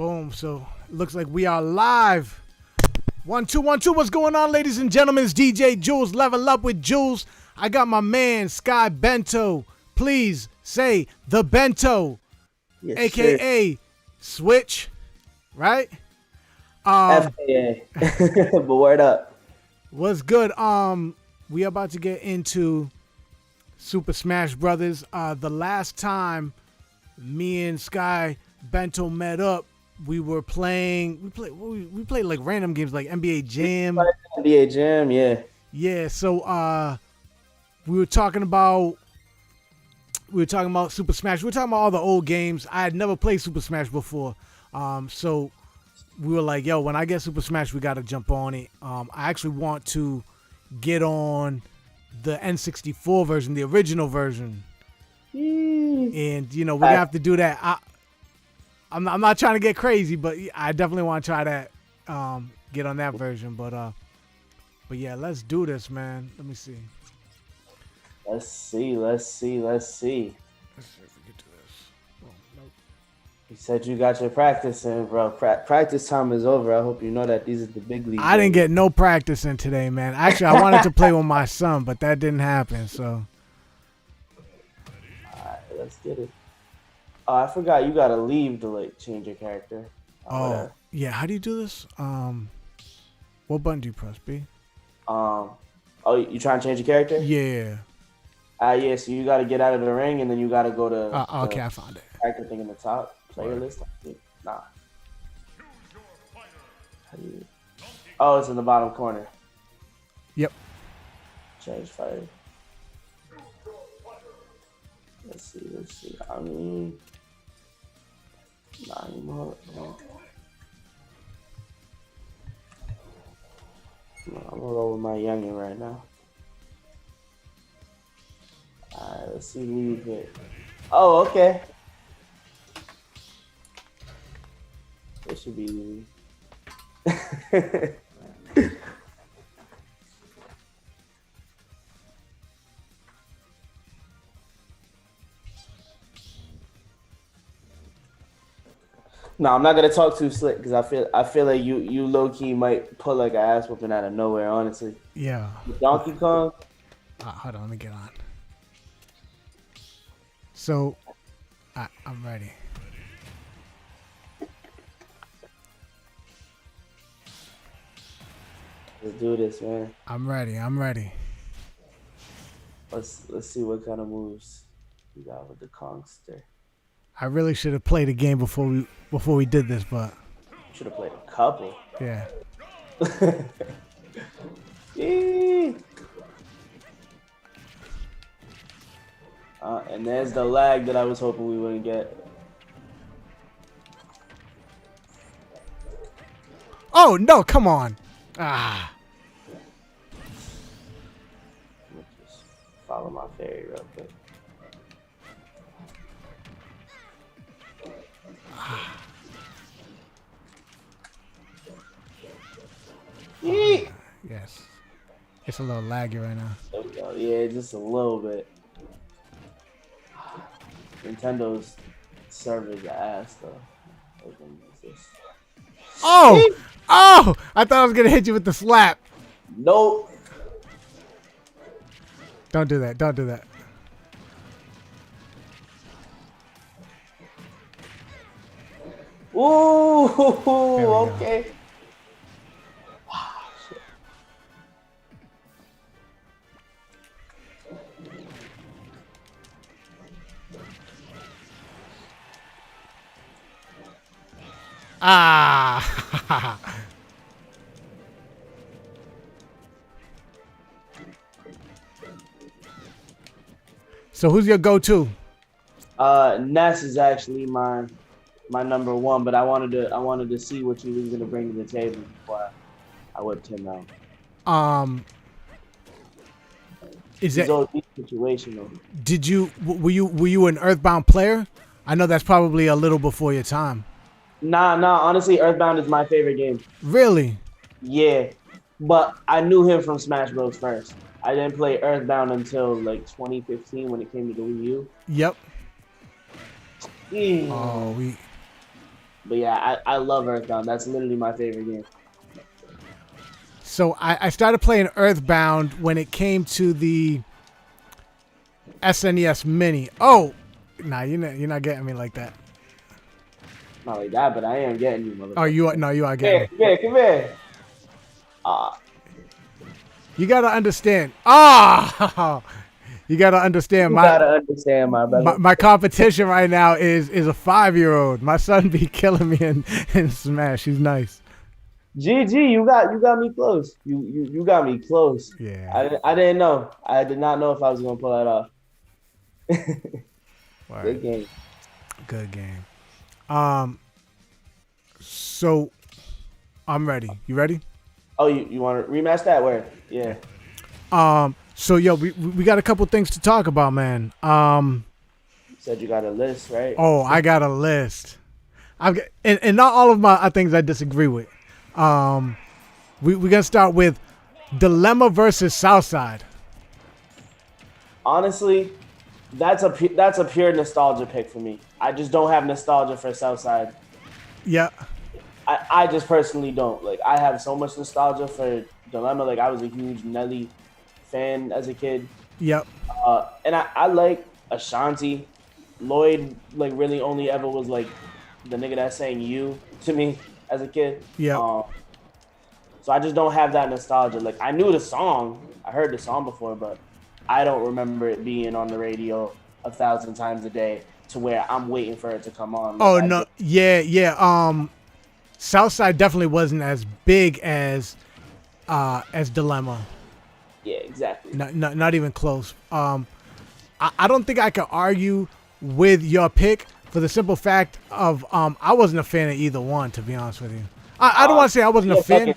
Boom. So it looks like we are live. 1 2 1 2. What's going on, ladies and gentlemen? It's DJ Jules. Level up with Jules. I got my man Sky Bento. Please say the Bento, yes, aka Switch, right? FAA. But word up. What's good? We about to get into Super Smash Brothers. The last time me and Sky Bento met up, we were playing. We played like random games like NBA Jam. NBA Jam, yeah. Yeah. So we were talking about Super Smash. We were talking about all the old games. I had never played Super Smash before. So we were like, yo, when I get Super Smash, we got to jump on it. I actually want to get on the N64 version, the original version. And, you know, we're going to have to do that. I'm not trying to get crazy, but I definitely want to try that, get on that version. But yeah, let's do this, man. Let me see. Let's see. Let's see if we can do this. Oh, nope. You said you got your practice in, bro. Practice time is over. I hope you know that these are the big leagues. I didn't get no practice in today, man. Actually, I wanted to play with my son, but that didn't happen. So, all right, let's get it. Oh, I forgot you gotta leave to like change your character. Oh, yeah. How do you do this? What button do you press? B. Oh, you trying to change your character? Yeah. Yeah. So you gotta get out of the ring, and then you gotta go to. Okay, I found it. Character thing in the top player list. Nah. Oh, it's in the bottom corner. Yep. Change fighter. Let's see. I mean, not anymore. No. I'm gonna roll with my youngin right now. Alright, let's see who you get. Oh, okay. It should be easy. No, I'm not gonna talk too slick because I feel like you low key might pull like an ass whooping out of nowhere. Honestly. Yeah. Donkey Kong. Hold on, let me get on. So, I'm ready. Let's do this, man. I'm ready. Let's see what kind of moves you got with the Kongster. I really should have played a game before we did this, but Should have played a couple. yeah. And there's the lag that I was hoping we wouldn't get. Oh no! Come on. Ah. Let me just follow my fairy real quick. Yes. It's a little laggy right now. There we go. Yeah, just a little bit. Nintendo's servers ass though. Oh! Oh! I thought I was gonna hit you with the slap. Nope. Don't do that. Don't do that. Ooh, okay. Ah! So who's your go-to? Ness is actually my number one, but I wanted to see what you was gonna bring to the table before I whipped him out. Is It's it? always situational. Were you an Earthbound player? I know that's probably a little before your time. Nah. Honestly, Earthbound is my favorite game. Really? Yeah, but I knew him from Smash Bros. First. I didn't play Earthbound until like 2015 when it came to the Wii U. Yep. Yeah. Oh, But yeah, I love Earthbound. That's literally my favorite game. So I started playing Earthbound when it came to the SNES Mini. Oh, nah, you're not getting me like that. Not like that, but I am getting you, Oh, motherfucker. you are, no, you are Come here, getting me. come here, come here. Ah, You gotta understand. Ah, you gotta understand. you My gotta understand, my my, brother. my competition right now is a 5-year-old. My son be killing me in Smash. He's nice. GG, you got me close. You got me close. Yeah. I didn't know. I did not know if I was gonna pull that off. All right. Good game. Good game. Um. So I'm ready. You ready? Oh, you want to rematch that? Where? Yeah. So yo, we got a couple things to talk about, man. You said you got a list, right? Oh, I got a list. I've got, and not all of my things I disagree with. We're gonna start with Dilemma versus Southside. Honestly, that's a pure nostalgia pick for me. I just don't have nostalgia for Southside. Yeah. I just personally don't. Like I have so much nostalgia for Dilemma. Like I was a huge Nelly fan as a kid. Yep. And I like Ashanti. Lloyd like really only ever was like the nigga that sang you to me as a kid. Yep. So I just don't have that nostalgia. Like I knew the song, I heard the song before, but I don't remember it being on the radio 1,000 times a day to where I'm waiting for it to come on. Like, Oh no. Yeah. Southside definitely wasn't as big as Dilemma. Yeah, exactly. Not even close. I don't think I could argue with your pick for the simple fact of I wasn't a fan of either one, to be honest with you. I don't want to say I wasn't a fan.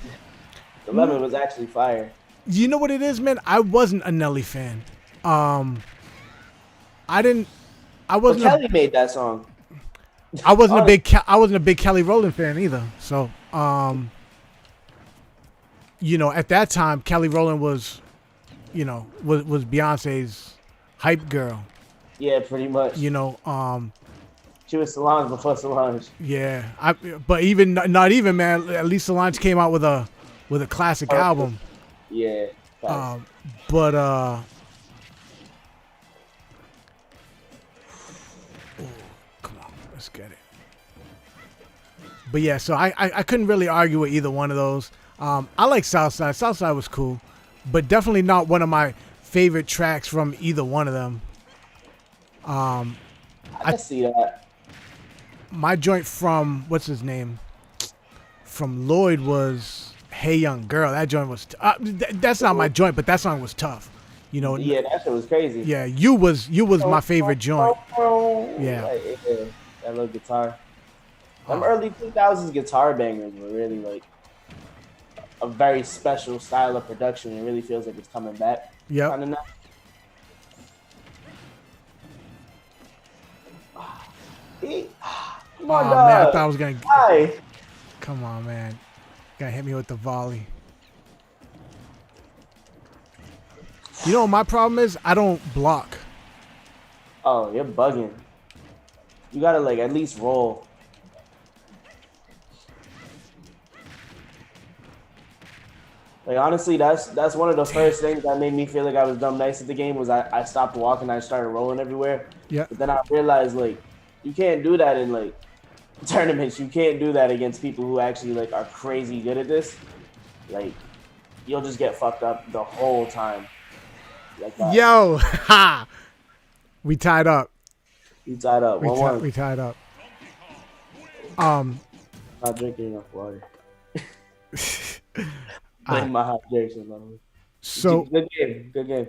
Dilemma was actually fire. You know what it is, man? I wasn't a Nelly fan. I wasn't. Kelly made that song. I wasn't a big Kelly Rowland fan either. So, at that time, Kelly Rowland was, was Beyonce's hype girl. Yeah, pretty much. She was Solange before Solange. Yeah, but even not even, man. At least Solange came out with a classic album. Yeah. But come on, let's get it. But yeah, so I couldn't really argue with either one of those. I like Southside. Southside was cool, but definitely not one of my favorite tracks from either one of them. I can see that. My joint from what's his name? From Lloyd was "Hey Young Girl." That joint was. That's not my joint, but that song was tough. Yeah, that shit was crazy. Yeah, you was my favorite joint. Yeah. That little guitar. Them early 2000s guitar bangers were really like a very special style of production. It really feels like it's coming back. Yep. Come on, Oh dog. man, I thought I was gonna. Hi. Come on, man. Gotta hit me with the volley. You know what my problem is? I don't block. Oh, you're bugging. You gotta like at least roll. Like honestly, that's one of the first things that made me feel like I was dumb nice at the game was I stopped walking, I started rolling everywhere. Yeah. But then I realized like you can't do that in like tournaments. You can't do that against people who actually like are crazy good at this. Like you'll just get fucked up the whole time. Like that. Yo, ha! We tied up. You tied up. We tied up. Not drinking enough water. Blame my hydration. So good game. Good game.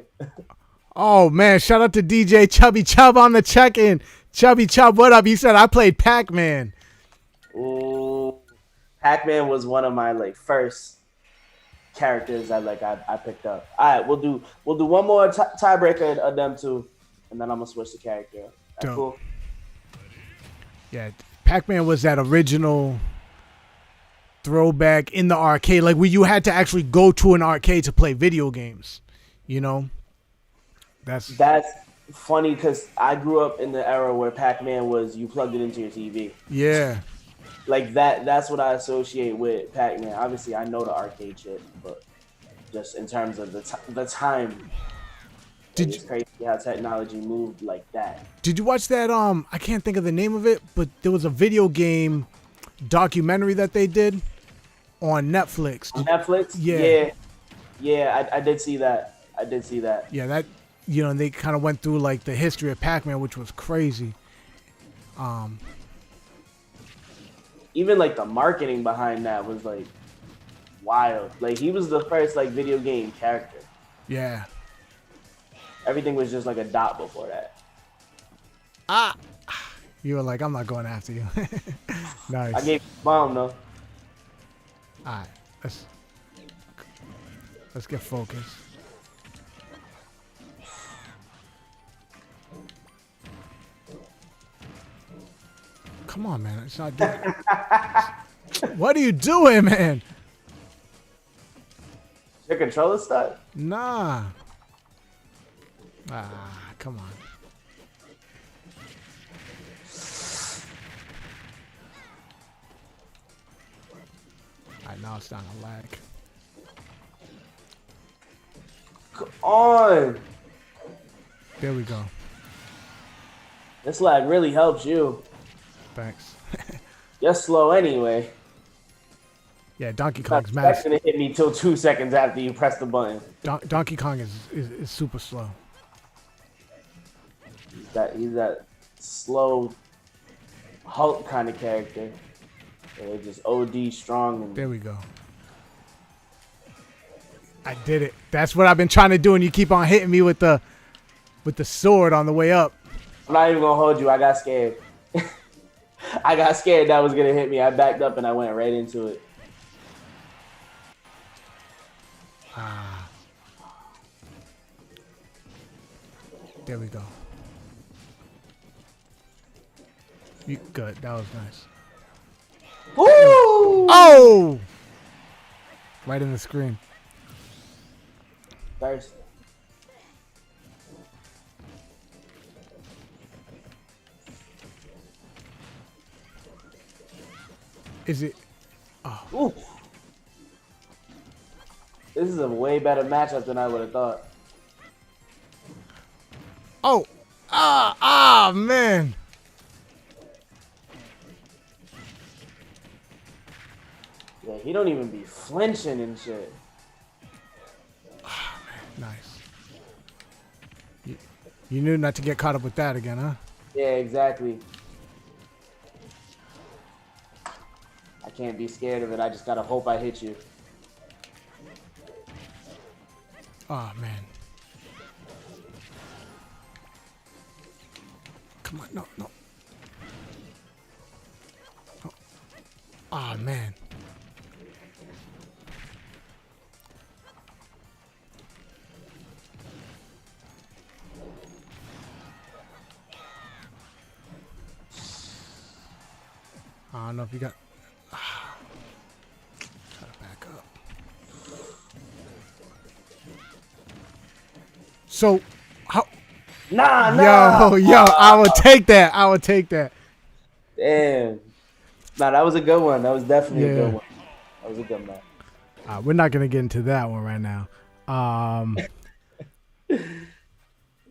oh man, shout out to DJ Chubby Chub on the check-in. Chubby Chub, what up? He said I played Pac-Man. Ooh, Pac-Man was one of my like first characters that like I picked up. All right, we'll do one more tiebreaker of them two, and then I'm gonna switch the character. That's cool. Yeah, Pac-Man was that original throwback in the arcade, like where you had to actually go to an arcade to play video games. That's funny because I grew up in the era where Pac-Man was you plugged it into your TV. Yeah. like that's what I associate with Pac-Man. Obviously, I know the arcade shit, but just in terms of the time, like, it's crazy how technology moved like that. Did you watch that? I can't think of the name of it, but there was a video game documentary that they did on Netflix. On Netflix? Yeah, I did see that. I did see that. Yeah, that, you know, they kind of went through like the history of Pac-Man, which was crazy. Even like the marketing behind that was like wild. Like he was the first like video game character. Yeah. Everything was just like a dot before that. You were like, I'm not going after you. Nice. I gave you a bomb though. All right, let's get focused. Come on, man. It's not doing it. What are you doing, man? Your controller stuck? Nah. Come on. Alright, now it's starting to lag. Come on. There we go. This lag really helps you. Thanks. You're slow anyway. Yeah, Donkey Kong's That's massive. gonna hit me till 2 seconds after you press the button. Donkey Kong is super slow. He's that slow Hulk kind of character. They're just OD strong. And There we go. I did it. That's what I've been trying to do, and you keep on hitting me with the sword on the way up. I'm not even gonna hold you. I got scared. I got scared that was gonna hit me. I backed up and I went right into it. There we go. You good? That was nice. Woo! Oh! Right in the screen. First. Is it? Ooh. This is a way better matchup than I would have thought. Oh! Man! Yeah, he don't even be flinching and shit. Nice. You knew not to get caught up with that again, huh? Yeah, exactly. I can't be scared of it. I just gotta hope I hit you. Oh, man. Come on, no. Oh, man. I don't know if you got... Try to back up. So, how... Nah. Yo, I would take that. Damn. Nah, that was a good one. That was definitely a good one. That was a good one. We're not going to get into that one right now.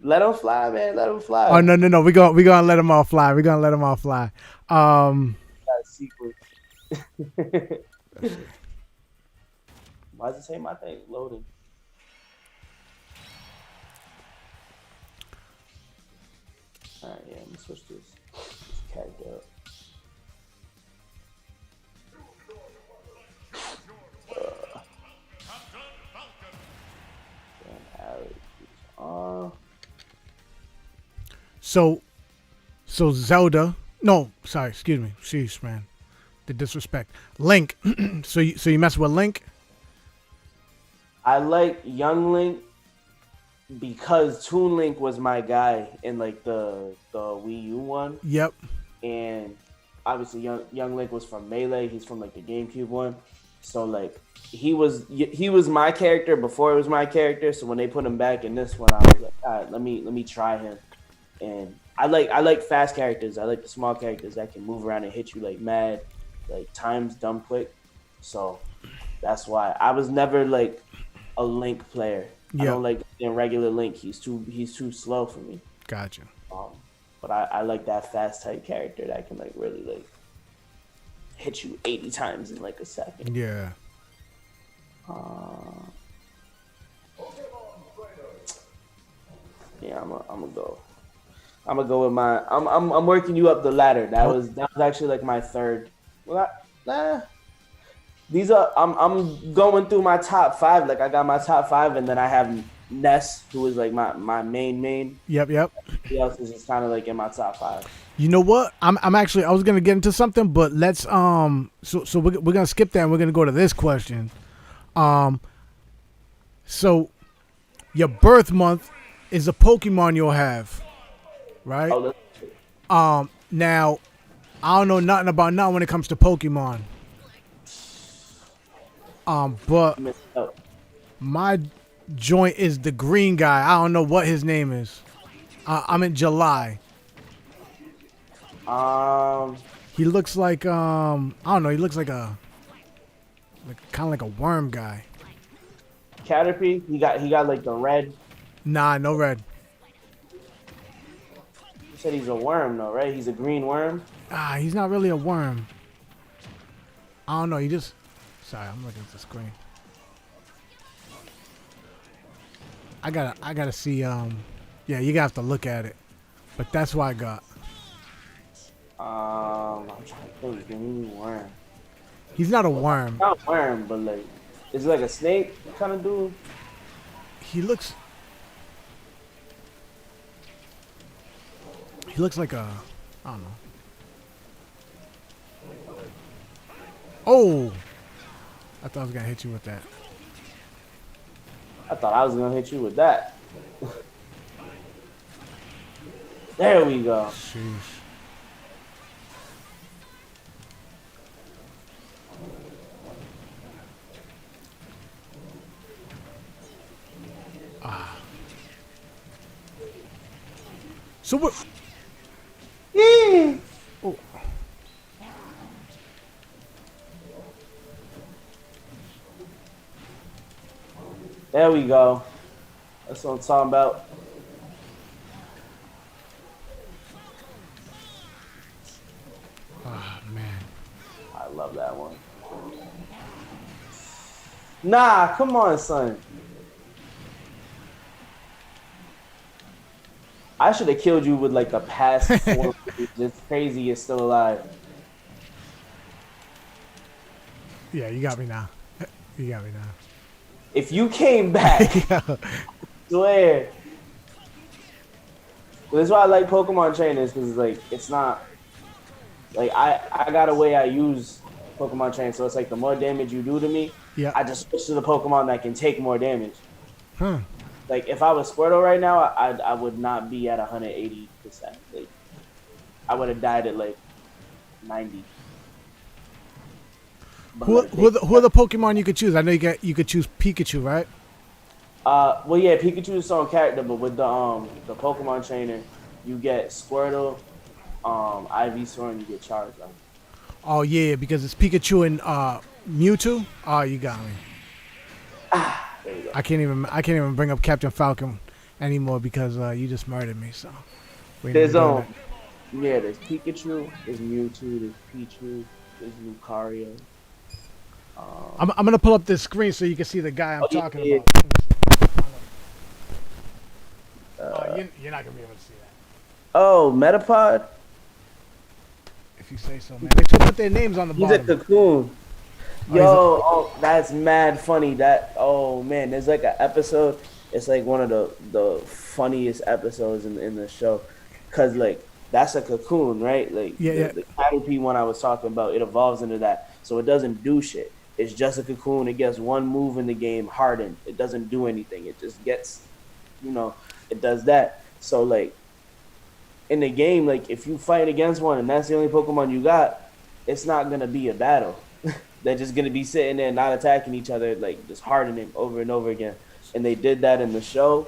Let him fly, man. Let him fly. Oh, no. We're going to let them all fly. That's secret. Why does it say my thing loading? Alright, yeah, let me switch this character up. So Zelda. No, sorry, excuse me. Sheesh, man. The disrespect. Link. so you mess with Link? I like Young Link because Toon Link was my guy in like the Wii U one. Yep. And obviously Young Link was from Melee. He's from like the GameCube one. So like he was my character before it was my character. So when they put him back in this one, I was like, all right, let me try him. And I like fast characters. I like the small characters that can move around and hit you like mad. like times dumb quick. So that's why I was never like a Link player. I Yep. don't like in regular Link. He's too slow for me. Gotcha. But I like that fast type character that can like really like hit you 80 times in like a second. Yeah. Uh, yeah, I'm gonna go. I'm gonna go with my. I'm working you up the ladder. That was actually like my third. Well, these are I'm going through my top five. Like I got my top five, and then I have Ness, who is like my main. Yep. Yep. Everybody else is just kind of like in my top five. You know what? I'm actually I was gonna get into something, but let's so we're gonna skip that and we're gonna go to this question. So your birth month is a Pokemon you'll have, right? Oh, Now I don't know nothing about nothing when it comes to Pokemon. But missed out. my joint is the green guy. I don't know what his name is. I'm in July. He looks like I don't know. He looks like kind of like a worm guy. Caterpie. He got like the red. Nah, no red. You said he's a worm though, right? He's a green worm. He's not really a worm. I don't know. He just. Sorry, I'm looking at the screen. I gotta see. Yeah, you gotta have to look at it. But that's what I got. I'm trying to think. Green worm. He's not a worm. Not a worm, but like, is it like a snake kind of dude? He looks. He looks like a. I don't know. Oh! I thought I was gonna hit you with that. I thought I was gonna hit you with that. There we go. Sheesh. So what? Oh. There we go. That's what I'm talking about. Oh man. I love that one. Nah, come on, son. I should have killed you with like the past four. It's crazy you're still alive. Yeah, you got me now. You got me now. If you came back, I swear. That's why I like Pokemon trainers, because like it's not like I got a way I use Pokemon train, so it's like the more damage you do to me, Yeah. I just switch to the Pokemon that can take more damage. Huh. Like if I was Squirtle right now, I would not be at 180%. Like I would have died at like 90. But Who are the Pokemon you could choose? I know you could choose Pikachu, right? Well, yeah, Pikachu is its own character, but with the Pokemon trainer, you get Squirtle, Ivysaur, and you get Charizard. Oh yeah, because it's Pikachu and Mewtwo. Oh, you got me. There you go. I can't even bring up Captain Falcon anymore because you just murdered me. So There's there's Pikachu, there's Mewtwo, there's Pichu, there's Lucario. I'm gonna pull up this screen so you can see the guy I'm talking about. You're not gonna be able to see that. Oh, Metapod. If you say so, man. They should put their names on the He's a bottom. cocoon. Yo, that's mad funny. Oh man, there's like an episode. It's like one of the funniest episodes in the show, cause like that's a cocoon, right? Like the Caterpie one I was talking about, it evolves into that, so it doesn't do shit. It's just a cocoon. It gets one move in the game, hardened. It doesn't do anything. It just gets, it does that. So like in the game, like if you fight against one and that's the only Pokemon you got, it's not gonna be a battle. They're just gonna be sitting there not attacking each other, like just hardening over and over again. And they did that in the show,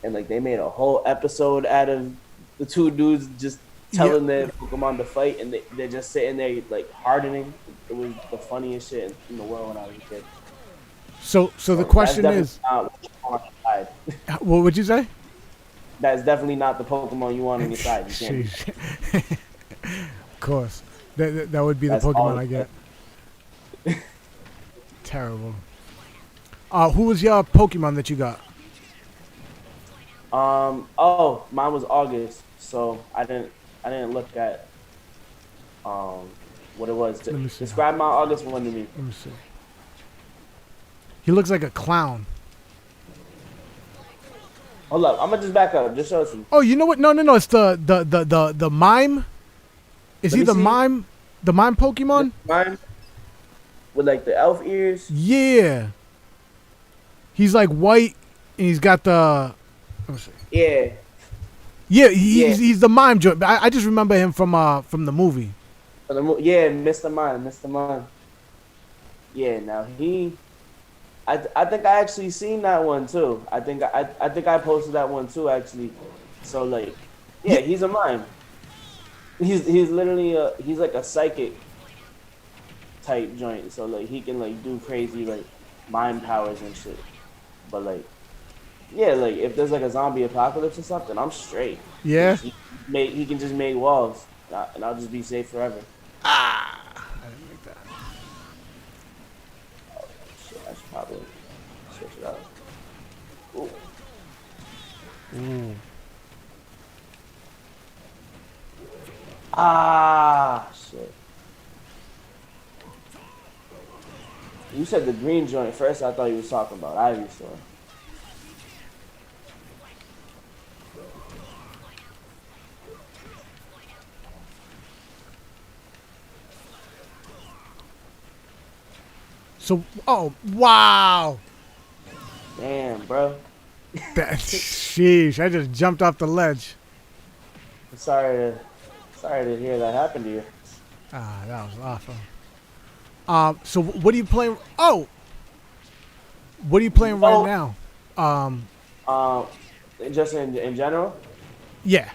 and like they made a whole episode out of the two dudes just Yeah. telling their Pokemon to fight, and they're just sitting there like hardening. It was the funniest shit in the world when I was a kid. So the So that's question definitely is, not what you want on your side. what would you say? That's definitely not the Pokemon you want on your side. You can't do that. Sheesh. Of course, that would be the That's all. Pokemon I get. Terrible. Who was your Pokemon that you got? Oh, mine was August, so I didn't look at um what it was. Let me see. Describe my August one to me. Let me see. He looks like a clown. Hold up, I'm gonna just back up. Just show us. Oh, you know what? No. It's the mime. Is Let he me the see. mime? The mime Pokemon? Mine with like the elf ears. Yeah. He's like white, and he's got the. Let me see. Yeah, Yeah, yeah, he's the mime joint. I just remember him from the movie. yeah. Mr. Mime, Mr. Mime. Yeah, now I think I actually seen that one too. I think I posted that one too actually. So like, yeah, Yeah, he's a mime. He's literally he's like a psychic type joint. So like he can like do crazy like mind powers and shit. But like yeah, like if there's like a zombie apocalypse or something, I'm straight. yeah. He can just make walls and I'll just be safe forever. I didn't make that. Shit, I should probably switch it up. Ooh. Ooh. Ah, shit. You said the green joint first. I thought you was talking about Ivysaur. So, oh wow, Damn, bro. that sheesh! I just jumped off the ledge. I'm sorry to hear that happen to you. That was awful. So what are you playing? Oh, what are you playing right Oh, now? Um, um, just in general. yeah.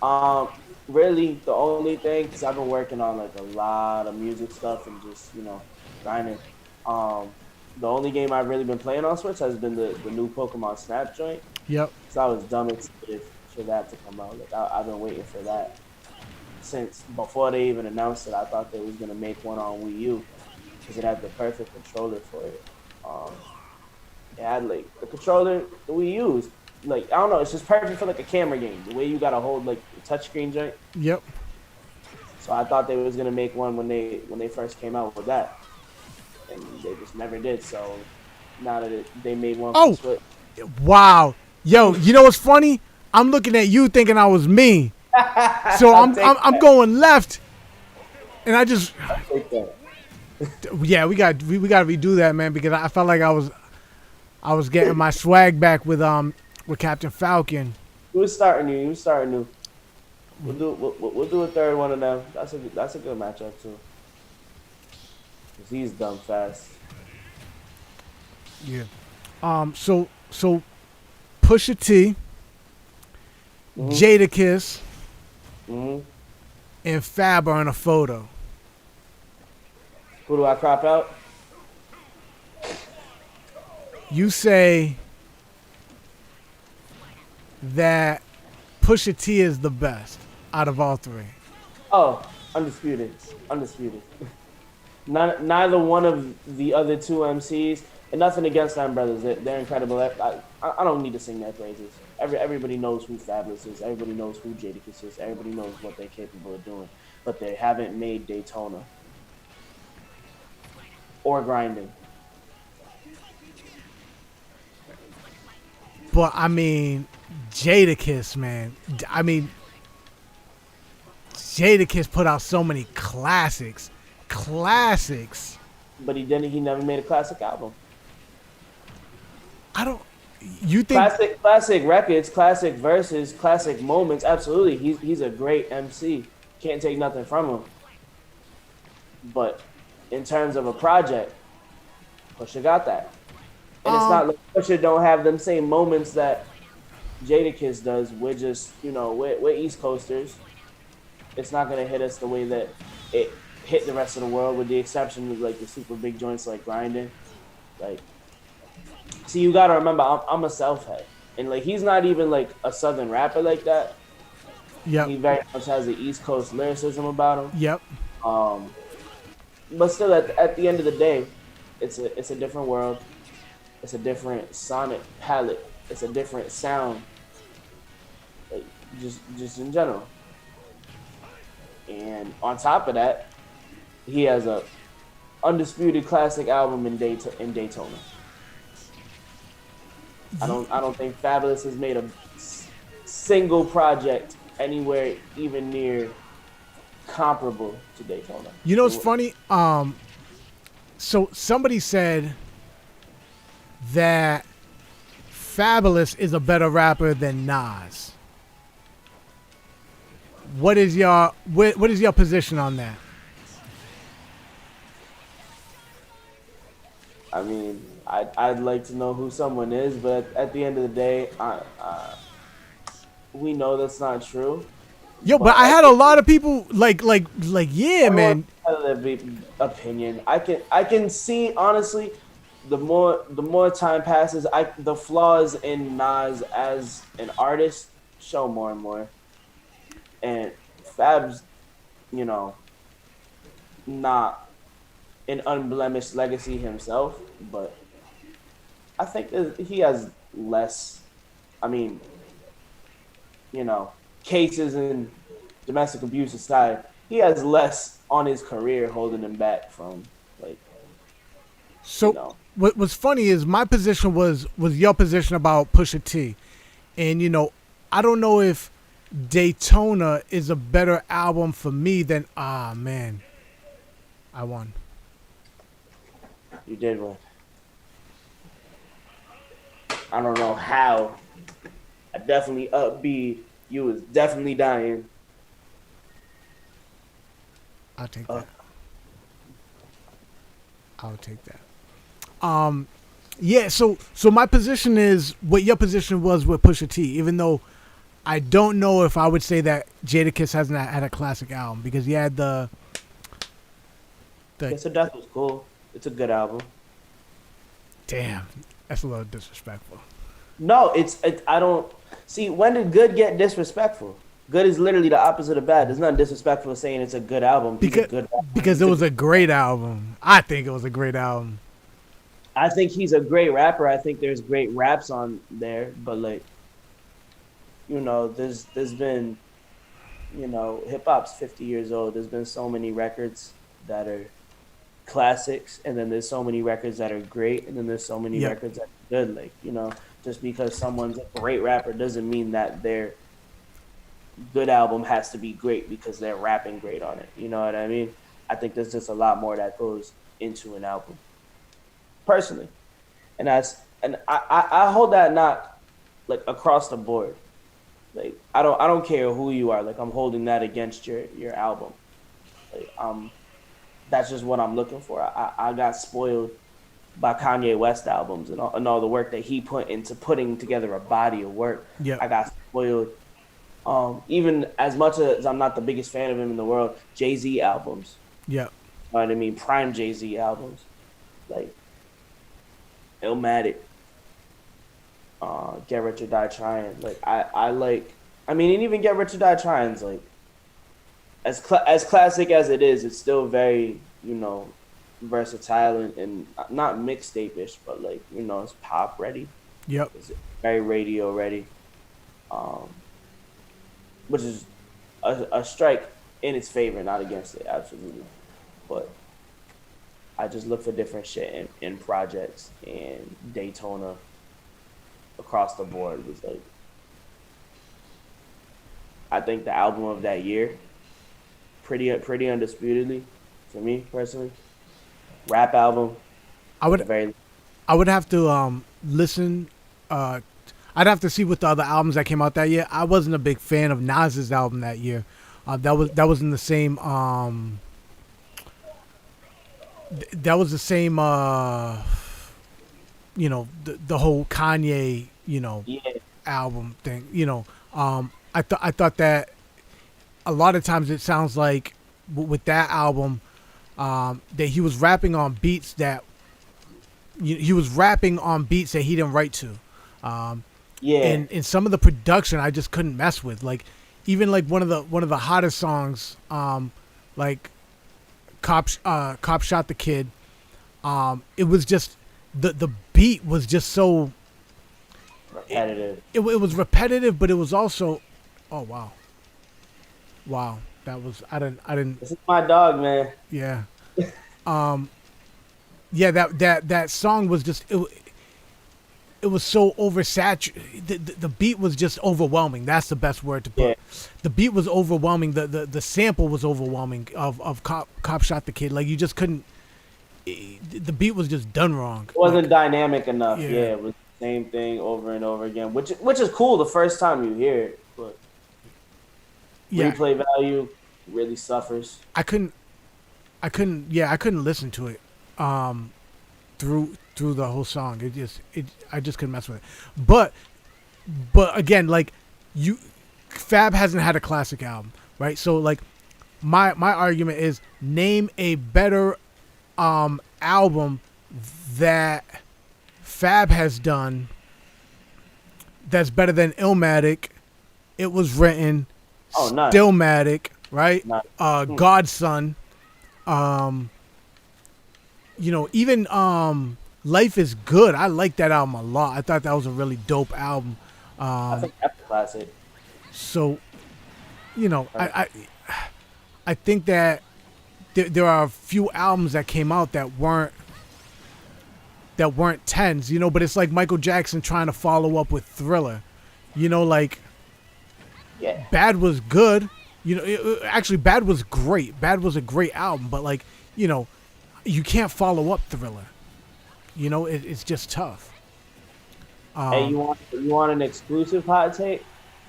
Um, really, the only thing, because I've been working on like a lot of music stuff and just grinding. Um, the only game I've really been playing on Switch has been the new Pokemon Snap joint. Yep. So I was dumb excited for that to come out. Like I've been waiting for that since before they even announced it. I thought they was gonna make one on Wii U because it had the perfect controller for it. Um, it had like the controller that we use. Like I don't know, it's just perfect for like a camera game. The way you gotta hold like the touchscreen joint. Yep. So I thought they was gonna make one when they first came out with that, and they just never did. So now that they made one for Oh, Switch. wow. Yo, you know what's funny? I'm looking at you thinking I was me. So I'll take I'm that. going left, and I just I'll take that. yeah we got to redo that, man, because I felt like I was getting my swag back with Captain Falcon. Who's starting new? Who's starting new? We'll do a third one of them. That's a good matchup too. 'Cause he's dumb fast. Yeah. So Pusha T, Mm-hmm. Jadakiss, Mm-hmm. and Fab are in a photo. Who do I crop out? You say that Pusha T is the best out of all three. Oh, undisputed, undisputed. Neither one of the other two MCs, and nothing against them brothers. They're incredible. I don't need to sing their praises. Everybody knows who Fabulous is. Everybody knows who Jadakiss is. Everybody knows what they're capable of doing. But they haven't made Daytona or grinding. But I mean, Jadakiss, man. I mean, Jadakiss put out so many classics. Classics. But he never made a classic album. I don't. You think? Classic records, classic verses, classic moments. Absolutely, he's a great MC. Can't take nothing from him. But in terms of a project, Pusha got that, and it's not like Pusha don't have them same moments that Jadakiss does. We're just, we're East Coasters. It's not gonna hit us the way that it hit the rest of the world, with the exception of like the super big joints like grinding. Like, see, you gotta remember, I'm a South head, and like he's not even like a Southern rapper like that. Yep. He very much has the East Coast lyricism about him. Yep. Um, but still, at the end of the day, it's a different world. It's a different sonic palette. It's a different sound, like, just in general. And on top of that, he has a undisputed classic album in Daytona. I don't think Fabulous has made a single project anywhere even near comparable to Daytona. You know what's funny? So somebody said that Fabulous is a better rapper than Nas. What is your position on that? I mean, I'd like to know who someone is, but at the end of the day, we know that's not true. Yo, but I had a lot of people like yeah, man. Opinion. I can see, honestly, the more time passes, the flaws in Nas as an artist show more and more. And Fab's, you know, not an unblemished legacy himself, but I think that he has less. I mean, cases in domestic abuse aside, he has less on his career holding him back from, like, So what was funny is my position was your position about Pusha T, and I don't know if Daytona is a better album for me than man, I won. You did win. I don't know how. I definitely upbeat. You was definitely dying. I'll take that. I'll take that. Yeah. So my position is what your position was with Pusha T. Even though I don't know if I would say that Jadakiss hasn't had a classic album, because he had the. So Death was cool. It's a good album. Damn, that's a little disrespectful. No, I don't see, when did good get disrespectful? Good is literally the opposite of bad. There's nothing disrespectful saying it's a good album. Because it was a great album. I think it was a great album. I think he's a great rapper. I think there's great raps on there, but like, there's been, hip hop's 50 years old. There's been so many records that are classics, and then there's so many records that are great, and then there's so many records that are good. Like, just because someone's a great rapper doesn't mean that their good album has to be great because they're rapping great on it. You know what I mean? I think there's just a lot more that goes into an album, personally, and I hold that not like across the board. Like, I don't care who you are. Like, I'm holding that against your album. Like, that's just what I'm looking for. I got spoiled by Kanye West albums and all the work that he put into putting together a body of work. Yeah. I got spoiled. Even as much as I'm not the biggest fan of him in the world, Jay-Z albums. Yeah. You know what I mean? Prime Jay-Z albums. Like Illmatic. Get Rich or Die Trying. Like, and even Get Rich or Die Trying's like, as classic as it is, it's still very, versatile and not mixtape-ish, but like, it's pop ready. Yep. It's very radio ready. Which is a strike in its favor, not against it, absolutely. But I just look for different shit in projects, and Daytona across the board was like, I think the album of that year, pretty undisputedly, for me personally. Rap album. I would have to listen. I'd have to see what the other albums that came out that year. I wasn't a big fan of Nas's album that year. That was in the same. That was the same. The whole Kanye. Yeah, album thing. I thought that a lot of times it sounds like with that album that he was rapping on beats that he was rapping on beats that he didn't write to. And some of the production I just couldn't mess with. Like even like one of the hottest songs, like Cop Shot the Kid. It was just the beat was just so repetitive. It was repetitive, but it was also, oh wow, that was I didn't. This is my dog, man. Yeah, yeah. That song was just it was so oversaturated. The beat was just overwhelming. That's the best word to put. Yeah. The beat was overwhelming. The sample was overwhelming of Cop Shot the Kid. Like you just couldn't. The beat was just done wrong. It wasn't dynamic enough. Yeah. It was the same thing over and over again, which is cool the first time you hear it, but replay value really suffers. I couldn't listen to it through the whole song. I just couldn't mess with it. But again, like Fab hasn't had a classic album, right? So like my argument is name a better album that Fab has done that's better than Illmatic. It Was Written. Stillmatic, right? Godson. Even Life Is Good. I like that album a lot. I thought that was a really dope album. I think that's a classic. So, I think that there are a few albums that came out that weren't tens, but it's like Michael Jackson trying to follow up with Thriller. Bad was good. Actually Bad was great. Bad was a great album, but like, you can't follow up Thriller. It's just tough. Hey, you want an exclusive hot take?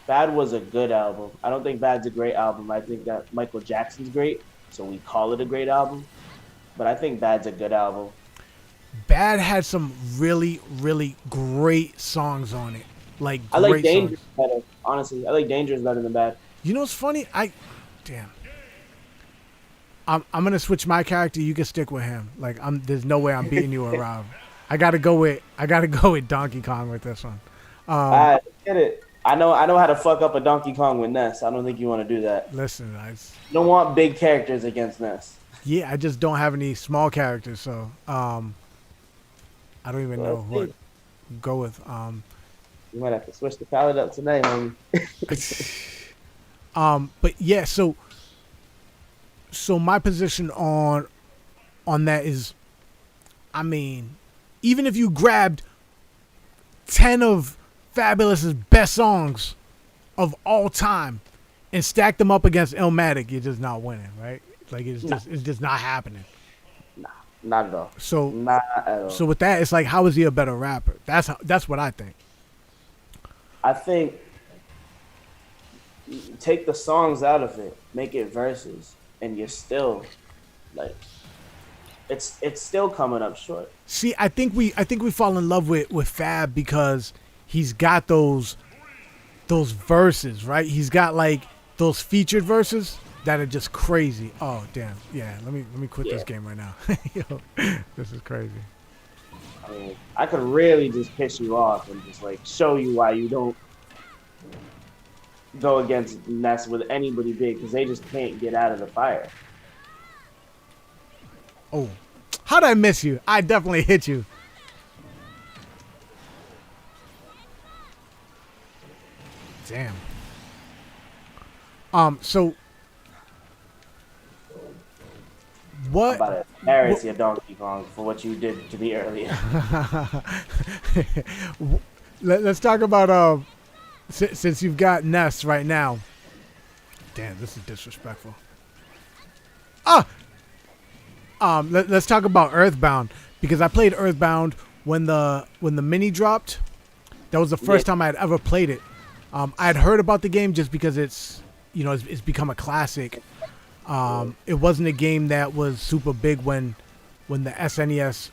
Bad was a good album. I don't think Bad's a great album. I think that Michael Jackson's great, so we call it a great album. But I think Bad's a good album. Bad had some really, really great songs on it. Like I like great Dangerous songs. better. Honestly, I like Dangerous better than Bad. You know what's funny? I'm gonna switch my character. You can stick with him. Like there's no way I'm beating you around. I gotta go with Donkey Kong with this one. I get it. I know how to fuck up a Donkey Kong with Ness. I don't think you want to do that. Listen, guys. You don't want big characters against Ness. Yeah, I just don't have any small characters, so I don't even know what to go with. You might have to switch the palette up today, homie. But yeah, so my position on that is, I mean, even if you grabbed 10 of Fabulous's best songs of all time and stacked them up against Illmatic, you're just not winning, right? Like it's just not happening. Nah, not at all. So not at all. So with that, it's like, how is he a better rapper? That's what I think. I think take the songs out of it, make it verses, and you're still like, it's still coming up short. See, I think we fall in love with Fab because he's got those verses, right? He's got like those featured verses that are just crazy. Oh damn, yeah. Let me quit this game right now. Yo, this is crazy. I mean, I could really just piss you off and just like show you why you don't go against Ness with anybody big because they just can't get out of the fire. Oh, how'd I miss you? I definitely hit you. Damn. So what? I'm about to embarrass you, Donkey Kong, for what you did to me earlier. Let's talk about since you've got Ness right now. Damn, this is disrespectful. Let's talk about Earthbound because I played Earthbound when the mini dropped. That was the first time I had ever played it. I had heard about the game just because it's become a classic. It wasn't a game that was super big when the SNES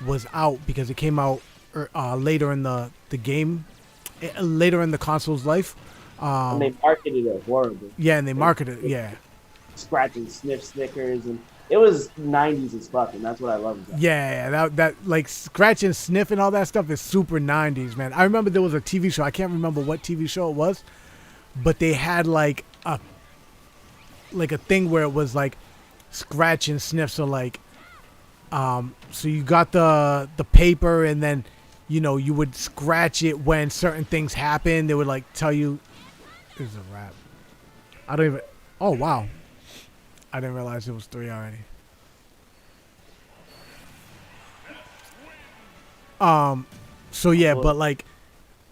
was out because it came out later in the game later in the console's life. And they marketed it horrible. Yeah, and they marketed it. Yeah. Scratch and sniff stickers, and it was 90s as fuck, and that's what I love about it. Yeah, that like scratch and sniff and all that stuff is super 90s, man. I remember there was a TV show. I can't remember what TV show it was, but they had like a thing where it was like scratch and sniff. So like, so you got the paper, and then you would scratch it when certain things happen. They would like tell you. This is a wrap. I don't even. Oh wow. I didn't realize it was 3 already. So yeah, but like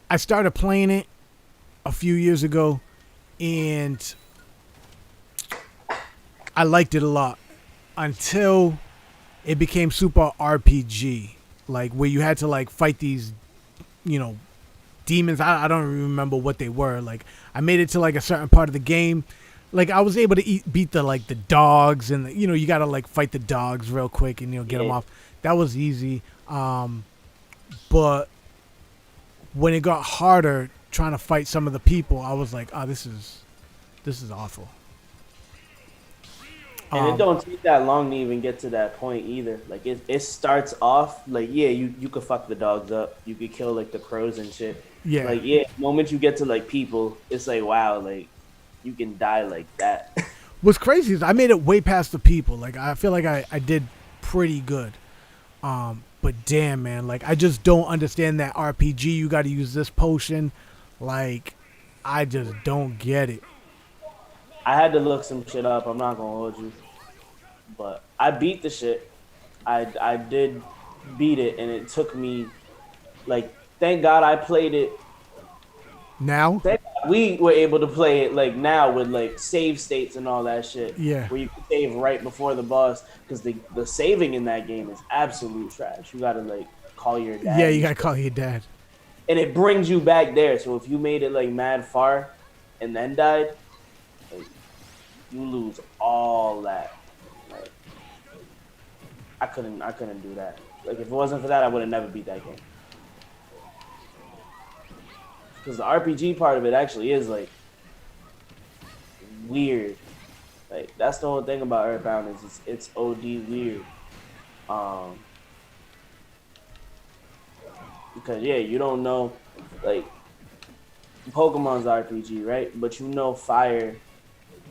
I started playing it a few years ago and I liked it a lot until it became super RPG, like where you had to like fight these, demons. I don't even remember what they were. Like I made it to like a certain part of the game. Like I was able to beat the dogs, and you gotta like fight the dogs real quick and get them off. That was easy. But when it got harder trying to fight some of the people, I was like, oh, this is awful. And it don't take that long to even get to that point either. Like it starts off like you could fuck the dogs up, you could kill like the crows and shit. Yeah. Like the moment you get to like people, it's like wow, like you can die like that. What's crazy is I made it way past the people. Like I feel like I did pretty good. But damn, man, like I just don't understand that RPG. You got to use this potion. Like I just don't get it. I had to look some shit up. I'm not gonna hold you, but I beat the shit. I did beat it, and it took me like thank God I played it. Now we were able to play it like now with like save states and all that shit. Yeah. Where you can save right before the boss, because the saving in that game is absolute trash. You gotta like call your dad. Yeah, you gotta call your dad. And it brings you back there. So if you made it like mad far and then died, like, you lose all that. Like I couldn't do that. Like if it wasn't for that, I would have never beat that game. Because the RPG part of it actually is like weird. Like that's the whole thing about Earthbound is it's OD weird. Because you don't know, like Pokemon's RPG, right? But fire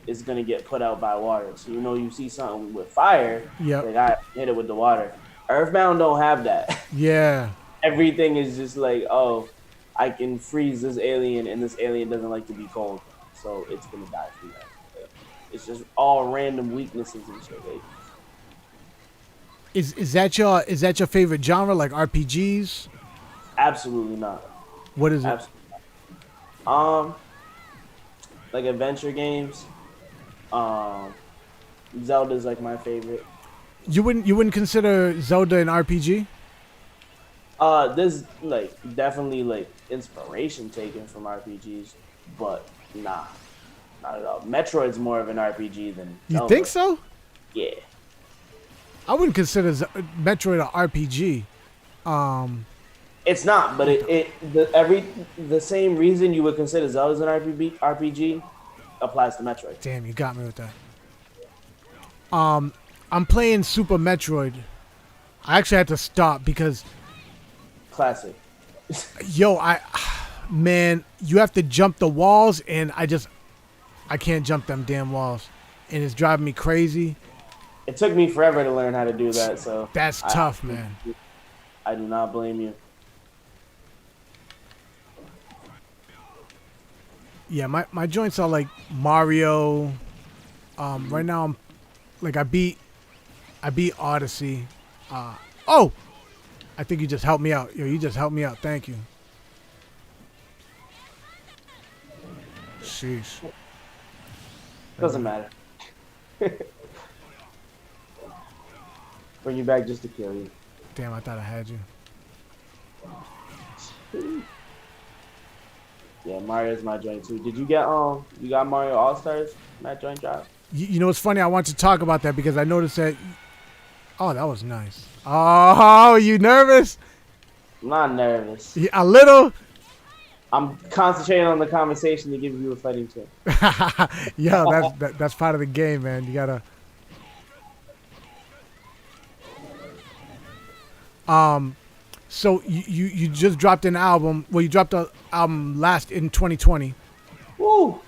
is gonna get put out by water. So you see something with fire, like I hit it with the water. Earthbound don't have that. Yeah. Everything is just like, oh, I can freeze this alien, and this alien doesn't like to be cold, so it's gonna die from that. It's just all random weaknesses and shit. Like, is that your favorite genre, like RPGs? Absolutely not. What is it? Absolutely not. Like adventure games. Zelda's like my favorite. You wouldn't consider Zelda an RPG? There's like definitely like inspiration taken from RPGs, but nah, not at all. Metroid's more of an RPG than Zelda. You think so? Yeah. I wouldn't consider Metroid an RPG. It's not, but the same reason you would consider Zelda's an RPG applies to Metroid. Damn, you got me with that. I'm playing Super Metroid. I actually had to stop because Classic. man, you have to jump the walls, and I can't jump them damn walls, and it's driving me crazy. It took me forever to learn how to do that, so that's tough, man. I do not blame you. Yeah, my joints are like Mario. Right now I'm like I beat Odyssey. Oh, I think you just helped me out. Yo, you just helped me out. Thank you. Sheesh. Doesn't matter. Bring you back just to kill you. Damn, I thought I had you. Yeah, Mario's my joint too. Did you get you got Mario All Stars that joint drop? You know what's funny? I want to talk about that because I noticed that. Oh, that was nice. Oh, you nervous? I'm not nervous. Yeah, a little. I'm concentrating on the conversation to give you a fighting chance. Yo, that's part of the game, man. You gotta. So you just dropped an album. Well, you dropped an album last in 2020. Woo!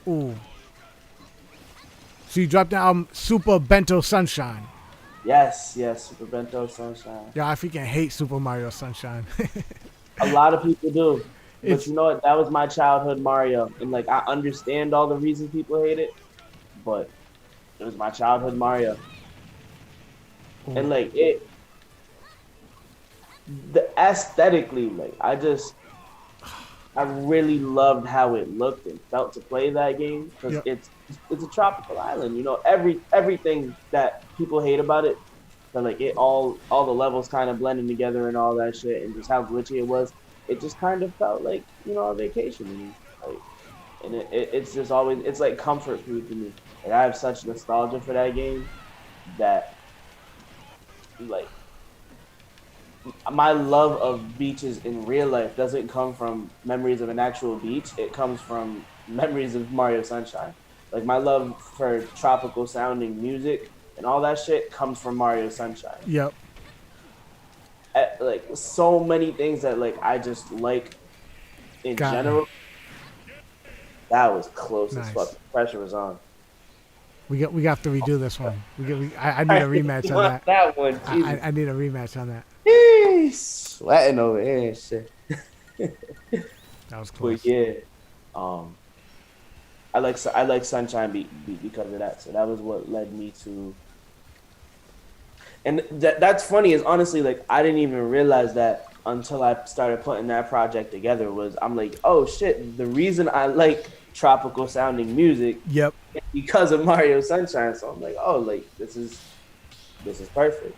Ooh. So you dropped an album, Super Bento Sunshine. Yes, yes, Super Bento Sunshine. Yeah, I freaking hate Super Mario Sunshine. A lot of people do. But It's you know what? That was my childhood Mario. And like I understand all the reasons people hate it, but it was my childhood Mario. ooh, And like it the aesthetically, like I really loved how it looked and felt to play that game because yep, it's a tropical island. You know, everything that people hate about it, but like it all the levels kind of blending together and all that shit, and just how glitchy it was. It just kind of felt like a vacation to me. Like, and it's just always it's like comfort food to me. Like I have such nostalgia for that game that like my love of beaches in real life doesn't come from memories of an actual beach. It comes from memories of Mario Sunshine. Like my love for tropical sounding music and all that shit comes from Mario Sunshine. yep. Like so many things that like I just like in Got me. general. That was close as fuck. Nice. The pressure was on. We got to redo this one. I need I a rematch on want that. that one. Jesus. I need a rematch on that. Sweating over here and shit. That was But close. yeah, um, I like Sunshine because of that. So that was what led me to. And that's funny is honestly like I didn't even realize that until I started putting that project together. Was I'm like, oh shit, the reason I like tropical sounding music Yep. is because of Mario Sunshine. So I'm like, oh, like this is perfect.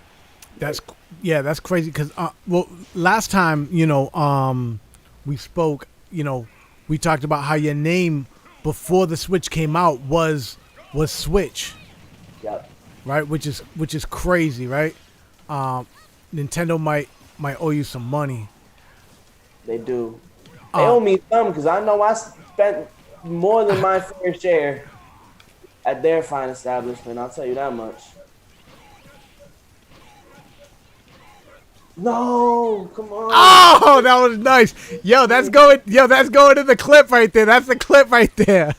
That's Like, yeah, that's crazy because well, last time we spoke, we talked about how your name before the Switch came out was Switch, yeah, right? Which is crazy, right? Um, Nintendo might owe you some money. they do. They Um, owe me some because I know I spent more than my fair share at their fine establishment. I'll tell you that much. No, come on. oh, that was nice. Yo, that's going. Yo, that's going in the clip right there. That's the clip right there.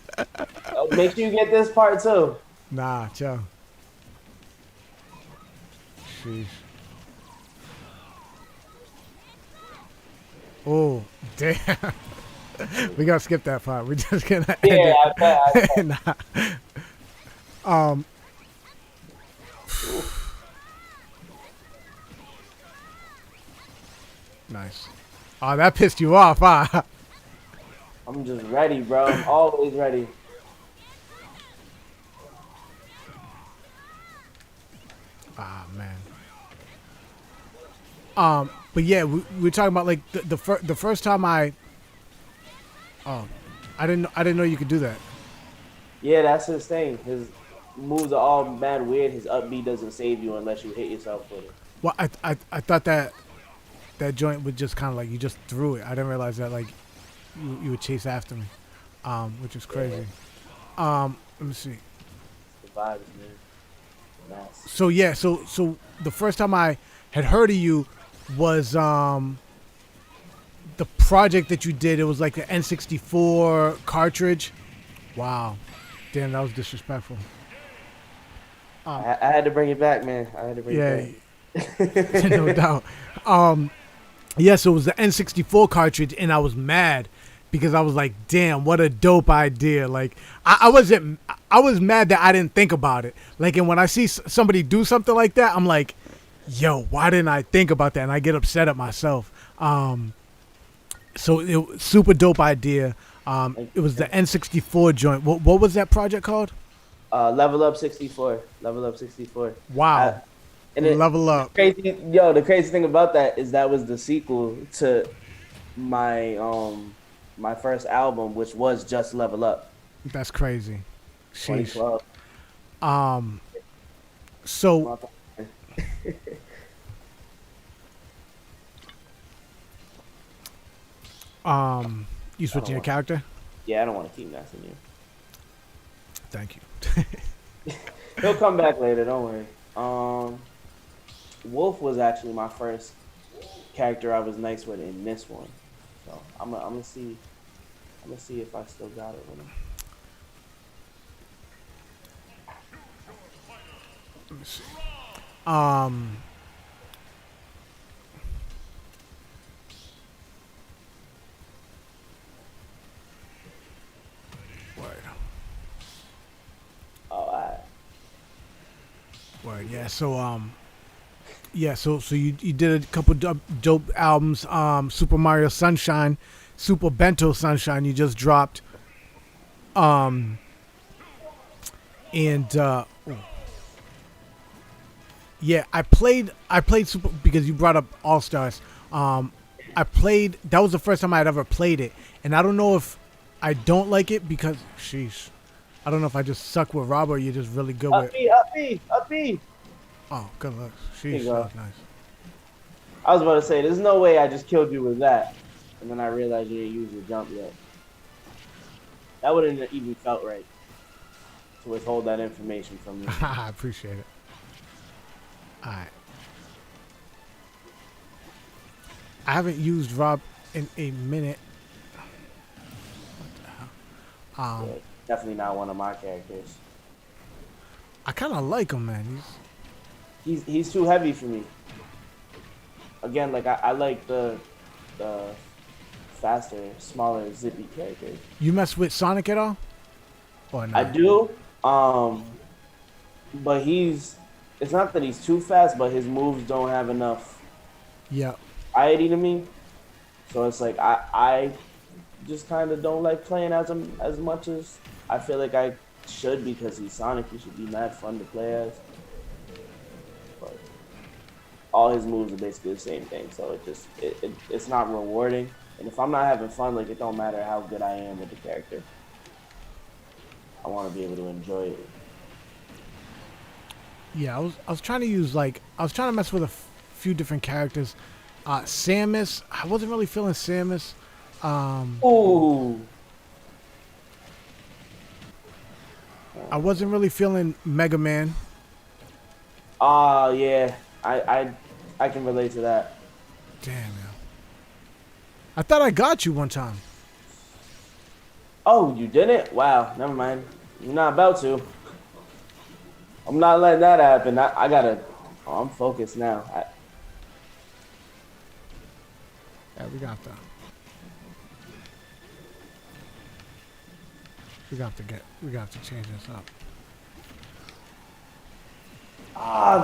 Make sure you get this part too. Nah, Joe. Sheesh. Oh, damn. We gotta skip that part. We're just gonna end Yeah, I bet. I bet. it. Nah. Um, Oof. nice. Oh, that pissed you off, huh? I'm just ready, bro. I'm always ready. Ah, man. But yeah, we're talking about like the first time oh, I didn't know you could do that. Yeah, that's his thing. His moves are all mad weird. His upbeat doesn't save you unless you hit yourself with it. Well, I thought that joint would just kind of like you just threw it. I didn't realize that like you would chase after me, which is Yeah, crazy. Let me see. the vibes, man. Nice. So yeah, so the first time I had heard of you was the project that you did. It was like the N64 cartridge. Wow, damn, that was disrespectful. I had to bring it back, man. I had to bring Yeah, it back. no doubt. Yeah, so it was the N64 cartridge, and I was mad because I was like, "Damn, what a dope idea!" Like, I was mad that I didn't think about it. Like, and when I see somebody do something like that, I'm like, "Yo, why didn't I think about that?" And I get upset at myself. So it was super dope idea. It was the N64 joint. What was that project called? Level up 64. Level up 64. Wow, And level up. the crazy thing about that is that was the sequel to my my first album, which was just Level Up That's crazy. Sheesh. 2012. So You switching your want. character? Yeah, I don't want to keep messing you. Thank you. He'll come back later. Don't worry. Wolf was actually my first character I was nice with in this one, so I'm gonna see. I'm gonna see if I still got it with him. Let me see. Um. Word. Oh, Word. Yeah. So Yeah. So you did a couple dope albums. Super Mario Sunshine, Super Bento Sunshine. You just dropped. Um. And yeah, I played Super because you brought up All Stars. I played that was the first time I had ever played it, and I don't know if I don't like it because sheesh, I don't know if I just suck with Rob or you're just really good up with. B, up B, up B. Oh, good luck. There Sheesh, you that go. was nice. I was about to say, there's no way I just killed you with that, and then I realized you didn't use your jump yet. That wouldn't have even felt right to withhold that information from you. I appreciate it. All right. I haven't used Rob in a minute. What the hell? Yeah, definitely not one of my characters. I kind of like him, man. He's too heavy for me. Again, like I like the faster, smaller, zippy characters. You mess with Sonic at all? Or no? I do, but it's not that he's too fast, but his moves don't have enough Yeah. variety to me. So it's like I just kind of don't like playing as him as much as I feel like I should, because he's Sonic. He should be mad fun to play as. But all his moves are basically the same thing, so it's not rewarding. And if I'm not having fun, like, it don't matter how good I am with the character. I want to be able to enjoy it. Yeah, I was trying to use I was trying to mess with a few different characters. Samus, I wasn't really feeling Samus. Ooh. I wasn't really feeling Mega Man. Yeah. I can relate to that. Damn, man. I thought I got you one time. Oh, you didn't? Wow, never mind. You're not about to. I'm not letting that happen. I gotta. Oh, I'm focused now. Yeah, we got that. We got to change this up.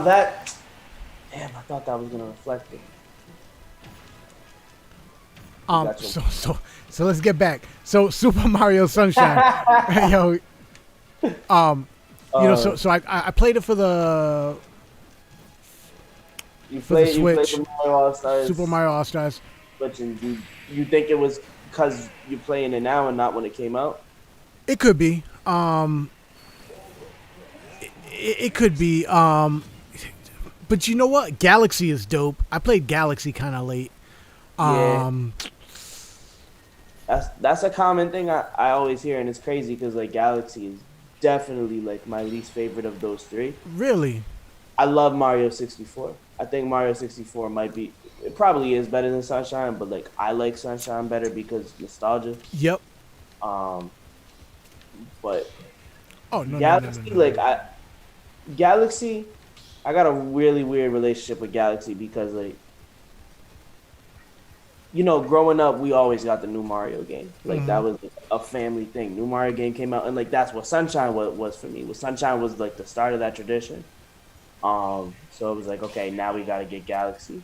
That. Damn, I thought that was gonna reflect it. Gotcha. So let's get back. So Super Mario Sunshine, yo, you know, so I played it for the You for the played. You played Switch. the Mario All Stars. Super Mario All Stars. Switch, and you think it was because you're playing it now and not when it came out? It could be. It could be. But you know what? Galaxy is dope. I played Galaxy kind of late. Yeah. That's a common thing I always hear, and it's crazy because like Galaxy is definitely like my least favorite of those three. Really? I love Mario 64. I think Mario 64 might be, it probably is better than Sunshine, but like I like Sunshine better because nostalgia. Yep. But Oh no, Galaxy, no. like Galaxy, I got a really weird relationship with Galaxy because like, you know, growing up, we always got the new Mario game. Like that was a family thing. New Mario game came out, and like that's what Sunshine was for me. Sunshine was like the start of that tradition. So it was like, okay, now we gotta get Galaxy.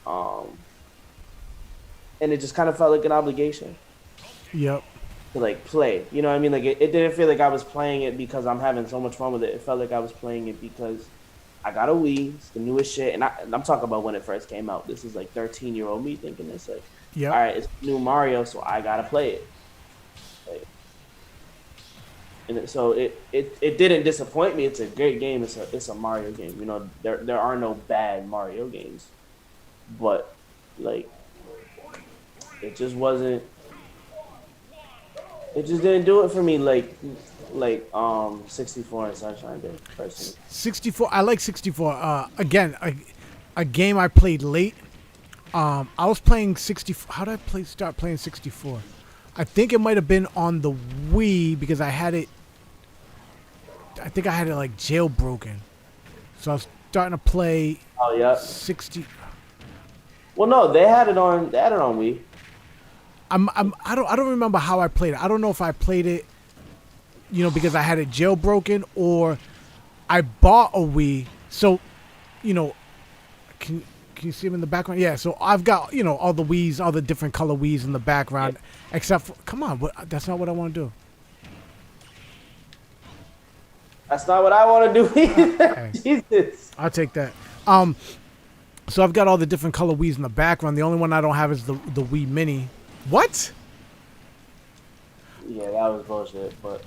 And it just kind of felt like an obligation. Yep. To like play, you know what I mean? Like it didn't feel like I was playing it because I'm having so much fun with it. It felt like I was playing it because I got a Wii, it's the newest shit, and I'm talking about when it first came out. This is like 13-year-old me thinking this, like, Yep. all right, it's new Mario, so I gotta play it. Like, and so it didn't disappoint me. It's a great game. It's a Mario game. You know, there are no bad Mario games, but like it just wasn't. It just didn't do it for me like 64 and Sunshine did personally. 64. I like 64. Again, a game I played late. I was playing 60. How did I start playing 64? I think it might have been on the Wii because I had it. I think I had it like jailbroken. So I was starting to play Oh yeah. 60. Well, no, they had it on. They had it on Wii. I don't remember how I played it. I don't know if I played it, because I had it jailbroken or I bought a Wii. So, can you see him in the background? Yeah. So I've got all the Wii's, all the different color Wii's in the background, except for come on, that's not what I want to do. That's not what I want to do either. Okay. Jesus. I'll take that. So I've got all the different color Wii's in the background. The only one I don't have is the Wii Mini. What? Yeah, that was bullshit. But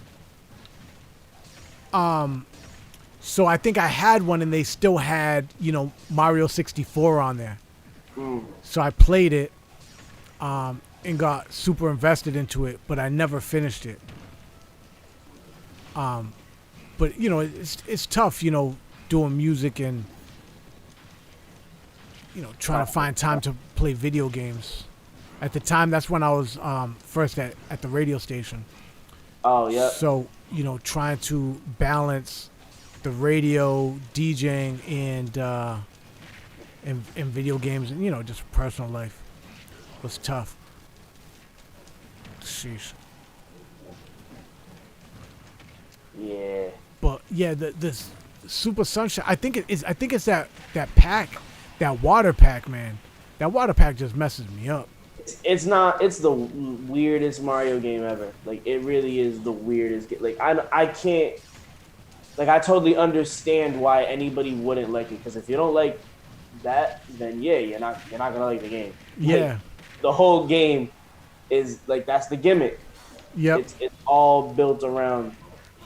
So I think I had one, and they still had Mario 64 on there. So I played it, and got super invested into it, but I never finished it. But it's tough, doing music and trying to find time to play video games. At the time, that's when I was first at the radio station. oh yeah. So trying to balance the radio, DJing, and video games, and just personal life was tough. Sheesh. Yeah. But yeah, the Super Sunshine. I think it's that pack, that water pack, man. That water pack just messes me up. It's not. It's the weirdest Mario game ever. Like it really is the weirdest. Like I can't. Like I totally understand why anybody wouldn't like it. Because if you don't like that, then yeah, you're not gonna like the game. Yeah. Like, the whole game is like that's the gimmick. Yep. It's all built around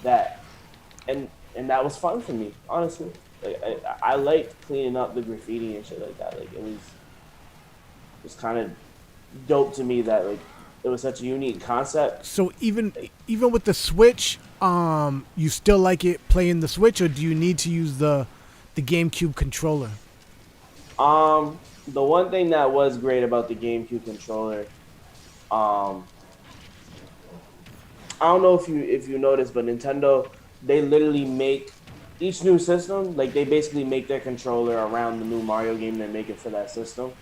that, and that was fun for me, honestly. Like I liked cleaning up the graffiti and shit like that. Like it was kind of dope to me that like it was such a unique concept. So even with the Switch, you still like it playing the Switch, or do you need to use the GameCube controller? The one thing that was great about the GameCube controller, I don't know if you noticed, but Nintendo, they literally make each new system, like they basically make their controller around the new Mario game they make it for that system.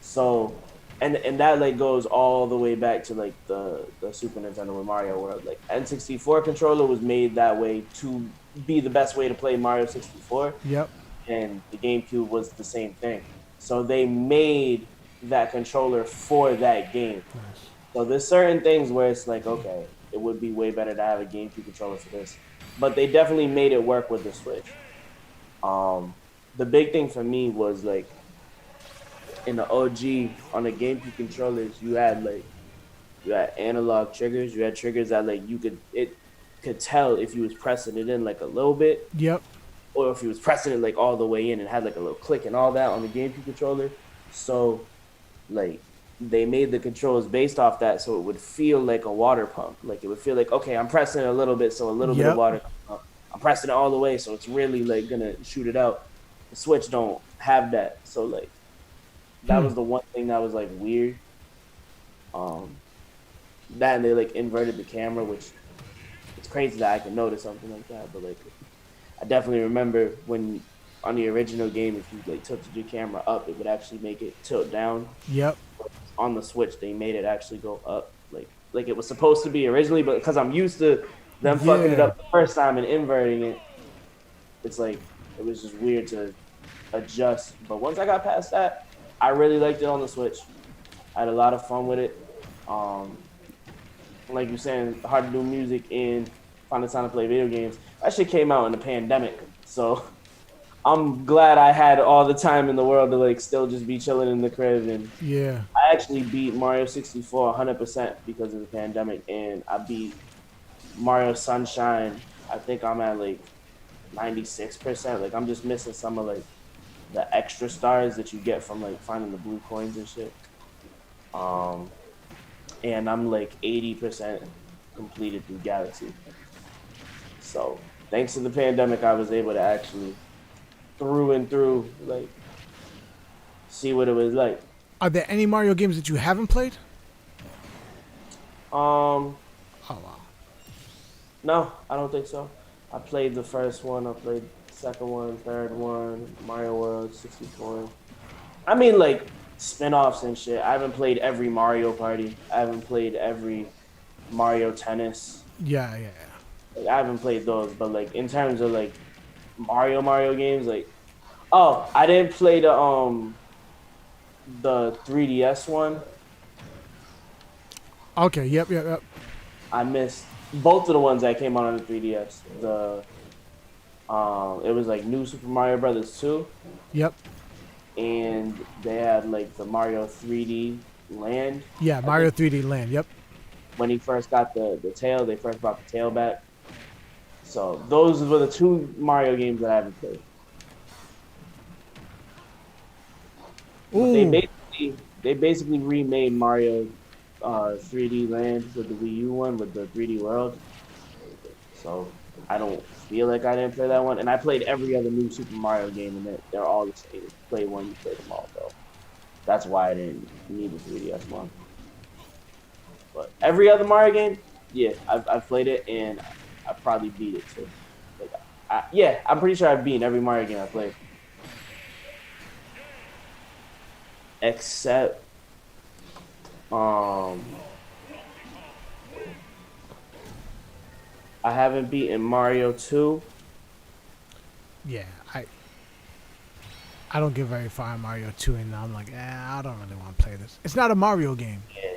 So and that like goes all the way back to like the Super Nintendo with Mario World. Like N64 controller was made that way to be the best way to play Mario 64. Yep. And the GameCube was the same thing. So they made that controller for that game. Nice. So there's certain things where it's like, okay, it would be way better to have a GameCube controller for this. But they definitely made it work with the Switch. The big thing for me was like in the OG on the GameCube controllers, you had analog triggers. You had triggers that like it could tell if you was pressing it in like a little bit, Yep. or if you was pressing it like all the way in and had like a little click and all that on the GameCube controller. So like they made the controls based off that, so it would feel like a water pump. Like it would feel like, okay, I'm pressing it a little bit, so a little bit of water comes up. I'm pressing it all the way, so it's really like gonna shoot it out. The Switch don't have that, so like that was the one thing that was like weird. That and they like inverted the camera, which it's crazy that I can notice something like that. But like, I definitely remember when on the original game, if you like tilted your camera up, it would actually make it tilt down. Yep. On the Switch, they made it actually go up, like it was supposed to be originally. But because I'm used to them fucking it up the first time and inverting it, it's like it was just weird to adjust. But once I got past that, I really liked it on the Switch. I had a lot of fun with it. Like you're saying, hard to do music and find the time to play video games. That shit came out in the pandemic, so I'm glad I had all the time in the world to like still just be chilling in the crib. And yeah, I actually beat Mario 64 100% because of the pandemic, and I beat Mario Sunshine. I think I'm at like 96%. Like I'm just missing some of like the extra stars that you get from like finding the blue coins and shit. Um, and I'm like 80% completed through Galaxy. So thanks to the pandemic, I was able to actually through and through like see what it was like. Are there any Mario games that you haven't played? Um, Oh wow. no, I don't think so. I played the first one. I played the second one, third one, Mario World 64. I mean, like spin-offs and shit. I haven't played every Mario Party. I haven't played every Mario Tennis. Yeah, yeah. Like, I haven't played those, but like in terms of like Mario games, like oh, I didn't play the 3DS one. Okay. Yep. I missed both of the ones that came out on the 3DS. It was like New Super Mario Brothers 2, Yep. and they had like the Mario 3D Land. Yeah, I Mario think 3D Land. Yep. when he first got the tail, they first brought the tail back. So those were the two Mario games that I haven't played. But Ooh. they basically remade Mario 3D Land with the Wii U one with the 3D World. So I don't feel like I didn't play that one. And I played every other new Super Mario game, and they're all the same. You play one, you play them all. So that's why I didn't need the 3DS one. But every other Mario game, yeah, I've played it, and I probably beat it too. Like, yeah, I'm pretty sure I've beaten every Mario game I played, except um, I haven't beaten Mario 2. Yeah. I don't get very far in Mario 2, and I'm like, I don't really want to play this. It's not a Mario game. Yeah,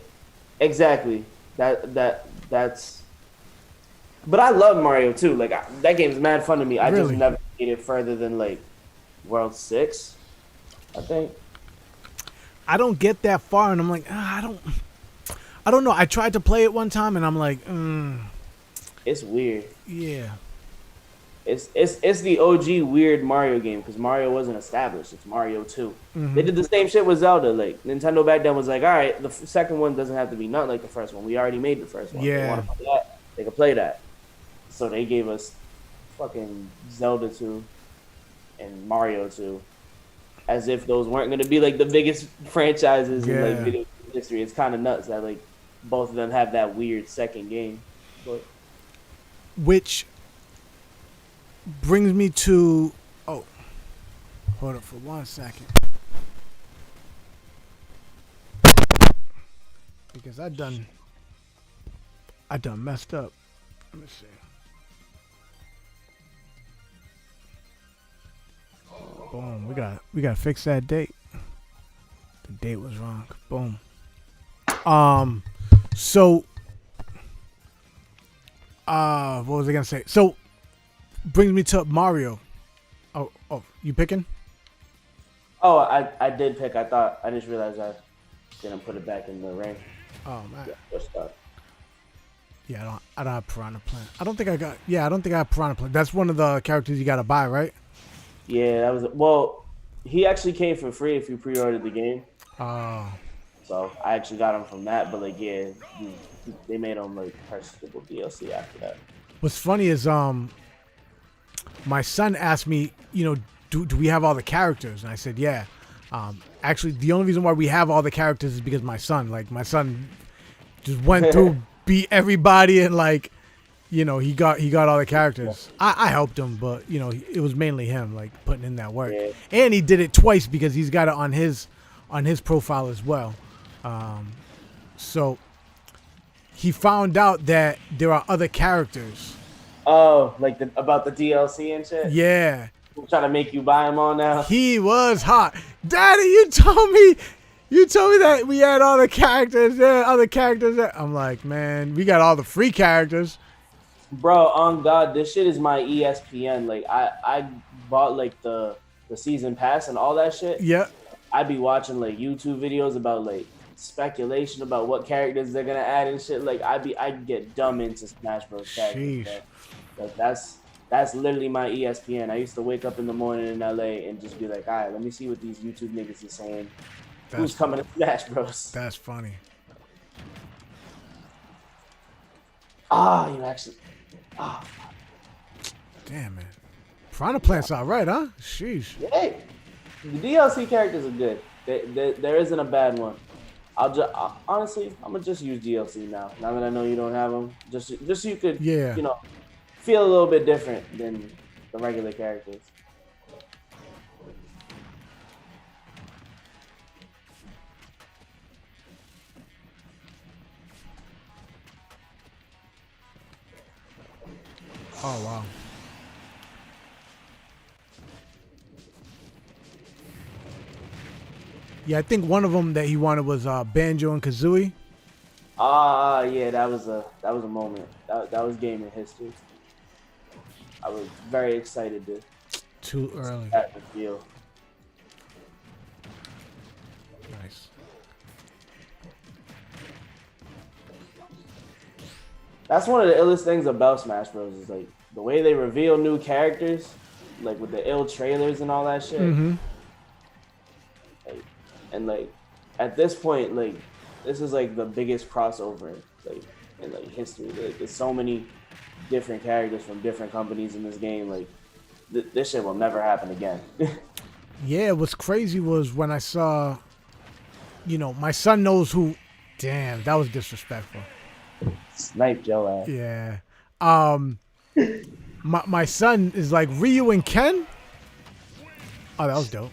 exactly. That's. But I love Mario 2. Like that game's mad fun to me. I just Really. never made it further than like World 6, I think. I don't get that far, and I'm like, I don't know. I tried to play it one time, and I'm like, It's weird. yeah. It's the OG weird Mario game because Mario wasn't established. It's Mario 2. They Hmm. did the same shit with Zelda. Like Nintendo back then was like, all right, the second one doesn't have to be nothing like the first one. We already made the first one. They Yeah. want to play that, they can play that. So they gave us fucking Zelda 2 and Mario 2 as if those weren't going to be like the biggest franchises in like Yeah. video history. It's kind of nuts that like both of them have that weird second game. But Which brings me to, oh, hold up for 1 second. Because I done messed up. Let me see. Boom. We gotta fix that date. The date was wrong. Boom. So what was I gonna say? So brings me to Mario. Oh, you picking? oh, I did pick. I thought I just realized I didn't put it back in the ring. Oh man. Yeah, just start. Yeah, I don't have Piranha Plant. I don't think I have Piranha Plant. That's one of the characters you gotta buy, right? Yeah, that was well. He actually came for free if you pre-ordered the game, Oh. so I actually got him from that. But like, yeah, they made him like purchasable DLC after that. What's funny is my son asked me, do we have all the characters? And I said, yeah. Actually, the only reason why we have all the characters is because my son just went through, beat everybody, and like, he got all the characters. I helped him, but it was mainly him like putting in that work, Yeah. and he did it twice because he's got it on his profile as well. So he found out that there are other characters. Oh, like about the DLC and shit. Yeah. I'm trying to make you buy them all now. He was hot. Daddy, you told me that we had all the characters there, other characters there. I'm like, man, we got all the free characters. Bro, on God, this shit is my ESPN. Like I bought like the season pass and all that shit. Yeah. I'd be watching like YouTube videos about like speculation about what characters they're gonna add and shit. Like I'd get dumb into Smash Bros. Characters. Sheesh. Bro. Like that's literally my ESPN. I used to wake up in the morning in LA and just be like, all right, let me see what these YouTube niggas are saying Who's coming to Smash Bros? That's funny. Ah, you actually. Ah, Damn, man. Piranha Plant's all right, huh? Sheesh. yeah. The DLC characters are good. There isn't a bad one. Honestly, I'm gonna just use DLC now. Now that I know you don't have them, just so you could, Yeah. feel a little bit different than the regular characters. Oh, wow. Yeah, I think one of them that he wanted was Banjo and Kazooie. Ah, yeah, that was a moment. That was gaming history. I was very excited to Too early. that reveal. Nice. That's one of the illest things about Smash Bros. Is like the way they reveal new characters, like with the ill trailers and all that shit. Mm-hmm. And at this point, this is like the biggest crossover in history. There's so many different characters from different companies in this game. Like this shit will never happen again. Yeah, what's crazy was when I saw, my son knows who. Damn, that was disrespectful. Snipe Joe ass. Yeah. My son is like Ryu and Ken. Oh, that was dope.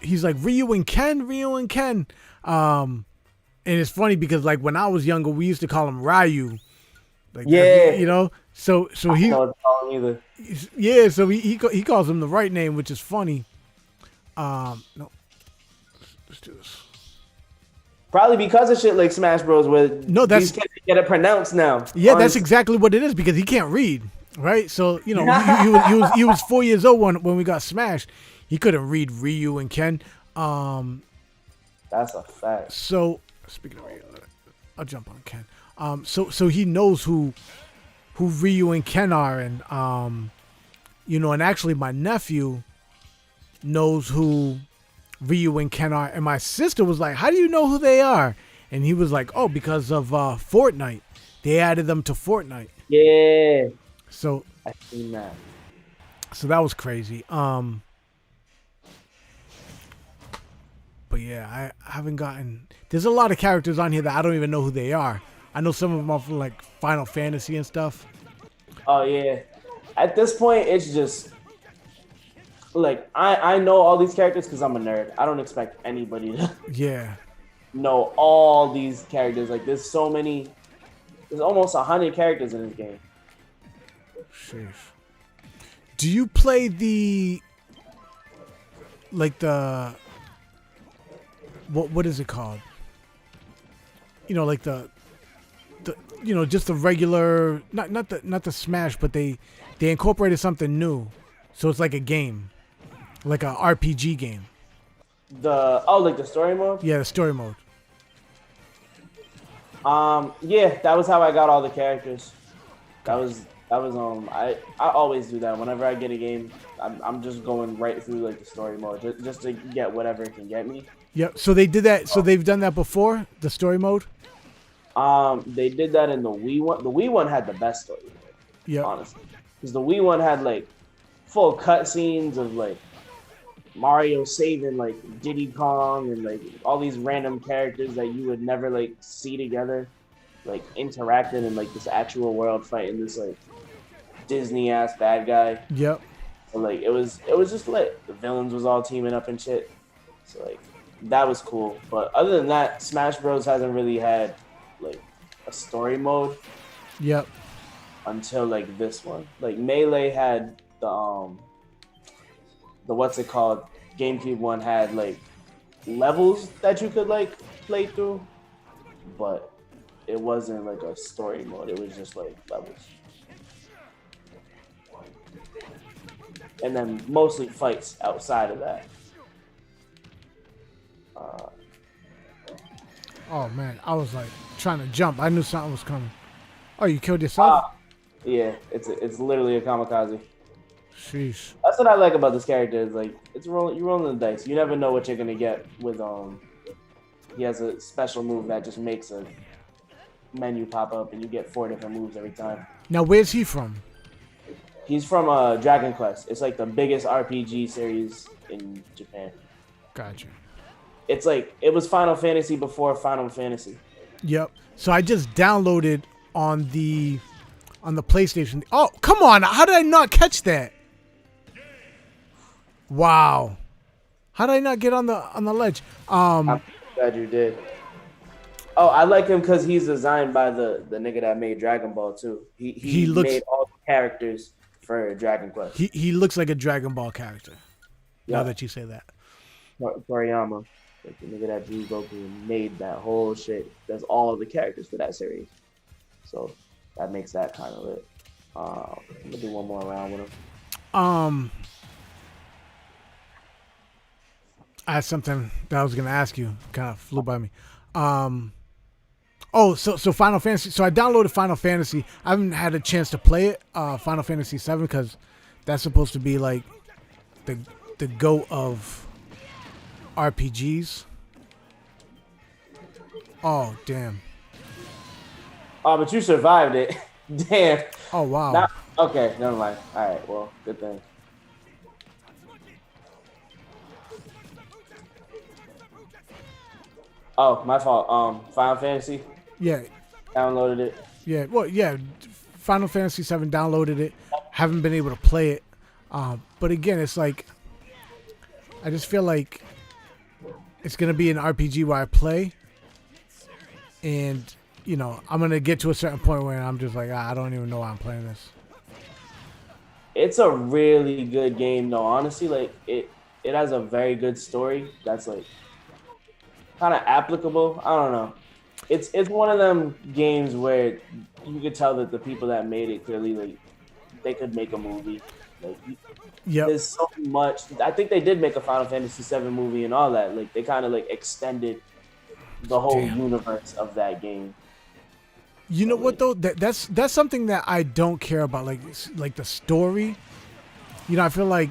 He's like Ryu and Ken. And it's funny because like when I was younger, we used to call him Ryu. Like, Yeah. So I don't he. know what to call him either. Yeah, so he calls him the right name, which is funny. No. Let's do this. Probably because of shit like Smash Bros. Where that's these kids get it pronounced now. Yeah, that's exactly what it is because he can't read, right? So he was 4 years old when we got smashed. He couldn't read Ryu and Ken. That's a fact. So speaking of Ryu, I'll jump on Ken. So he knows who Ryu and Ken are, and and actually my nephew knows who Ryu and Ken are, and my sister was like, "How do you know who they are?" And he was like, "Oh, because of Fortnite. They added them to Fortnite." Yeah. So I seen that. So that was crazy. But yeah, I haven't gotten. There's a lot of characters on here that I don't even know who they are. I know some of them are from like Final Fantasy and stuff. Oh yeah. At this point, it's just like I know all these characters because I'm a nerd. I don't expect anybody to know all these characters. Like there's so many. There's almost 100 characters in this game. Sheesh. Do you play what is it called? Like the just the regular, not the Smash, but they incorporated something new, so it's like a game, like a RPG game. Like the story mode? Yeah, the story mode. Yeah, that was how I got all the characters. That was I always do that whenever I get a game. I'm just going right through like the story mode just to get whatever it can get me. Yep. So they did that. So they've done that before, the story mode. They did that in the Wii one. The Wii one had the best story mode. Yeah. Honestly, because the Wii one had like full cutscenes of like Mario saving like Diddy Kong and like all these random characters that you would never like see together, like interacting in like this actual world fighting this like Disney ass bad guy. Yep. So like it was just lit. The villains was all teaming up and shit. So like that was cool. But other than that, Smash Bros hasn't really had like a story mode. Yep. Until like this one. Like Melee had the what's it called? GameCube one had like levels that you could like play through, but it wasn't like a story mode. It was just like levels. And then mostly fights outside of that. Oh man, I was like trying to jump. I knew something was coming. Oh, you killed yourself? Yeah, it's literally a kamikaze. Sheesh. That's what I like about this character. Is like you're rolling the dice. You never know what you're gonna get with He has a special move that just makes a menu pop up, and you get 4 different moves every time. Now, where's he from? He's from Dragon Quest. It's like the biggest RPG series in Japan. Gotcha. It's like it was Final Fantasy before Final Fantasy. Yep. So I just downloaded on the PlayStation. Oh, come on! How did I not catch that? Wow. How did I not get on the ledge? I'm glad you did. Oh, I like him because he's designed by the nigga that made Dragon Ball too. He made all the characters for Dragon Quest. He looks like a Dragon Ball character. Now that you say that. Toriyama, like the nigga that drew Goku and made that whole shit. That's all of the characters for that series. So that makes that kind of lit. I'm gonna do one more round with him. I had something that I was gonna ask you. Kind of flew by me. So Final Fantasy. So I downloaded Final Fantasy. I haven't had a chance to play it. Final Fantasy 7 because that's supposed to be like the GOAT of RPGs. Oh damn. Oh, but you survived it. Damn. Oh wow. Okay, never mind. All right, well, good thing. Oh, my fault. Final Fantasy. Yeah. Downloaded it. Yeah. Well, yeah. Final Fantasy 7 downloaded it. Haven't been able to play it. But again, it's like I just feel like it's gonna be an RPG where I play, and you know I'm gonna get to a certain point where I'm just like I don't even know why I'm playing this. It's a really good game, though. Honestly, like it has a very good story. That's like kind of applicable. I don't know. It's one of them games where you could tell that the people that made it clearly like they could make a movie. Like, there's so much. I think they did make a Final Fantasy VII movie and all that. Like they kind of like extended the whole universe of that game. You know what though? That's something that I don't care about. Like the story. You know, I feel like,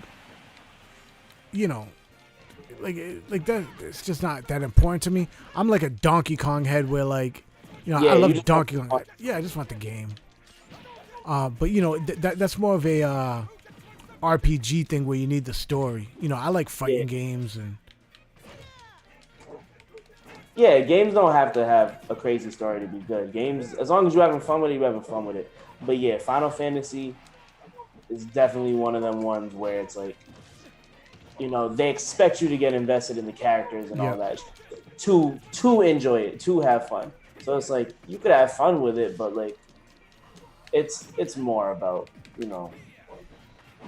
you know, like that. It's just not that important to me. I'm like a Donkey Kong head where like, you know, I love Donkey Kong. Yeah, I just want the game. But you know, that's more of a RPG thing where you need the story. You know, I like fighting games and. Yeah, games don't have to have a crazy story to be good. Games, as long as you're having fun with it, you're having fun with it. But yeah, Final Fantasy is definitely one of them ones where it's like, you know, they expect you to get invested in the characters and all that to enjoy it, to have fun. So it's like you could have fun with it, but like it's more about, you know,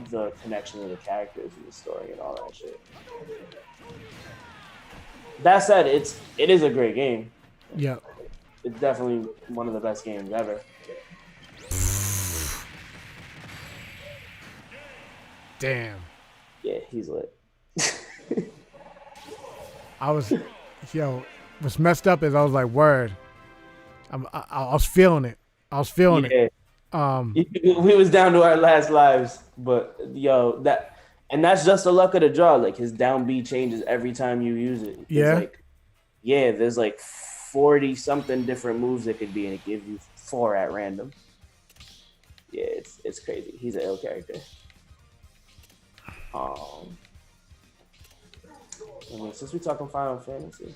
the connection of the characters and the story and all that shit. That said, it is a great game. Yeah. It's definitely one of the best games ever. Damn. Yeah, he's lit. What's messed up is I was like, word. I was feeling it. it. We was down to our last lives, but that's just the luck of the draw. Like his down B changes every time you use it. There's like 40 something different moves it could be, and it gives you 4 at random. Yeah, it's crazy. He's an ill character. Since we talking Final Fantasy,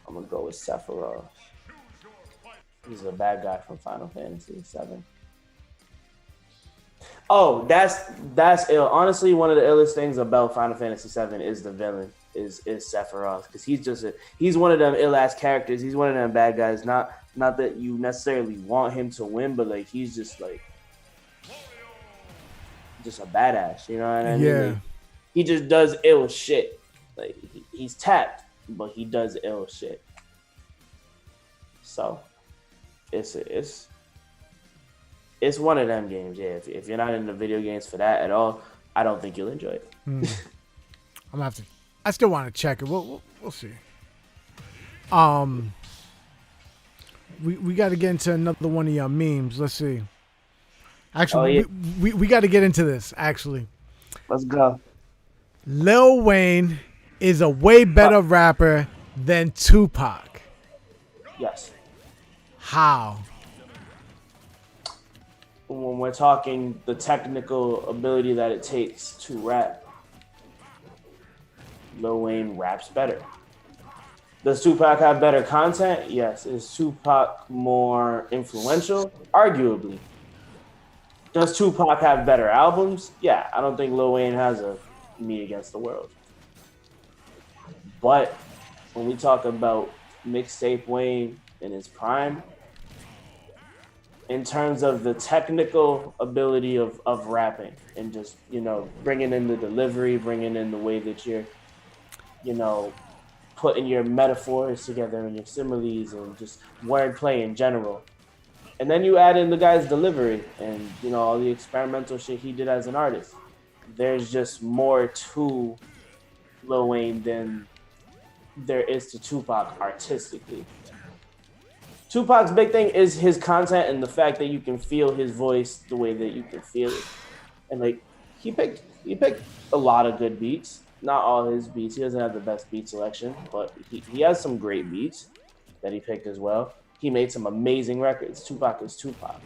I'm gonna go with Sephiroth. He's a bad guy from Final Fantasy 7. Oh, that's ill. Honestly, one of the illest things about Final Fantasy 7 is the villain is Sephiroth, because he's one of them ill ass characters. He's one of them bad guys. Not that you necessarily want him to win, but like he's just a badass. You know what I mean? Yeah. Like, he just does ill shit. Like he's tapped, but he does ill shit. So it's one of them games. Yeah, if you're not into video games for that at all, I don't think you'll enjoy it. I'm gonna have to. I still want to check it. We'll see. We got to get into another one of your memes. Let's see. Oh Actually, yeah, we got to get into this. Actually, let's go. Lil Wayne is a way better rapper than Tupac. Yes. How? When we're talking the technical ability that it takes to rap, Lil Wayne raps better. Does Tupac have better content? Yes. Is Tupac more influential? Arguably. Does Tupac have better albums? Yeah. I don't think Lil Wayne has a Me Against the World. But when we talk about mixtape Wayne in his prime, in terms of the technical ability of rapping and just, bringing in the delivery, bringing in the way that you're, you know, putting your metaphors together and your similes and just wordplay in general. And then you add in the guy's delivery and, all the experimental shit he did as an artist. There's just more to Lil Wayne than there is to Tupac artistically. Tupac's big thing is his content and the fact that you can feel his voice the way that you can feel it. And like he picked a lot of good beats. Not all his beats. He doesn't have the best beat selection, but he has some great beats that he picked as well. He made some amazing records. Tupac is Tupac.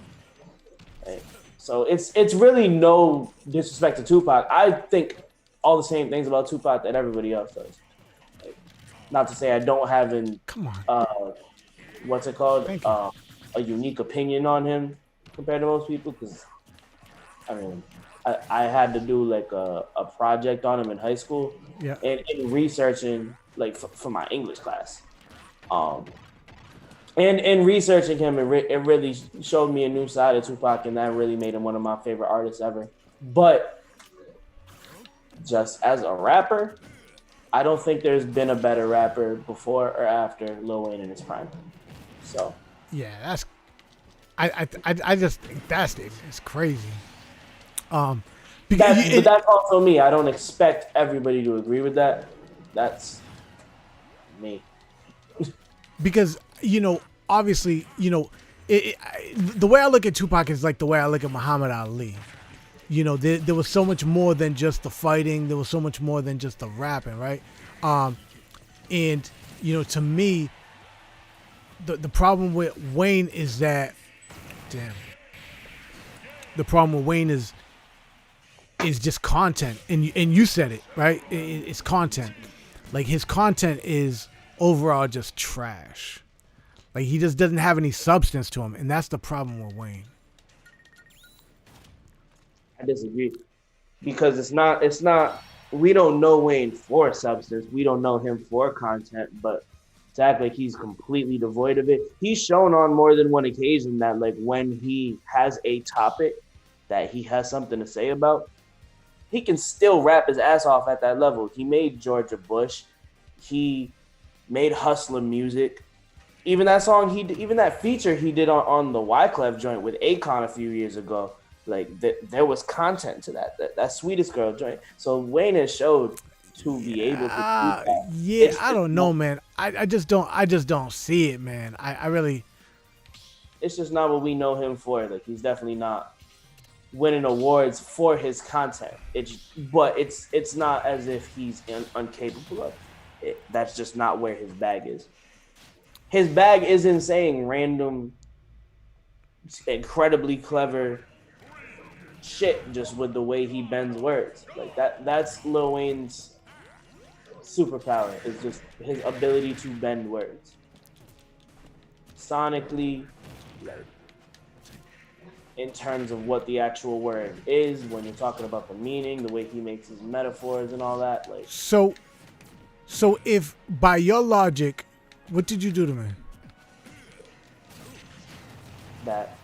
Right? So it's really no disrespect to Tupac. I think all the same things about Tupac that everybody else does. Like, not to say I don't have an Come on. what's it called? Thank you. A unique opinion on him compared to most people. Because, I mean, I had to do like a project on him in high school. Yeah. And in researching, like, for my English class. And in researching him, it really showed me a new side of Tupac, and that really made him one of my favorite artists ever. But just as a rapper, I don't think there's been a better rapper before or after Lil Wayne in his prime. So yeah, that's I just think it's crazy. But that's also me. I don't expect everybody to agree with that. That's me. Because obviously, the way I look at Tupac is like the way I look at Muhammad Ali. There was so much more than just the fighting. There was so much more than just the rapping, right? And to me, the problem with Wayne is that, the problem with Wayne is just content, and you said it right. It's content. Like his content is overall just trash. Like he just doesn't have any substance to him, and that's the problem with Wayne. I disagree because it's not. We don't know Wayne for substance. We don't know him for content, but to act like he's completely devoid of it. He's shown on more than one occasion that like when he has a topic that he has something to say about, he can still rap his ass off at that level. He made Georgia Bush. He made hustler music. Even that song even that feature he did on the Wyclef joint with Akon a few years ago. Like there was content to that Sweetest Girl joint. So Wayne has showed to be able to do that. Yeah, I don't know, man. I just don't see it, man. I really. It's just not what we know him for. Like he's definitely not winning awards for his content. But it's not as if he's incapable of it. That's just not where his bag is. His bag isn't saying random, incredibly clever shit just with the way he bends words. Like that's Lil Wayne's superpower, is just his ability to bend words. Sonically, like in terms of what the actual word is, when you're talking about the meaning, the way he makes his metaphors and all that, like So if by your logic, what did you do to me? that.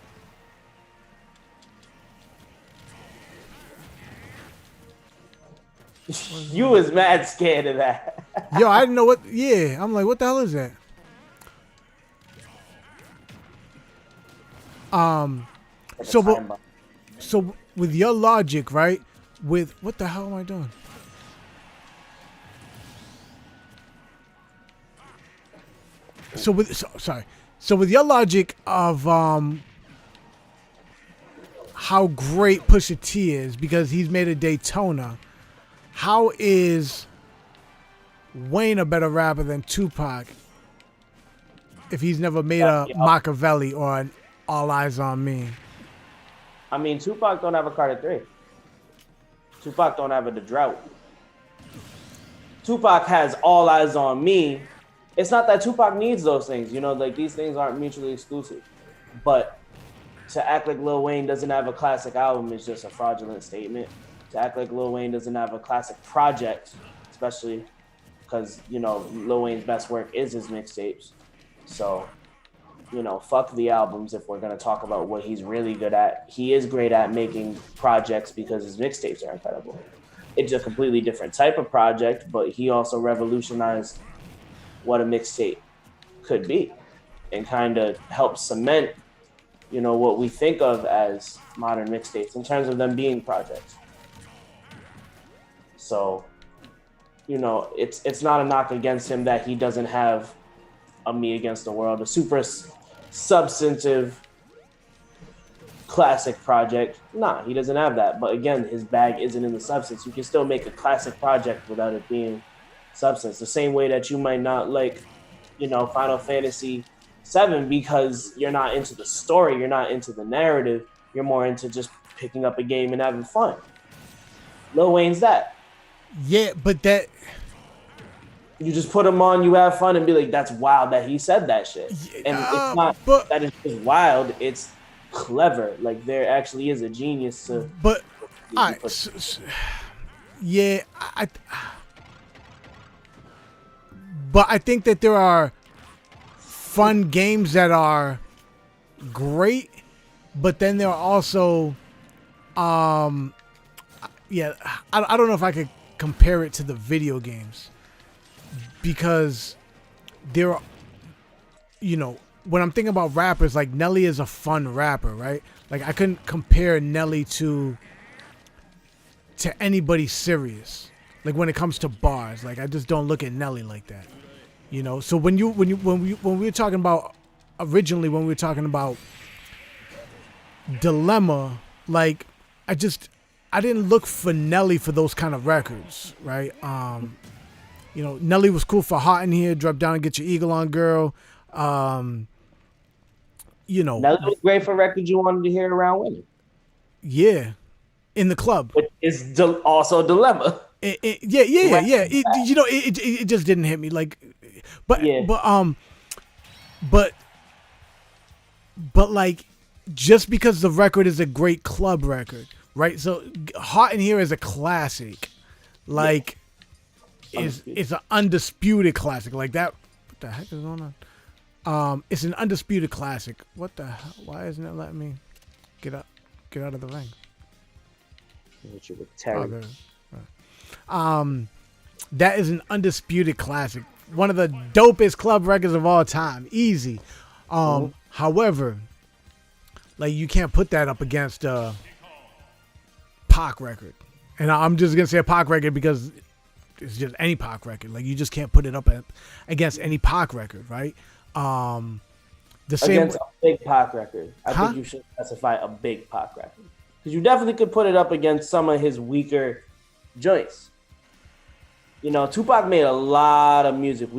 You was mad scared of that. Yo, I didn't know what. Yeah, I'm like, what the hell is that? So with your logic, right? With what the hell am I doing? So with your logic of how great Pusha T is because he's made a Daytona. How is Wayne a better rapper than Tupac if he's never made a Machiavelli or an All Eyes on Me? I mean, Tupac don't have a Carter 3. Tupac don't have a The Drought. Tupac has All Eyes on Me. It's not that Tupac needs those things, you know, like these things aren't mutually exclusive. But to act like Lil Wayne doesn't have a classic album is just a fraudulent statement. To act like Lil Wayne doesn't have a classic project, especially because, you know, Lil Wayne's best work is his mixtapes. So, you know, fuck the albums if we're going to talk about what he's really good at. He is great at making projects because his mixtapes are incredible. It's a completely different type of project, but he also revolutionized what a mixtape could be and kind of helped cement, you know, what we think of as modern mixtapes in terms of them being projects. So, you know, it's not a knock against him that he doesn't have a Me Against the World, a super substantive classic project. Nah, he doesn't have that. But again, his bag isn't in the substance. You can still make a classic project without it being substance. The same way that you might not like, you know, Final Fantasy VII because you're not into the story, you're not into the narrative, you're more into just picking up a game and having fun. Lil Wayne's that. Yeah, but that... You just put him on, you have fun, and be like, that's wild that he said that shit. And it's not that it's just wild, it's clever. Like, there actually is a genius to... But, yeah, but I think that there are fun games that are great, but then there are also... yeah, I don't know if I could compare it to the video games. Because there are, you know, when I'm thinking about rappers, like Nelly is a fun rapper, right? Like I couldn't compare Nelly to anybody serious. Like when it comes to bars, like I just don't look at Nelly like that, you know. So when we were talking about originally when we were talking about Dilemma, like I didn't look for Nelly for those kind of records, right? You know, Nelly was cool for Hot in Here, Drop Down and Get Your Eagle On Girl. You know. Nelly was great for records you wanted to hear around winning. Yeah. In the club. Which is also a dilemma. Yeah. You know, it just didn't hit me. Like, but like, just because the record is a great club record, right? So Hot in Here is a classic. Like... Yeah. It's an undisputed classic like that. What the heck is going on? It's an undisputed classic. What the hell? Why isn't it letting me get out of the ring? That is an undisputed classic. One of the dopest club records of all time. Easy. However, like you can't put that up against a Pac record. And I'm just gonna say a Pac record because it's just any Pac record. Like you just can't put it up against any Pac record, right? The same against a big Pac record. I think you should specify a big Pac record because you definitely could put it up against some of his weaker joints. You know, Tupac made a lot of music.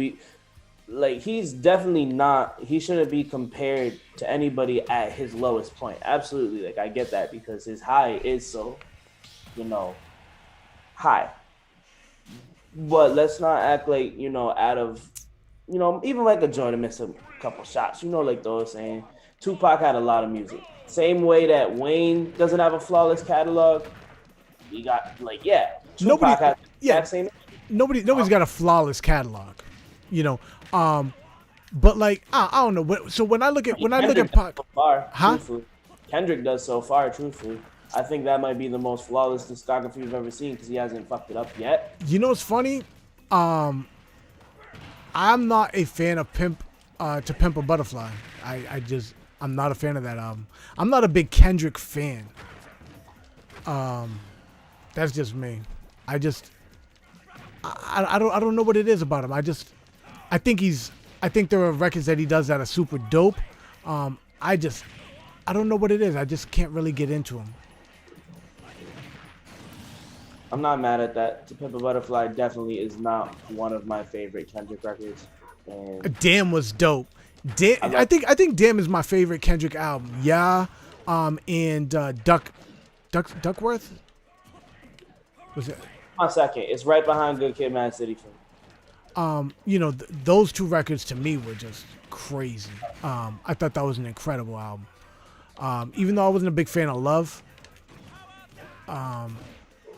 He's definitely not. He shouldn't be compared to anybody at his lowest point. Absolutely, like I get that because his high is so, you know, high. But let's not act like, you know, out of, you know, even like a Jordan missed a couple shots, you know, like those saying Tupac had a lot of music. Same way that Wayne doesn't have a flawless catalog. He got like, Tupac had the same. Nobody's got a flawless catalog, you know. But like I don't know. So when I look at Pac, so far, Kendrick does so far, truthfully. I think that might be the most flawless discography we've ever seen because he hasn't fucked it up yet. You know what's funny? I'm not a fan of To Pimp a Butterfly. I'm not a fan of that album. I'm not a big Kendrick fan. That's just me. I don't know what it is about him. I think there are records that he does that are super dope. I don't know what it is. I just can't really get into him. I'm not mad at that. To Pimp a Butterfly definitely is not one of my favorite Kendrick records, and Damn was dope. Damn, I love. I think Damn is my favorite Kendrick album. Yeah, and Duckworth was it? My second. It's right behind Good Kid, Mad City for me. You know, those two records to me were just crazy. I thought that was an incredible album. Even though I wasn't a big fan of Love,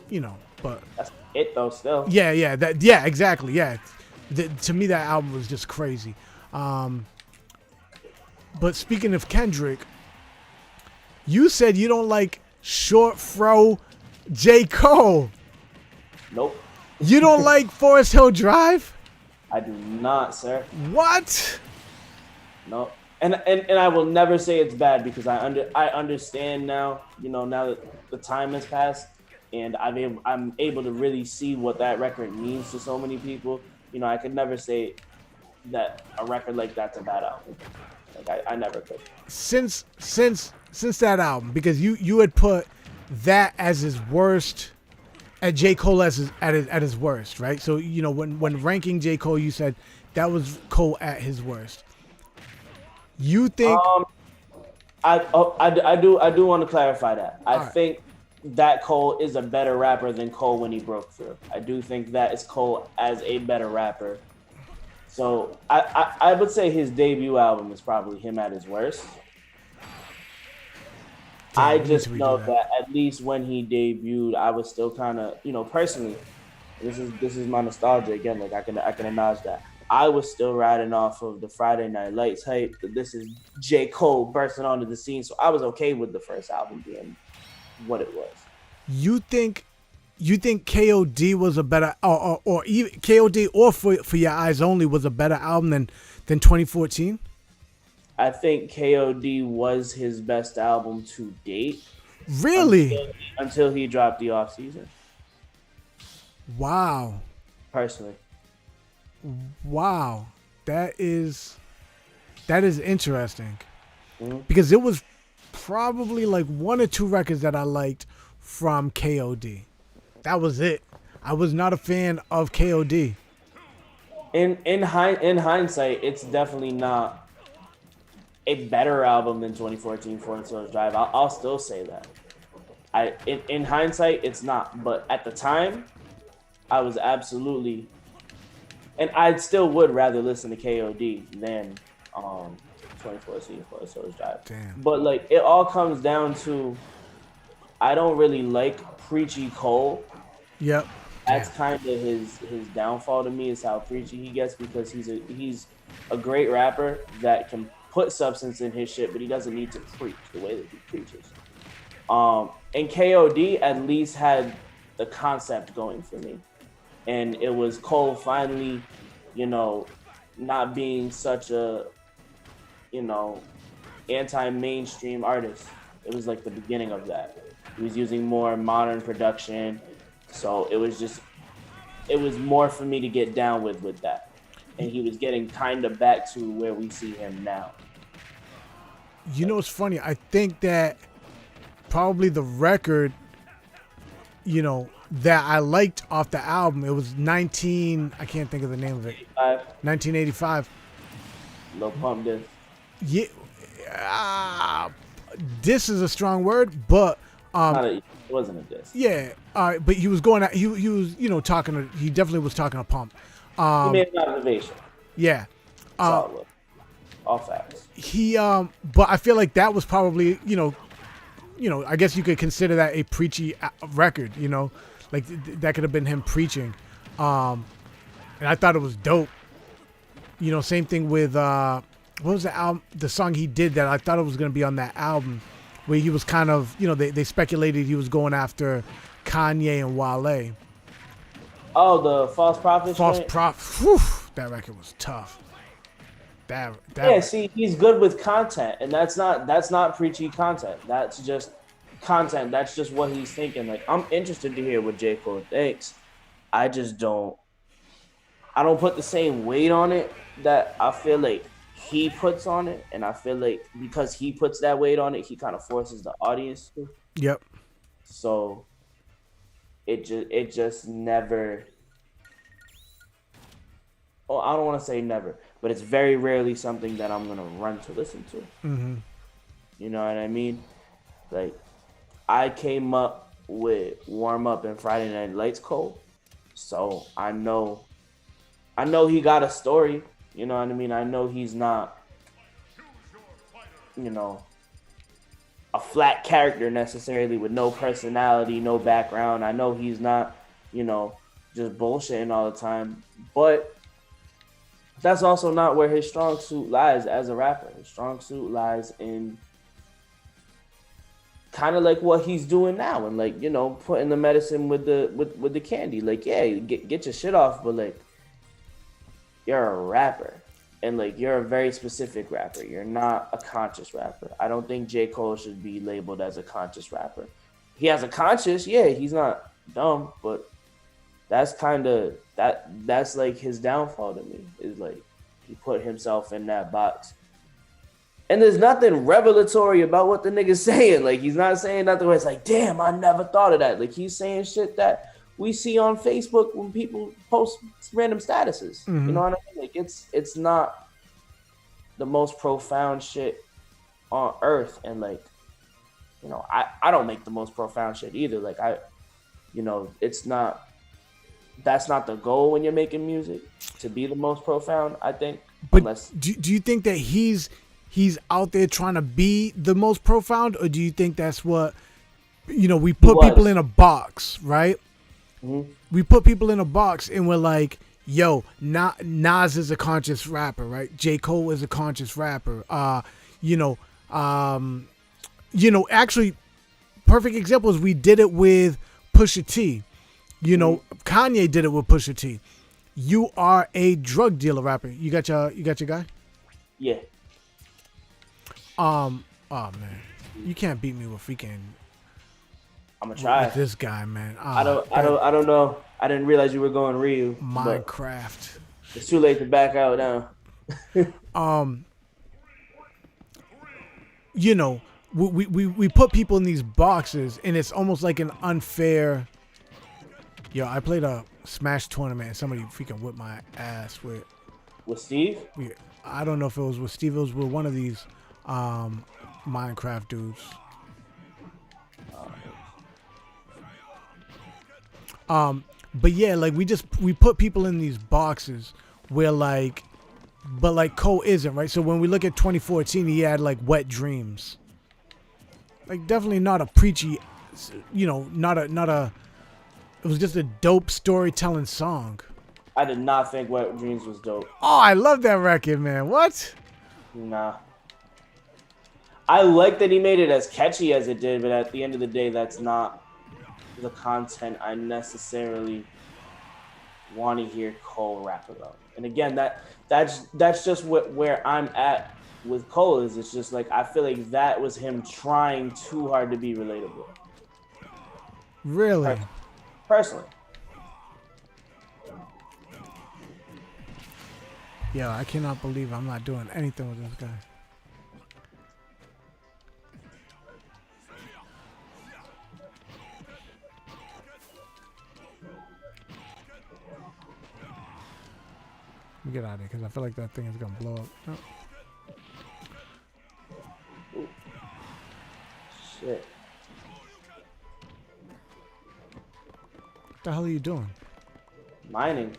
you know, but That's it though. Still. yeah, exactly, yeah. To me, that album was just crazy. But speaking of Kendrick, you said you don't like short fro J. Cole. Nope. You don't like Forest Hill Drive? I do not, sir. What? No. And I will never say it's bad because I understand now, now that the time has passed and I'm able to really see what that record means to so many people. I could never say that a record like that's a bad album. Like I never could. Since that album, because you had put that as his worst, at J. Cole as at his worst, right? So when ranking J. Cole, you said that was Cole at his worst. You think? I do want to clarify that. I right. think that Cole is a better rapper than Cole when he broke through. I do think that is Cole as a better rapper. So I would say his debut album is probably him at his worst. Damn, I just know that at least when he debuted, I was still kind of, personally, this is my nostalgia again. Like I can acknowledge that I was still riding off of the Friday Night Lights hype. That this is J. Cole bursting onto the scene, so I was okay with the first album being what it was. You think KOD was a better, or even KOD or for Your Eyes Only was a better album than 2014? I think KOD was his best album to date. Really? Until he dropped the off season. Wow. Personally. Wow. That is interesting. Mm-hmm. Because it was probably like one or two records that I liked from KOD. That was it. I was not a fan of KOD. In hindsight, it's definitely not a better album than 2014 Forest Hills Drive. I'll still say that. In hindsight, it's not. But at the time, I was absolutely, and I still would rather listen to KOD than 2014 Forest Hills Drive. Damn. But like it all comes down to, I don't really like preachy Cole. Yep. That's kind of his downfall to me, is how preachy he gets, because he's a great rapper that can put substance in his shit, but he doesn't need to preach the way that he preaches. And KOD at least had the concept going for me, and it was Cole finally, not being such a, anti-mainstream artist. It was like the beginning of that. He was using more modern production, so it was more for me to get down with that. And he was getting kind of back to where we see him now. You know, it's funny. I think that probably the record, that I liked off the album, it was I can't think of the name of it. 1985. Lil Pump Diss. Yeah. Diss is a strong word, but It wasn't a diss. yeah. But he was going. He was talking. He definitely was talking to Pump. He made an observation. Yeah. All facts. But I feel like that was probably, I guess you could consider that a preachy record, like that could have been him preaching. And I thought it was dope. Same thing with, what was the album, the song he did that I thought it was going to be on that album, where he was kind of, they speculated he was going after Kanye and Wale. Oh, the False Prophets. That record was tough. See, he's good with content, and that's not preachy content. That's just content. That's just what he's thinking. Like, I'm interested to hear what J. Cole thinks. I don't put the same weight on it that I feel like he puts on it, and I feel like because he puts that weight on it, he kind of forces the audience to. Yep. So it just never. Oh, I don't want to say never, but it's very rarely something that I'm gonna run to listen to. Mm-hmm. You know what I mean? Like, I came up with Warm Up and Friday Night Lights Cole, so I know he got a story. You know what I mean? I know he's not, you know, a flat character necessarily with no personality, no background. I know he's not, just bullshitting all the time. But that's also not where his strong suit lies as a rapper. His strong suit lies in kind of like what he's doing now, and like, putting the medicine with the candy. Like, yeah, get your shit off, but like, you're a rapper, and like, you're a very specific rapper. You're not a conscious rapper. I don't think J. Cole should be labeled as a conscious rapper. He has a conscious, yeah, he's not dumb, but that's kind of that's like his downfall to me, is like he put himself in that box. And there's nothing revelatory about what the nigga's saying. Like, he's not saying nothing where it's like, damn, I never thought of that. Like, he's saying shit that we see on Facebook when people post random statuses. Mm-hmm. You know what I mean? Like, it's not the most profound shit on earth. And like, I don't make the most profound shit either. Like, that's not the goal when you're making music, to be the most profound, I think. But do you think that he's out there trying to be the most profound, or do you think that's what, we put people in a box, right? Mm-hmm. We put people in a box and we're like, yo, Nas is a conscious rapper, right? J. Cole is a conscious rapper. Actually, perfect example is we did it with Pusha T. Kanye did it with Pusha T. You are a drug dealer rapper. You got your guy? Yeah. Oh man, you can't beat me with freaking. I'm gonna try with this guy, man. I don't know. I didn't realize you were going Ryu. Minecraft. It's too late to back out now. We put people in these boxes, and it's almost like an unfair. Yo, I played a Smash tournament, and somebody freaking whipped my ass with Steve. I don't know if it was with Steve. It was with one of these Minecraft dudes. But yeah, like we put people in these boxes where like, but like Cole isn't, right? So when we look at 2014, he had like Wet Dreams. Like, definitely not a preachy, not a. It was just a dope storytelling song. I did not think Wet Dreams was dope. Oh, I love that record, man. What? Nah. I like that he made it as catchy as it did, but at the end of the day, that's not the content I necessarily want to hear Cole rap about. And again, that's just where I'm at with Cole. Is it's just like, I feel like that was him trying too hard to be relatable. Really? Personally. Yo, I cannot believe I'm not doing anything with this guy. Let me get out of here because I feel like that thing is going to blow up. Oh. Shit. What the hell are you doing? Mining.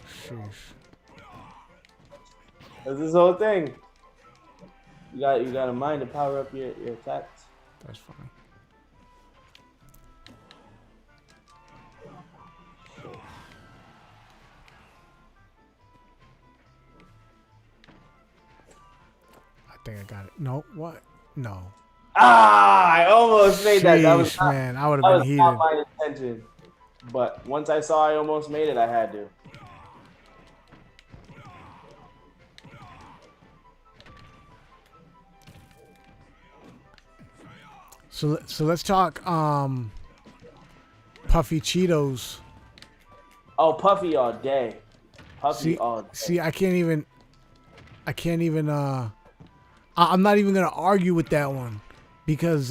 Sheesh. That's this whole thing. You got to mine to power up your attacks. That's funny. Shit. I think I got it. No, what? No. I almost made that. That was not, man, I would have been heated. Not my intention. But once I saw I almost made it, I had to. So let's talk Puffy Cheetos. Oh, Puffy all day. Puffy all day. See, I can't even. I can't even. I'm not even gonna argue with that one because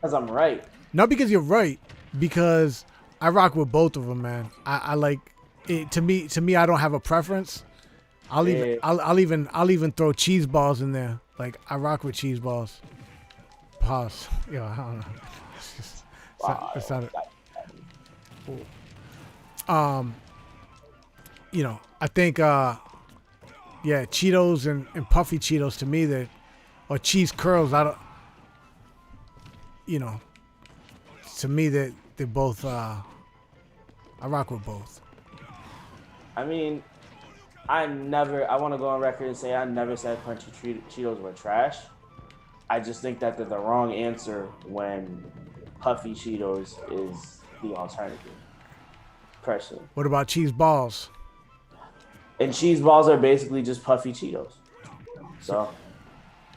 Because I'm right. not because you're right, because I rock with both of them, man. I like it. To me, I don't have a preference. I'll even throw cheese balls in there. Like I rock with cheese balls. Pause. Yo, I don't know. It's not I think Cheetos and puffy Cheetos to me or cheese curls, I don't to me they're both I rock with both. I mean, I want to go on record and say I never said crunchy Cheetos were trash. I just think that they're the wrong answer when puffy Cheetos is the alternative. Personally. What about cheese balls? And cheese balls are basically just puffy Cheetos. So,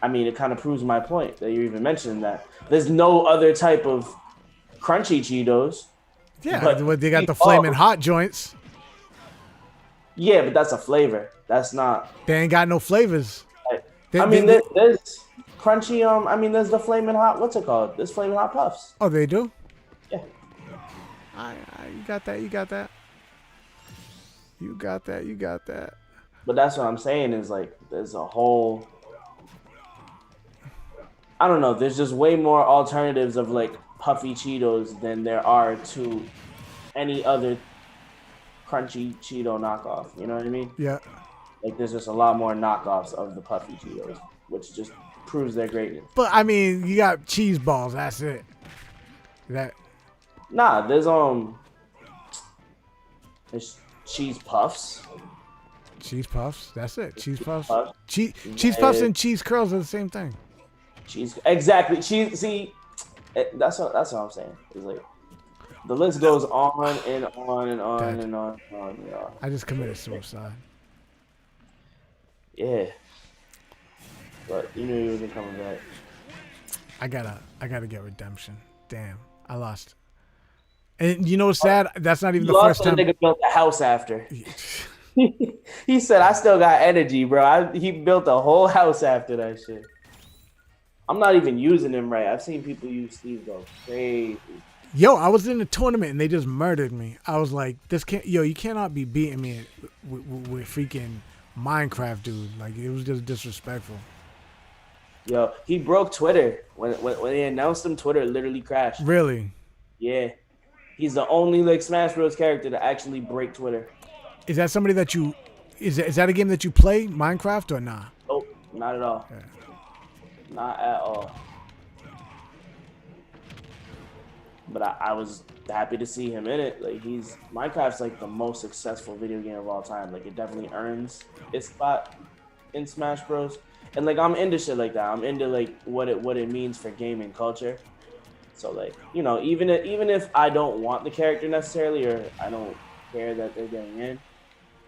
I mean, it kind of proves my point that you even mentioned that. There's no other type of crunchy Cheetos. Yeah, but they got the flaming hot joints. Yeah, but that's a flavor. That's not. They ain't got no flavors. There's crunchy. There's the flaming hot. What's it called? There's flaming hot puffs. Oh, they do. Yeah. You got that. You got that. You got that. You got that. But that's what I'm saying is like there's a whole. I don't know. There's just way more alternatives of like puffy Cheetos than there are to any other crunchy Cheeto knockoff. You know what I mean? Yeah. Like there's just a lot more knockoffs of the puffy Cheetos, which just proves their greatness. But I mean, you got cheese balls. That's it. Nah, there's cheese puffs. Cheese puffs. That's it. Cheese puffs. Puffs. Cheese puffs and cheese curls are the same thing. Cheese, exactly. Cheese. See, that's what I'm saying. It's like the list goes on and on and on and on and on and on. I just committed suicide. Yeah, but you knew you wasn't coming back. I gotta get redemption. Damn, I lost. And you know what's sad? That's not even the first time. Nigga built a house after. He said, "I still got energy, bro." He built a whole house after that shit. I'm not even using him right. I've seen people use Steve go crazy. Yo, I was in a tournament and they just murdered me. I was like, you cannot be beating me with freaking Minecraft, dude. Like, it was just disrespectful. Yo, he broke Twitter. When they announced him, Twitter literally crashed. Really? Yeah. He's the only like Smash Bros. Character to actually break Twitter. Is that somebody that you... Is that a game that you play, Minecraft, or nah? Nope, not at all. Yeah. Not at all. But I was happy to see him in it. Like Minecraft's like the most successful video game of all time. Like it definitely earns its spot in Smash Bros. And like I'm into shit like that. I'm into like what it means for gaming culture. So like, you know, even if I don't want the character necessarily or I don't care that they're getting in,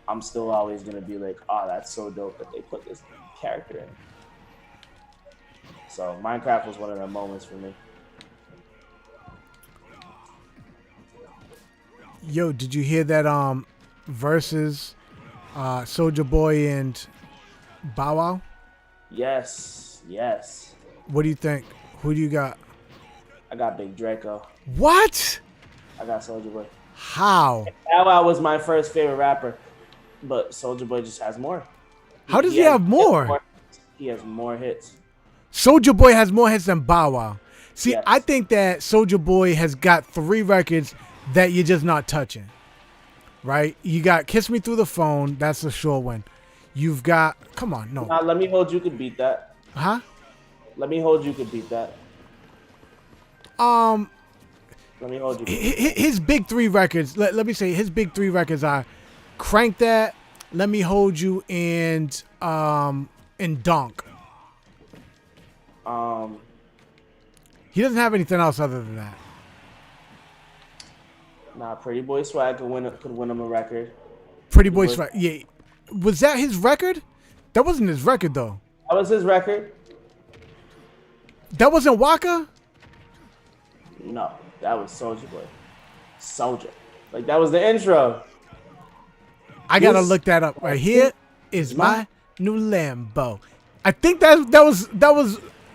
I'm still always gonna be like, oh, that's so dope that they put this character in. So Minecraft was one of the moments for me. Yo, did you hear that versus Soulja Boy and Bow Wow? Yes. What do you think? Who do you got? I got Big Draco. What? I got Soulja Boy. How? Bow Wow was my first favorite rapper, but Soulja Boy just has more. How does he have more? He has more hits. Soulja Boy has more hits than Bow Wow. See, Yes. I think that Soulja Boy has got 3 records that you're just not touching, right? You got Kiss Me Through the Phone. That's a sure win. You've got, come on, no. Now, Let Me Hold You could beat that. Huh? Let Me Hold You could beat that. Let Me Hold You. His big 3 records, let me say, his big 3 records are Crank That, Let Me Hold You, and Dunk. He doesn't have anything else other than that. Nah, Pretty Boy Swag could win him a record. Pretty Boy Swag, yeah. Was that his record? That wasn't his record, though. That was his record? That wasn't Waka? No, that was Soulja Boy. Soulja. Like, that was the intro. I gotta look that up. Right here is my New Lambo. I think that was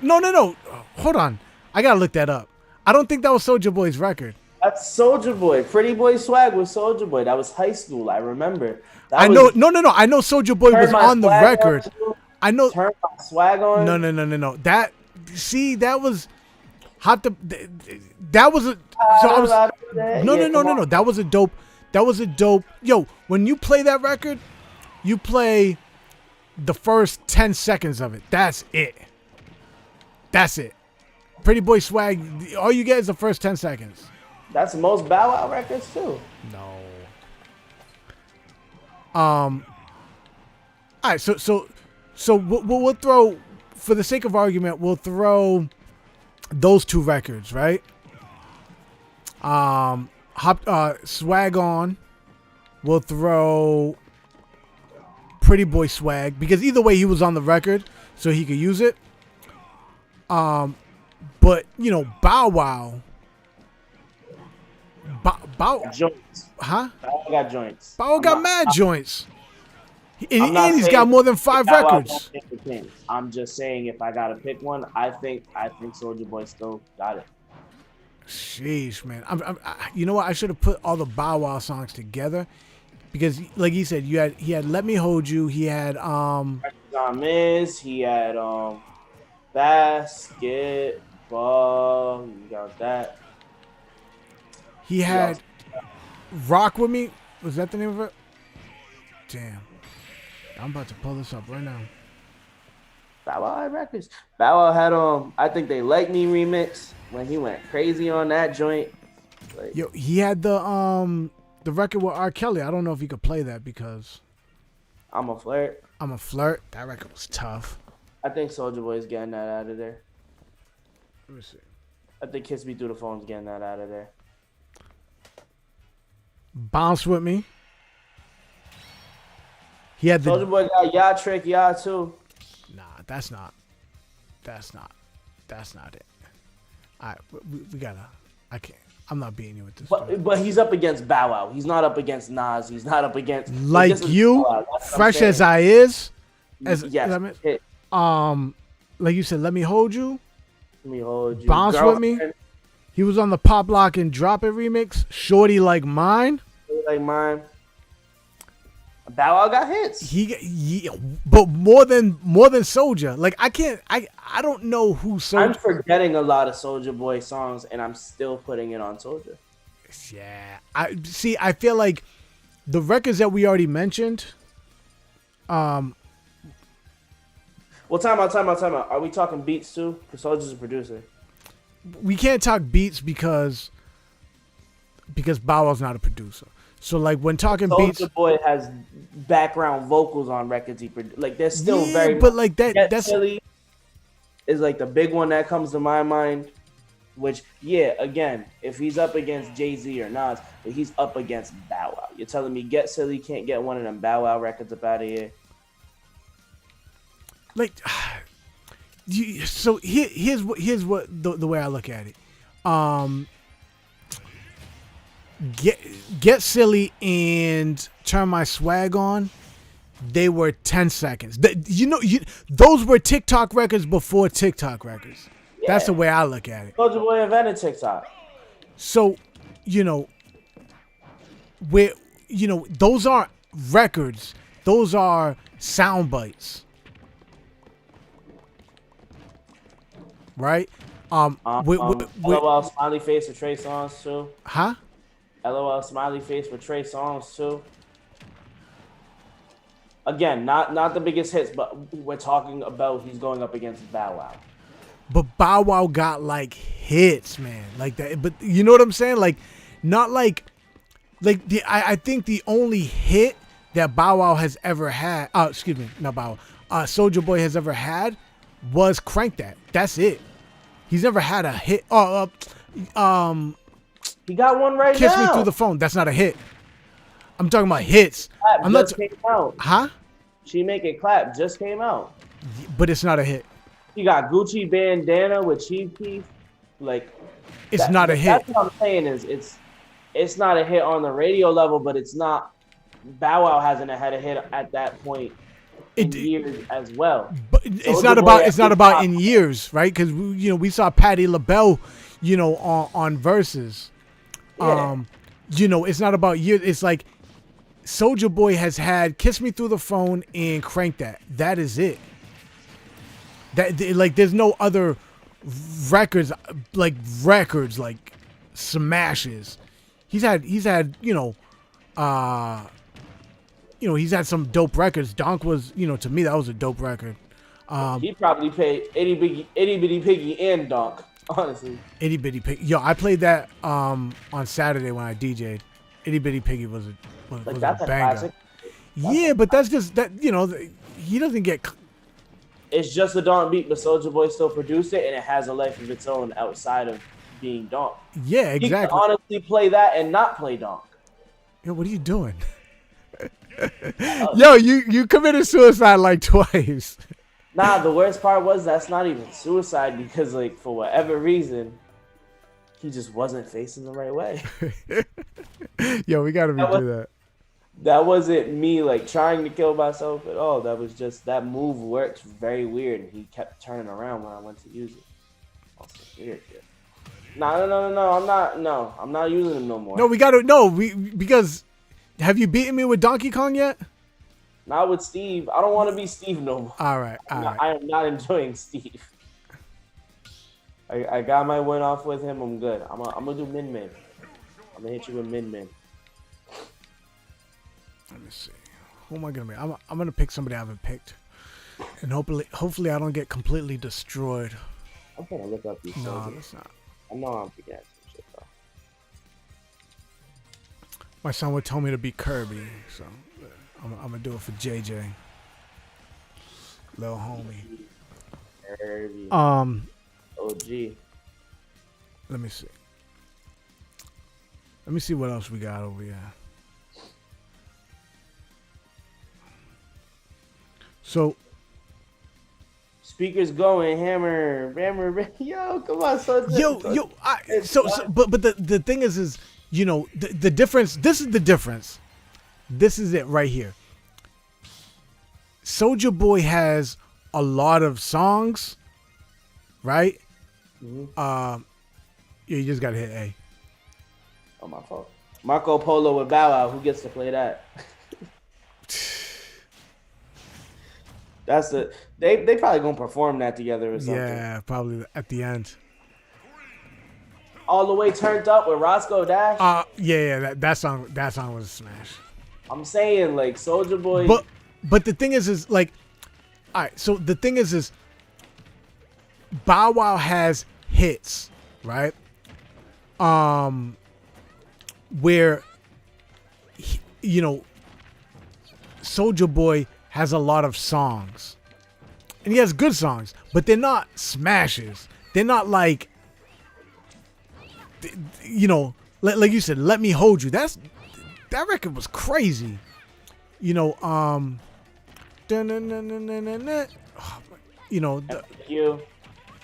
no. Hold on. I gotta look that up. I don't think that was Soulja Boy's record. That's Soldier Boy. Pretty Boy Swag was Soldier Boy. That was high school. I remember. That I know. was No. I know Soulja Boy was Turn My on the Swag record. On too. I know. Turn My Swag On. No. That was hot. That was a. So I was. No. That was a dope. That was a dope. Yo, when you play that record, you play the first 10 seconds of it. That's it. That's it. Pretty Boy Swag. All you get is the first 10 seconds. That's the most Bow Wow records too. No. All right. So we'll throw, for the sake of argument, we'll throw those two records, right? Swag On. We'll throw Pretty Boy Swag, because either way he was on the record, so he could use it. But Bow Wow. Joints. Huh? Bow Wow got joints. Bow Wow got mad joints. And not he's saying got more than 5 Bow Wow records. won't pick the Kings. I'm just saying, if I gotta pick one, I think Soulja Boy still got it. Sheesh, man. You know what? I should have put all the Bow Wow songs together, because, like he said, he had "Let Me Hold You." He had Miz. He had Basketball. You got that. He had "Rock With Me." Was that the name of it? Damn. I'm about to pull this up right now. Bow Wow had records. Bow Wow had I think They Like Me remix when he went crazy on that joint. Like, Yo, he had the record with R. Kelly. I don't know if he could play that because I'm a Flirt. I'm a Flirt. That record was tough. I think Soulja Boy is getting that out of there. Let me see. I think Kiss Me Through the Phone's getting that out of there. Bounce With Me. He had the. Soulja Boy got Ya Trick, Ya too. Nah, that's not it. All right, we gotta. I can't. I'm not beating you with this. But he's up against Bow Wow. He's not up against Nas. He's not up against like you, fresh as I is. Yes. Like you said, Let Me Hold You. Let Me Hold You. Bounce With Me. He was on the Pop Lock and Drop It remix. Shorty Like Mine. Like Mine. Bow Wow got hits. But more than Soulja. Like I don't know who Soulja. I'm forgetting a lot of Soulja Boy songs, and I'm still putting it on Soulja. Yeah, I feel like the records that we already mentioned. Well, time out. Are we talking beats too? Because Soulja's a producer. We can't talk beats because Bow Wow's not a producer. So like when talking beats, Soulja Boy has background vocals on records he produced. Like they're still very. But like that's silly. Is like the big one that comes to my mind. Which, yeah, again, if he's up against Jay-Z or Nas, but he's up against Bow Wow. You're telling me Get Silly can't get one of them Bow Wow records up out of here? Like, so here's what the way I look at it. Get Silly and Turn My Swag On. They were 10 seconds. Those were TikTok records before TikTok records. Yeah. That's the way I look at it. Soulja Boy invented TikTok. So, those aren't records. Those are sound bites. Right? LOL Smiley Face for Trey Songz too. Huh? LOL Smiley Face for Trey Songz too. Again, not the biggest hits, but we're talking about he's going up against Bow Wow. But Bow Wow got like hits, man, like that. But you know what I'm saying? Like, not like I think the only hit that Bow Wow has ever had. Excuse me, not Bow Wow. Soulja Boy has ever had was Crank That. That's it. He's never had a hit. He got one right Kiss now. Me Through the Phone. That's not a hit. I'm talking about hits. Clap I'm just came out. Huh? She Make It Clap just came out. But it's not a hit. You got Gucci Bandana with Chief Keef. Like, it's not a hit. That's what I'm saying is it's not a hit on the radio level, but it's not. Bow Wow hasn't had a hit at that point in It- years as well. But it's Soulja not Boy about at it's not his about top. in years, right? Because we saw Patti LaBelle, on Versus. Yeah. It's not about years. It's like Soldier Boy has had "Kiss Me Through the Phone" and "Crank That." That is it. Like there's no other records like smashes. He's had he's had some dope records. Donk was to me that was a dope record. He probably paid itty bitty piggy and donk. Honestly, Itty Bitty Piggy. Yo, I played that on Saturday when I DJ'd. Itty Bitty Piggy was like a that's a banger. classic. Yeah, but that's just that. He doesn't get. It's just a donk beat, but Soldier Boy still produced it, and it has a life of its own outside of being donk. Yeah, He can exactly. honestly play that and not play donk. Yo, what are you doing? Yo, you committed suicide like twice. Nah, the worst part was that's not even suicide because, like, for whatever reason, he just wasn't facing the right way. Yo, we gotta redo that. That wasn't me, like, trying to kill myself at all. That was just that move worked very weird, and he kept turning around when I went to use it. Also weird, dude. No, I'm not using him no more. No, because have you beaten me with Donkey Kong yet? Not with Steve. I don't want to be Steve no more. All right. I am not enjoying Steve. I got my win off with him. I'm good. I'm gonna do min. I'm gonna hit you with min. Let me see. Who am I gonna be? I'm gonna pick somebody I haven't picked, and hopefully I don't get completely destroyed. I'm gonna look up these. No, soldiers. that's not. I know I'm forgetting some shit though. My son would tell me to be Kirby, so I'm gonna do it for JJ, little homie. Kirby. OG. Let me see. Let me see what else we got over here. So Speakers going, hammer. Yo, come on, son. But the thing is the difference. This is the difference. This is it right here. Soulja Boy has a lot of songs, right? Mm-hmm. You just gotta hit A. Oh, my fault. Marco Polo with Bow Wow. Who gets to play that? That's it. They probably gonna perform that together or something. Yeah, probably at the end. All the way turned up with Roscoe Dash. Yeah, that song was a smash. I'm saying, like, Soulja Boy. But the thing is like, all right. So the thing is Bow Wow has hits, right? Where Soulja Boy has a lot of songs, and he has good songs, but they're not smashes. They're not like, like you said, "Let Me Hold You." That record was crazy.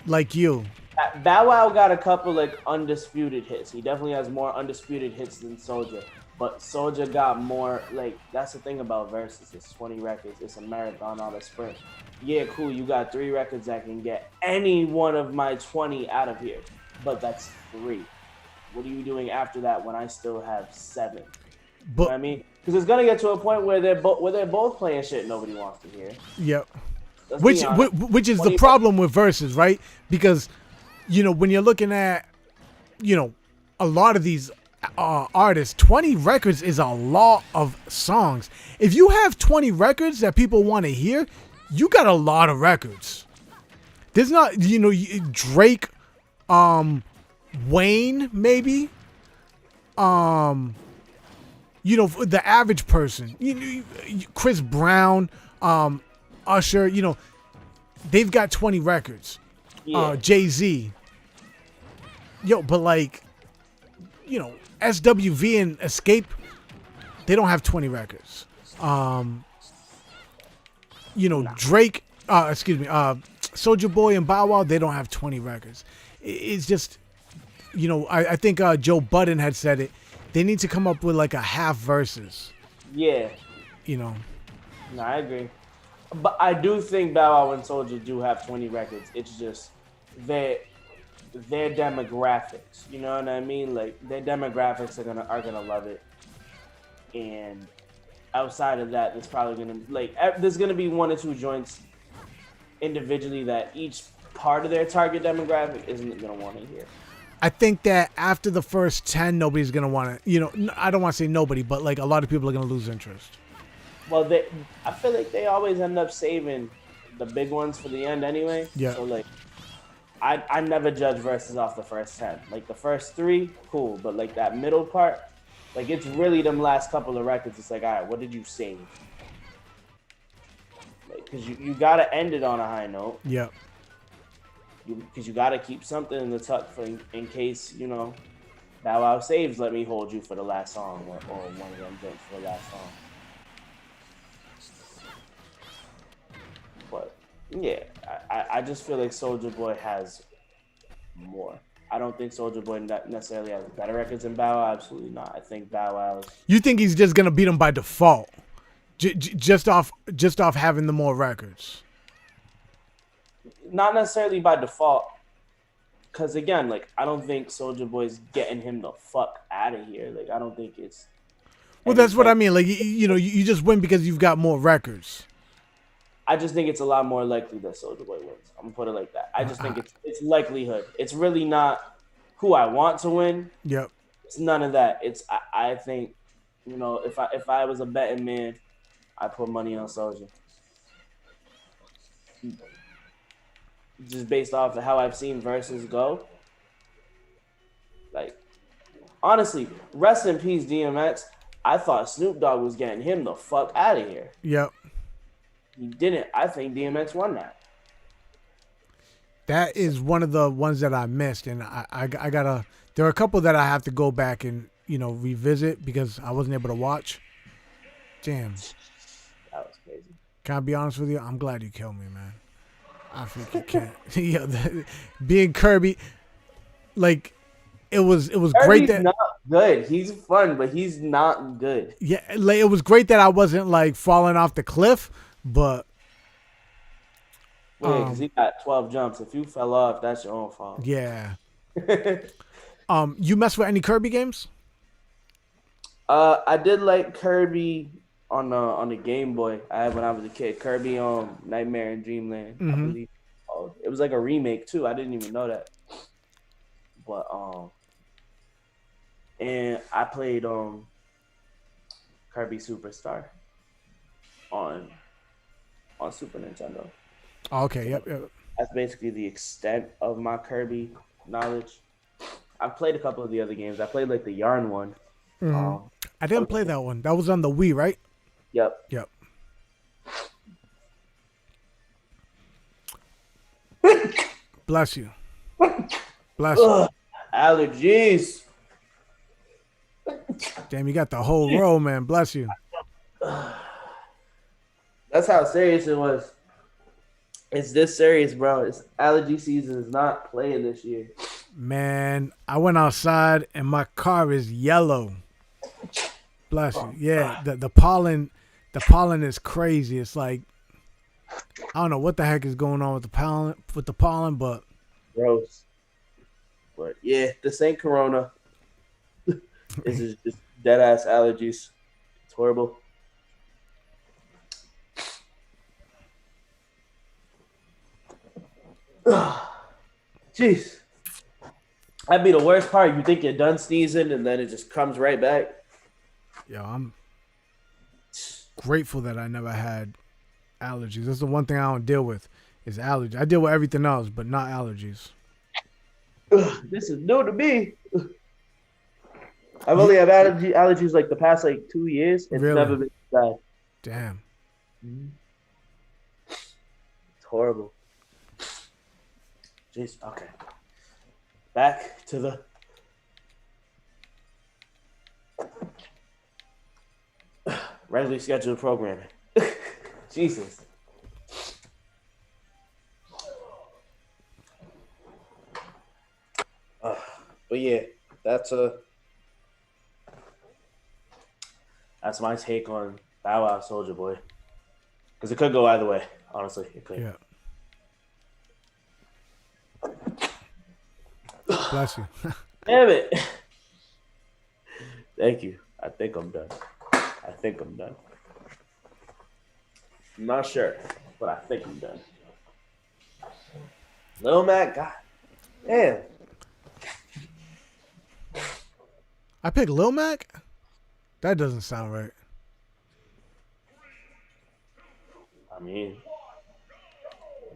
Like you. Bow Wow got a couple like undisputed hits. He definitely has more undisputed hits than Soulja. But Soulja got more, like, that's the thing about Versus. It's 20 records. It's a marathon, not a sprint. Yeah, cool. You got 3 records that can get any one of my 20 out of here. But that's 3. What are you doing after that when I still have 7? But You know what I mean? Because it's going to get to a point where they're both playing shit nobody wants to hear. Yep. Let's be honest. Which is the problem with Versus, right? Because, when you're looking at, a lot of these artists, 20 records is a lot of songs. If you have 20 records that people want to hear, you got a lot of records. There's not, Drake, Wayne, maybe. The average person, Chris Brown, Usher, they've got 20 records. Yeah. Jay-Z. But like, SWV and Escape, they don't have 20 records. Drake, Soulja Boy and Bow Wow, they don't have 20 records. It's just, I think Joe Budden had said it. They need to come up with like a half verses. Yeah. No, I agree. But I do think Bow Wow and Soldier do have 20 records. It's just their their demographics. You know what I mean? Like their demographics are gonna love it. And outside of that, there's probably gonna there's gonna be one or two joints individually that each part of their target demographic isn't gonna want to hear. I think that after the first 10, nobody's gonna want to. I don't want to say nobody, but like a lot of people are gonna lose interest. Well, I feel like they always end up saving the big ones for the end anyway. Yeah. So like, I never judge verses off the first 10. Like the first three, cool, but like that middle part, like it's really them last couple of records. It's like, all right, what did you save? Because you gotta end it on a high note. Yeah. Because you gotta keep something in the tuck for in case Bow Wow saves "Let Me Hold You" for the last song, or one of them jumps for the last song. But yeah, I just feel like Soulja Boy has more. I don't think Soulja Boy necessarily has better records than Bow Wow. Absolutely not. I think Bow Wow's. You think he's just gonna beat him by default, just off having the more records? Not necessarily by default, because again, like I don't think Soulja Boy's getting him the fuck out of here. Like I don't think it's. Well, that's what I mean. Like you just win because you've got more records. I just think it's a lot more likely that Soulja Boy wins. I'm gonna put it like that. I just think it's likelihood. It's really not who I want to win. Yep. It's none of that. It's I think, if I was a betting man, I'd put money on Soulja. Just based off of how I've seen verses go. Like, honestly, rest in peace, DMX. I thought Snoop Dogg was getting him the fuck out of here. Yep. He didn't. I think DMX won that. That is one of the ones that I missed, and I gotta. There are a couple that I have to go back and revisit because I wasn't able to watch. Damn. That was crazy. Can I be honest with you? I'm glad you killed me, man. I freaking can't. Being Kirby, like it was Kirby's great that not good. He's fun, but he's not good. yeah, like it was great that I wasn't like falling off the cliff, but Because he got 12 jumps. If you fell off, that's your own fault. yeah. You mess with any Kirby games? I did like Kirby on the Game Boy. I had when I was a kid. Kirby on Nightmare in Dreamland. I believe. Oh, it was like a remake too. I didn't even know that. But and I played Kirby Superstar on Super Nintendo. Oh, okay, yep. That's basically the extent of my Kirby knowledge. I've played a couple of the other games. I played like the Yarn one. I didn't play that one. That was on the Wii, right? Yep. Bless you. Bless you. Allergies. Damn, you got the whole row, man. Bless you. That's how serious it was. It's this serious, bro. It's allergy season is not playing this year. Man, I went outside and my car is yellow. Bless you. Yeah, the pollen is crazy. It's like I don't know what the heck is going on with the pollen, but gross. But yeah, this ain't corona. This is just dead ass allergies. It's horrible. Jeez. That'd be the worst part. You think you're done sneezing and then it just comes right back. Yo, I'm grateful that I never had allergies. That's the one thing I don't deal with is allergies. I deal with everything else, but not allergies. This is new to me. I've only had allergies like the past 2 years. It's Really? never been bad. Damn. It's horrible. Jeez. Okay. Back to the. Regularly scheduled programming. Jesus. But yeah, that's my take on Bow Wow Soulja Boy. Because it could go either way. Honestly, it could. Yeah. Bless you. Damn it. Thank you. I think I'm done. I'm not sure, but I think I'm done. Lil Mac, God damn. I picked Lil Mac? That doesn't sound right. I mean,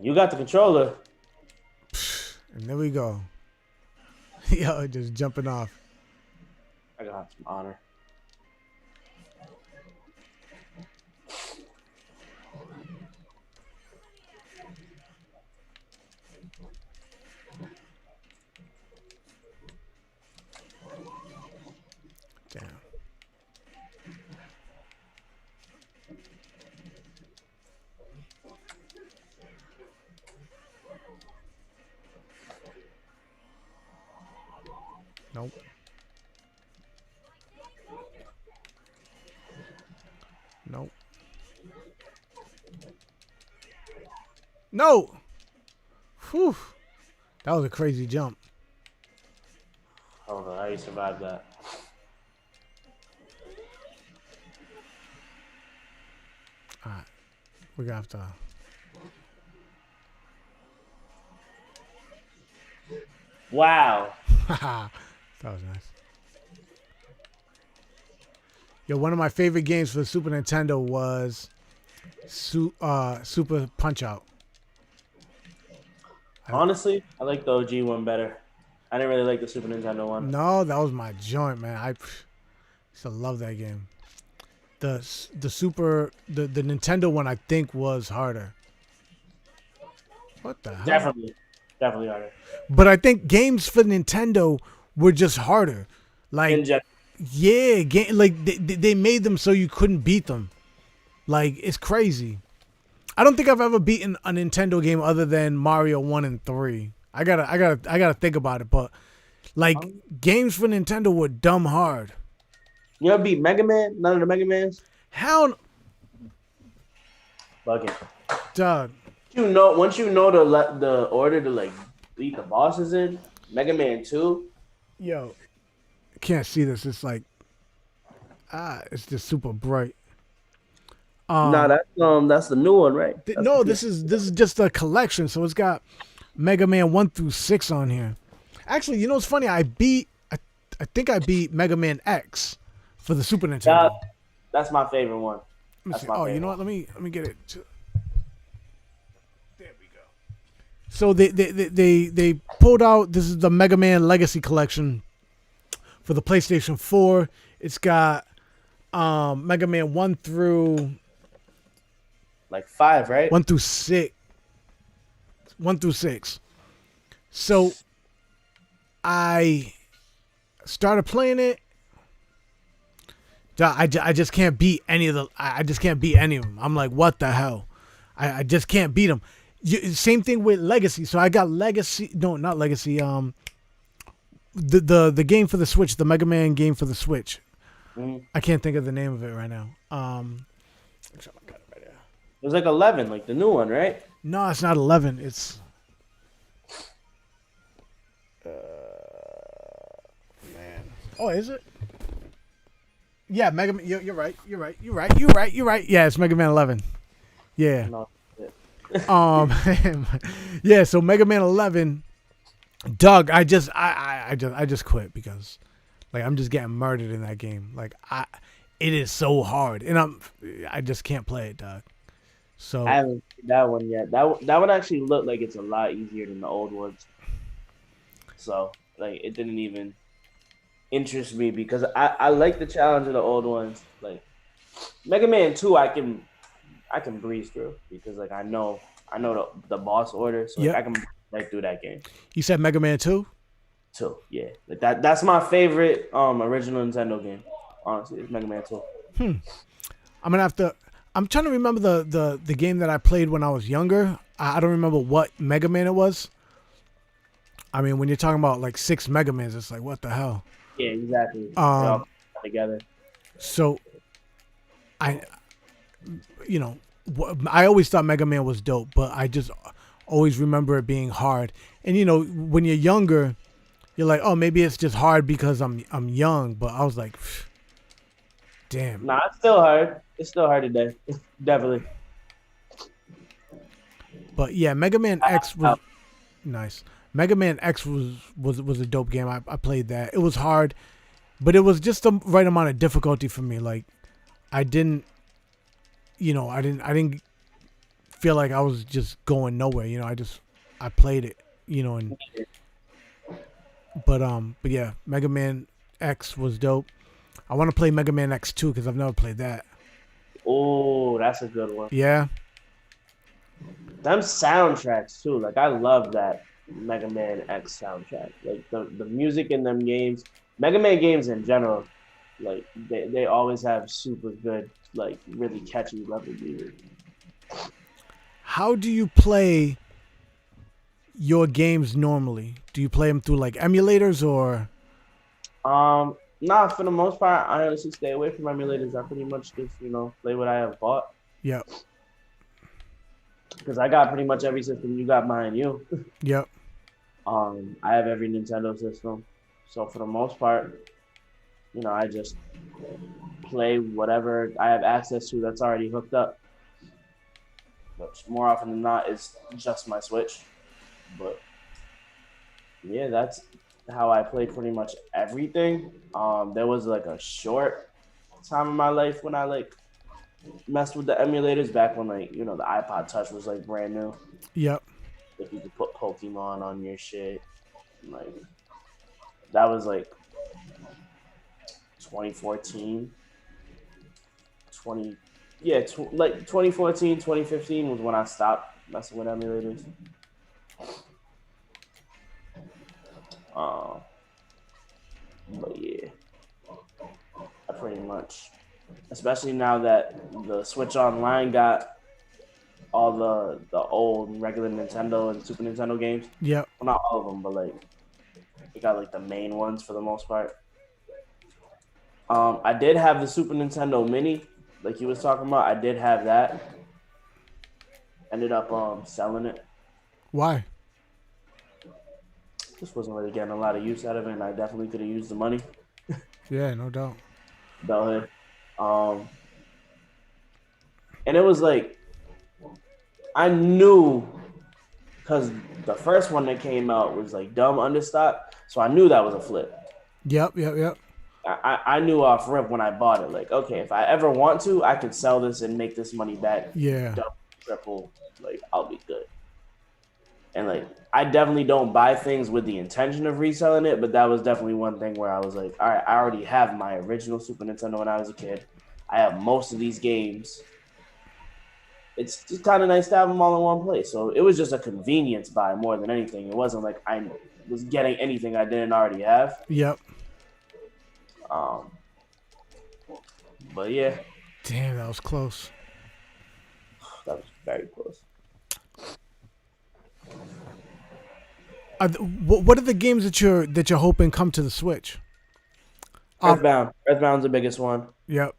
you got the controller. And there we go. Yo, just jumping off. I got some honor. Damn. Nope. Nope. No. Whew. That was a crazy jump. I don't know how you survived that. All right. We're going to have to. Wow. That was nice. Yo, one of my favorite games for the Super Nintendo was Super Punch-Out. Honestly, I like the OG one better. I didn't really like the Super Nintendo one. No, that was my joint, man. I used to love that game. The Nintendo one, I think, was harder. What the hell? Definitely harder. But I think games for Nintendo were just harder. Like, yeah, like they made them so you couldn't beat them. Like, it's crazy. I don't think I've ever beaten a Nintendo game other than Mario 1 and 3. I gotta think about it, but like games for Nintendo were dumb hard. You ever beat Mega Man? None of the Mega Mans? How? Bugging. Dog. Once you know the order to like beat the bosses in Mega Man 2. Yo, can't see this. It's like it's just super bright. That's the new one, right? This is just a collection, so it's got Mega Man 1 through 6 on here. Actually, you know what's funny? I think I beat Mega Man X for the Super Nintendo. That's my favorite one. You know what? Let me get it. There we go. So they pulled out. This is the Mega Man Legacy Collection for the PlayStation 4. It's got Mega Man 1 through like 5, right? 1 through 6. 1 through 6. So I started playing it. I just can't beat any of them. I'm like, what the hell? I just can't beat them. Same thing with Legacy. So I got Legacy. No, not Legacy. The game for the Switch, the Mega Man game for the Switch. Mm-hmm. I can't think of the name of it right now. It was like 11, like the new one, right? No, it's not 11. It's man. Oh, is it? Yeah, Mega Man. You're right. Yeah, it's Mega Man 11. Yeah. No. Yeah. So Mega Man 11. Doug, I just quit because, like, I'm just getting murdered in that game. Like, it is so hard, and I just can't play it, Doug. So I haven't seen that one yet. That one actually looked like it's a lot easier than the old ones. So like it didn't even interest me because I like the challenge of the old ones. Like Mega Man 2, I can breeze through because like I know the boss order, so like, I can right through that game. You said Mega Man 2? 2, yeah. Like that's my favorite original Nintendo game. Honestly, it's Mega Man 2. I'm trying to remember the game that I played when I was younger. I don't remember what Mega Man it was. I mean, when you're talking about like 6 Mega Mans, it's like, what the hell? Yeah, exactly. They all together. So, I always thought Mega Man was dope, but I just always remember it being hard. And when you're younger, you're like, oh, maybe it's just hard because I'm young. But I was like, damn. Nah, it's still hard. It's still hard today. Definitely. But yeah, Mega Man X was nice. Mega Man X was a dope game. I played that. It was hard, but it was just the right amount of difficulty for me. Like I didn't, I didn't feel like I was just going nowhere. I played it. And but yeah, Mega Man X was dope. I want to play Mega Man X2 because I've never played that. Oh, that's a good one. Yeah, Them soundtracks too. Like I love that Mega Man X soundtrack. Like the music in them games, Mega Man games in general, like they always have super good, like really catchy level music. how do you play your games normally? Do you play them through like emulators or? Nah, for the most part, I honestly stay away from emulators. I pretty much just, play what I have bought. Yep. Because I got pretty much every system you got behind you. Yep. I have every Nintendo system. So for the most part, I just play whatever I have access to that's already hooked up. Which more often than not is just my Switch. But yeah, that's how I play pretty much everything. There was like a short time in my life when I like messed with the emulators back when the iPod Touch was like brand new. Yep. If you could put Pokemon on your shit, like that was like 2014, 2014, 2015 was when I stopped messing with emulators. But yeah, I pretty much, especially now that the Switch Online got all the old regular Nintendo and Super Nintendo games. Yep. Well, not all of them, but like it got like the main ones for the most part. I did have the Super Nintendo Mini, like you was talking about. I did have that. Ended up selling it. Why? Just wasn't really getting a lot of use out of it, and I definitely could have used the money. Yeah, no doubt. But, and it was like I knew because the first one that came out was like dumb understock, so I knew that was a flip. Yep. I knew off rip when I bought it, like, okay, if I ever want to, I could sell this and make this money back. Yeah. Double, triple, like I'll be good. And like I definitely don't buy things with the intention of reselling it, but that was definitely one thing where I was like, all right, I already have my original Super Nintendo when I was a kid. I have most of these games. It's just kind of nice to have them all in one place. So it was just a convenience buy more than anything. It wasn't like I was getting anything I didn't already have. Yep. But yeah. Damn, that was close. That was very close. What are the games that you're hoping come to the Switch? Earthbound. Earthbound's the biggest one. Yep.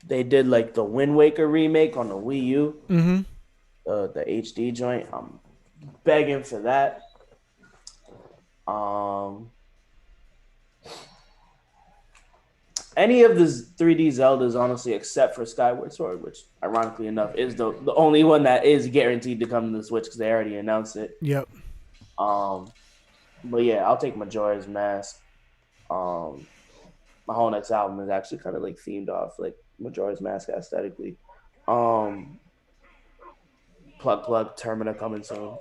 They did like the Wind Waker remake on the Wii U. Mm-hmm. The HD joint. I'm begging for that. Any of the 3D Zeldas, honestly, except for Skyward Sword, which ironically enough is the only one that is guaranteed to come to the Switch because they already announced it. Yep. But yeah, I'll take Majora's Mask. My whole next album is actually kind of like themed off like Majora's Mask aesthetically. Plug Termina coming soon.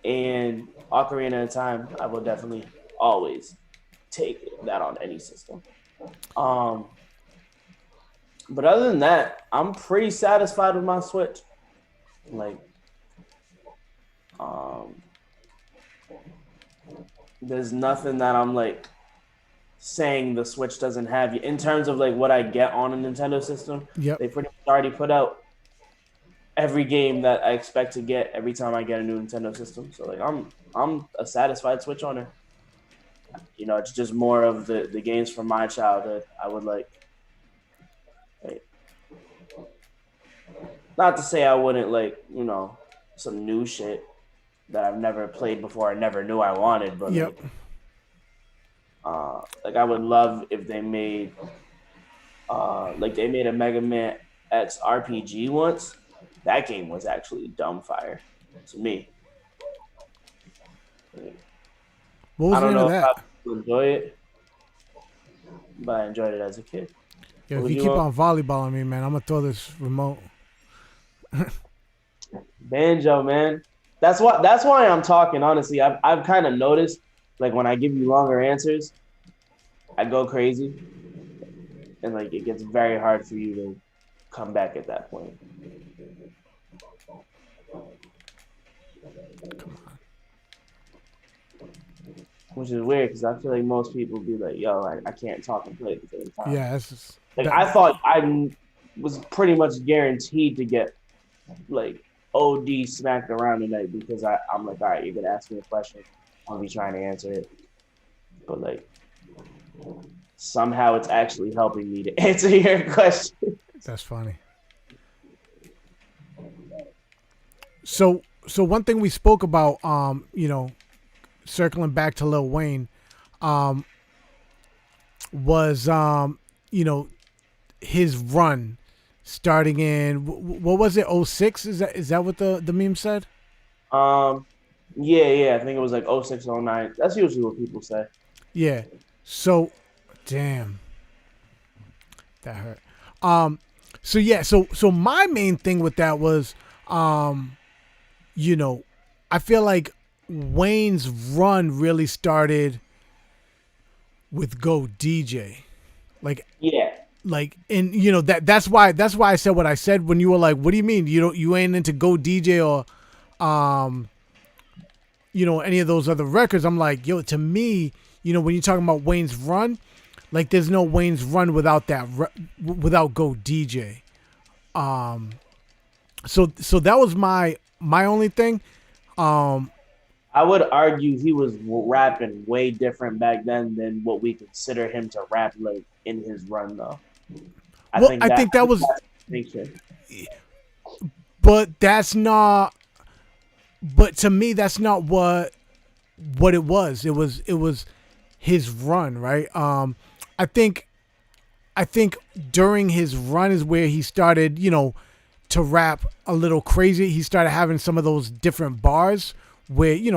And Ocarina of Time, I will definitely always take that on any system. But other than that, I'm pretty satisfied with my Switch. Like, there's nothing that I'm like saying the Switch doesn't have in terms of like what I get on a Nintendo system. Yep. They pretty much already put out every game that I expect to get every time I get a new Nintendo system. So like I'm a satisfied Switch owner. It's just more of the games from my childhood I would like. Like, not to say I wouldn't like, some new shit that I've never played before, I never knew I wanted, but Yep. like I would love if they made like they made a Mega Man X RPG once. That game was actually dumb fire to me. Like, What was I the don't name of know if that? I would enjoy it, but I enjoyed it as a kid. Yo, What if would you you keep want? on volleyballing me, man, I'm gonna throw this remote. Banjo, man. That's why I'm talking, honestly. I've kind of noticed like when I give you longer answers, I go crazy and like it gets very hard for you to come back at that point. Which is weird because I feel like most people be like, yo, I can't talk and play at the same time. Yeah, that's just, Like that. I thought I was pretty much guaranteed to get like OD smacked around tonight because I'm like, all right, you're gonna ask me a question. I'll be trying to answer it. But like somehow it's actually helping me to answer your question. That's funny. So one thing we spoke about, circling back to Lil Wayne, um, was you know, his run starting in what was it? '06? Is that what the meme said? Um yeah, I think it was like 06, 09. That's usually what people say. Yeah. So, damn, that hurt. Um, so yeah, so my main thing with that was, um, you know, I feel like Wayne's run really started with Go DJ. Like Yeah. and that's why I said what I said when you were like, what do you mean you ain't into Go DJ or any of those other records? I'm like, yo, to me, when you're talking about Wayne's run, like there's no Wayne's run without without Go DJ. So that was my only thing. I would argue he was rapping way different back then than what we consider him to rap like in his run, though. I Well, think I think that was, that's the distinction. but that's not. But to me, that's not what it was. It was his run, right? I think during his run is where he started, to rap a little crazy. He started having some of those different bars where, we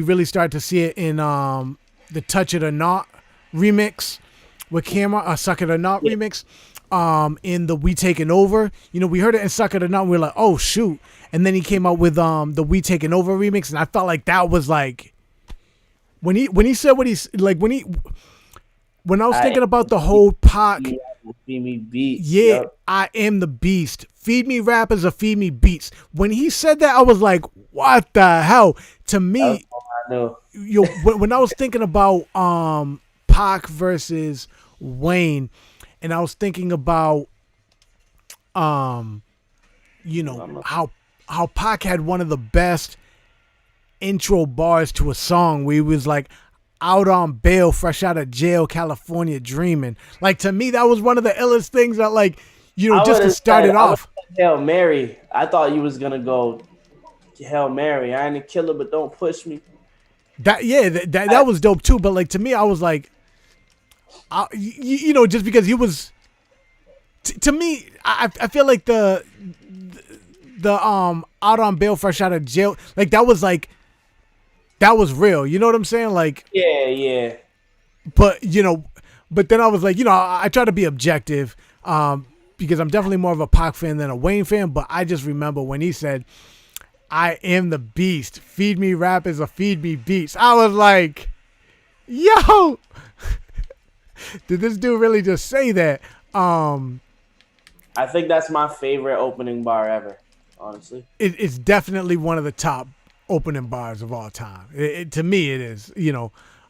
really started to see it in the Touch It or Not remix with Camera, Suck It or Not Yeah. remix. In the We Taking Over, we heard it in Suck It or Not. And we were like, oh shoot! And then he came out with the We Taking Over remix, and I felt like that was like when he said what he's like when I was thinking about the whole Pac. Feed me beats. Yeah, Yep. I am the beast. Feed me rappers or feed me beats. When he said that, I was like, what the hell? To That was me, all I knew. when I was thinking about Pac versus Wayne, and I was thinking about how Pac had one of the best intro bars to a song where he was like out on bail, fresh out of jail, California dreaming. Like to me, that was one of the illest things that just to start it off. Hail Mary. I thought you was gonna go Hail Mary. I ain't a killer, but don't push me. That was dope too. But like to me, I was like, just because he was. To me, I feel like the out on bail, fresh out of jail, like that was real. You know what I'm saying? Like, Yeah. but then I was like, I try to be objective, because I'm definitely more of a Pac fan than a Wayne fan. But I just remember when he said, "I am the beast. Feed me rappers or feed me beats." I was like, yo, did this dude really just say that? I think that's my favorite opening bar ever, honestly. It's definitely one of the top opening bars of all time. To me, it is.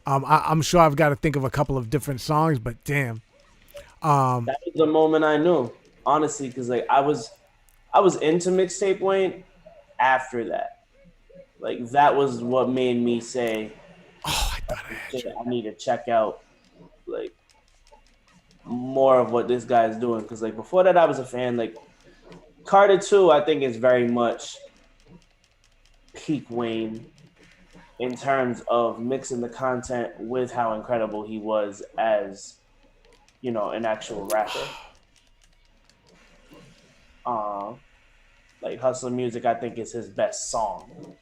I'm sure I've got to think of a couple of different songs, but damn. That was the moment I knew, honestly, because like I was into mixtape Wayne after that. Like that was what made me say, Oh, I thought I had you. I need to check out like more of what this guy is doing. Because like before that, I was a fan. Like Carter 2, I think is very much peak Wayne in terms of mixing the content with how incredible he was as, an actual rapper. Um, like Hustle Music, I think is his best song.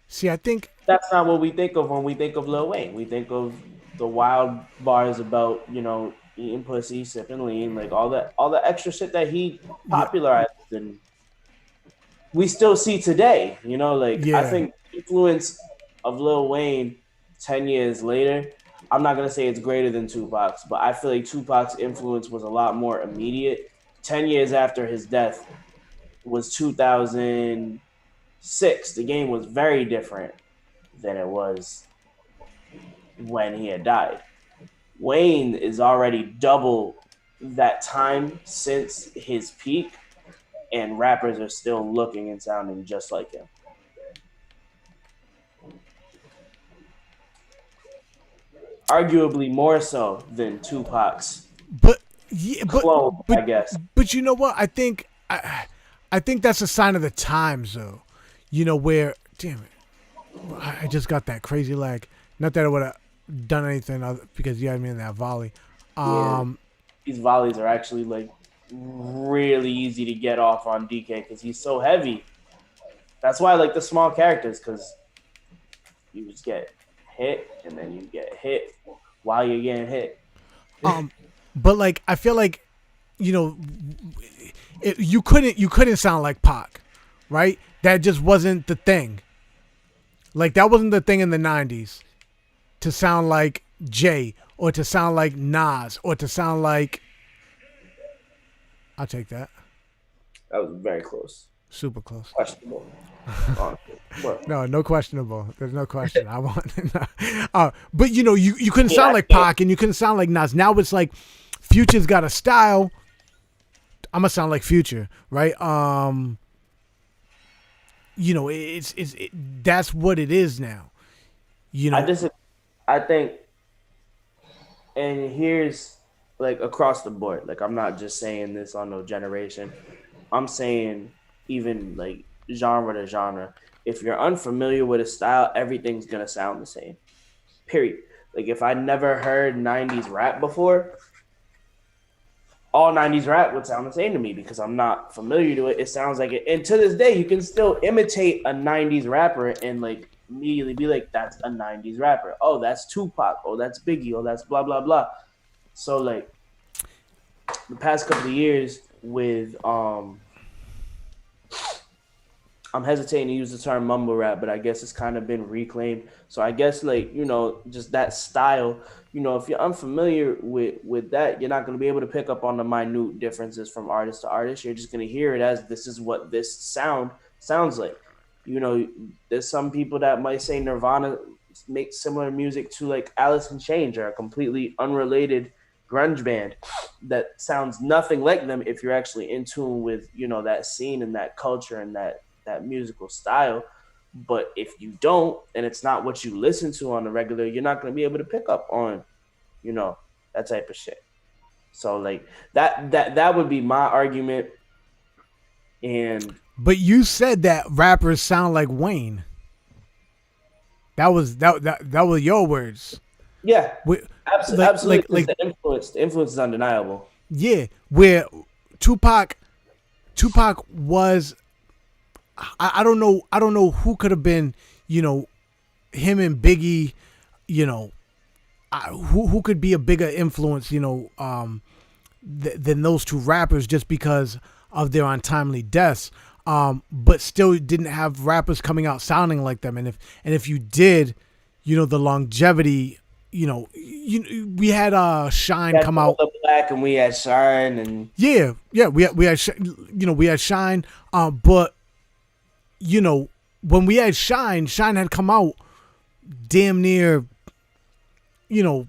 See, I think That's not what we think of when we think of Lil Wayne. We think of the wild bars about, eating pussy, sipping lean, like all the extra shit that he yeah, popularized and we still see today. Like I yeah. think influence of Lil Wayne 10 years later, I'm not gonna say it's greater than Tupac's, but I feel like Tupac's influence was a lot more immediate. 10 years after his death was 2006. The game was very different than it was when he had died. Wayne is already double that time since his peak, and rappers are still looking and sounding just like him. Arguably more so than Tupac's But yeah, clone, I guess. but you know what? I think that's a sign of the times, though. Where damn it, I just got that crazy lag. Not that I would have done anything other, because you had me in that volley. Yeah, Um, these volleys are actually like really easy to get off on DK because he's so heavy. That's why I like the small characters because you just get hit and then you get hit while you're getting hit. but like I feel like you know you couldn't sound like Pac, right? That just wasn't the thing. Like that wasn't the thing in the '90s to sound like Jay or to sound like Nas or to sound like. I'll take that. That was very close. Super close. Questionable. Honestly. But, No questionable. There's no question. I want. But you couldn't yeah, sound like Pac and you couldn't sound like Nas. Now it's like Future's got a style. I'm gonna sound like Future, right? That's what it is now. I just, I think, and here's like across the board. Like I'm not just saying this on no generation. I'm saying even like genre to genre. If you're unfamiliar with a style, everything's gonna sound the same. Period. Like if I never heard '90s rap before, all '90s rap would sound the same to me because I'm not familiar to it. It sounds like it, and to this day, you can still imitate a '90s rapper and like immediately be like, "That's a '90s rapper." Oh, that's Tupac. Oh, that's Biggie. Oh, that's blah blah blah. So like the past couple of years with I'm hesitating to use the term mumble rap, but I guess it's kind of been reclaimed. So I guess like, just that style, if you're unfamiliar with that, you're not going to be able to pick up on the minute differences from artist to artist. You're just going to hear it as this is what this sounds like. There's some people that might say Nirvana makes similar music to like Alice in Chains or a completely unrelated grunge band that sounds nothing like them if you're actually in tune with, that scene and that culture and that musical style. But if you don't, and it's not what you listen to on the regular, you're not going to be able to pick up on, that type of shit. So like that would be my argument. And But you said that rappers sound like Wayne. That was that were your words. yeah, Where, absolutely. like The influence is undeniable. yeah, where Tupac was. I don't know who could have been, him and Biggie, who could be a bigger influence, than those two rappers just because of their untimely deaths. But still didn't have rappers coming out sounding like them. And if you did, the longevity, we had Shine come out. Black and we had Shine and Yeah, we had Shine. But when we had Shine had come out damn near, it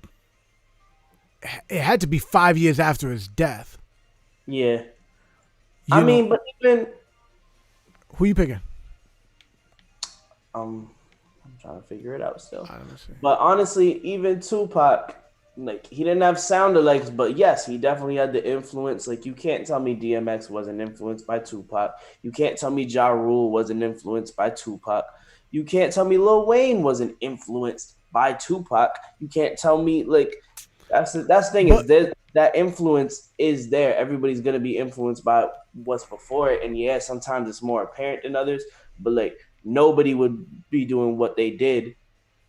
had to be 5 years after his death. yeah. But even who you picking? I'm trying to figure it out still. But honestly, even Tupac, like he didn't have sound alikes, but yes, he definitely had the influence. Like you can't tell me DMX wasn't influenced by Tupac. You can't tell me Ja Rule wasn't influenced by Tupac. You can't tell me Lil Wayne wasn't influenced by Tupac. You can't tell me like that's the thing is But that influence is there. Everybody's gonna be influenced by what's before it, and yeah, sometimes it's more apparent than others. But like nobody would be doing what they did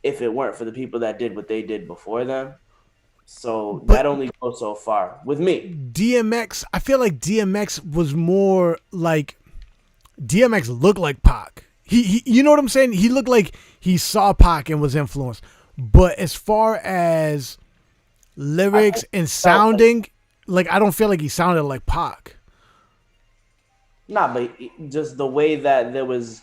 if it weren't for the people that did what they did before them. So but that only goes so far with me. DMX, I feel like DMX was more like DMX looked like Pac. You know what I'm saying? He looked like he saw Pac and was influenced. But as far as I lyrics think and felt like sounding, like I don't feel like he sounded like Pac. not, but just the way that there was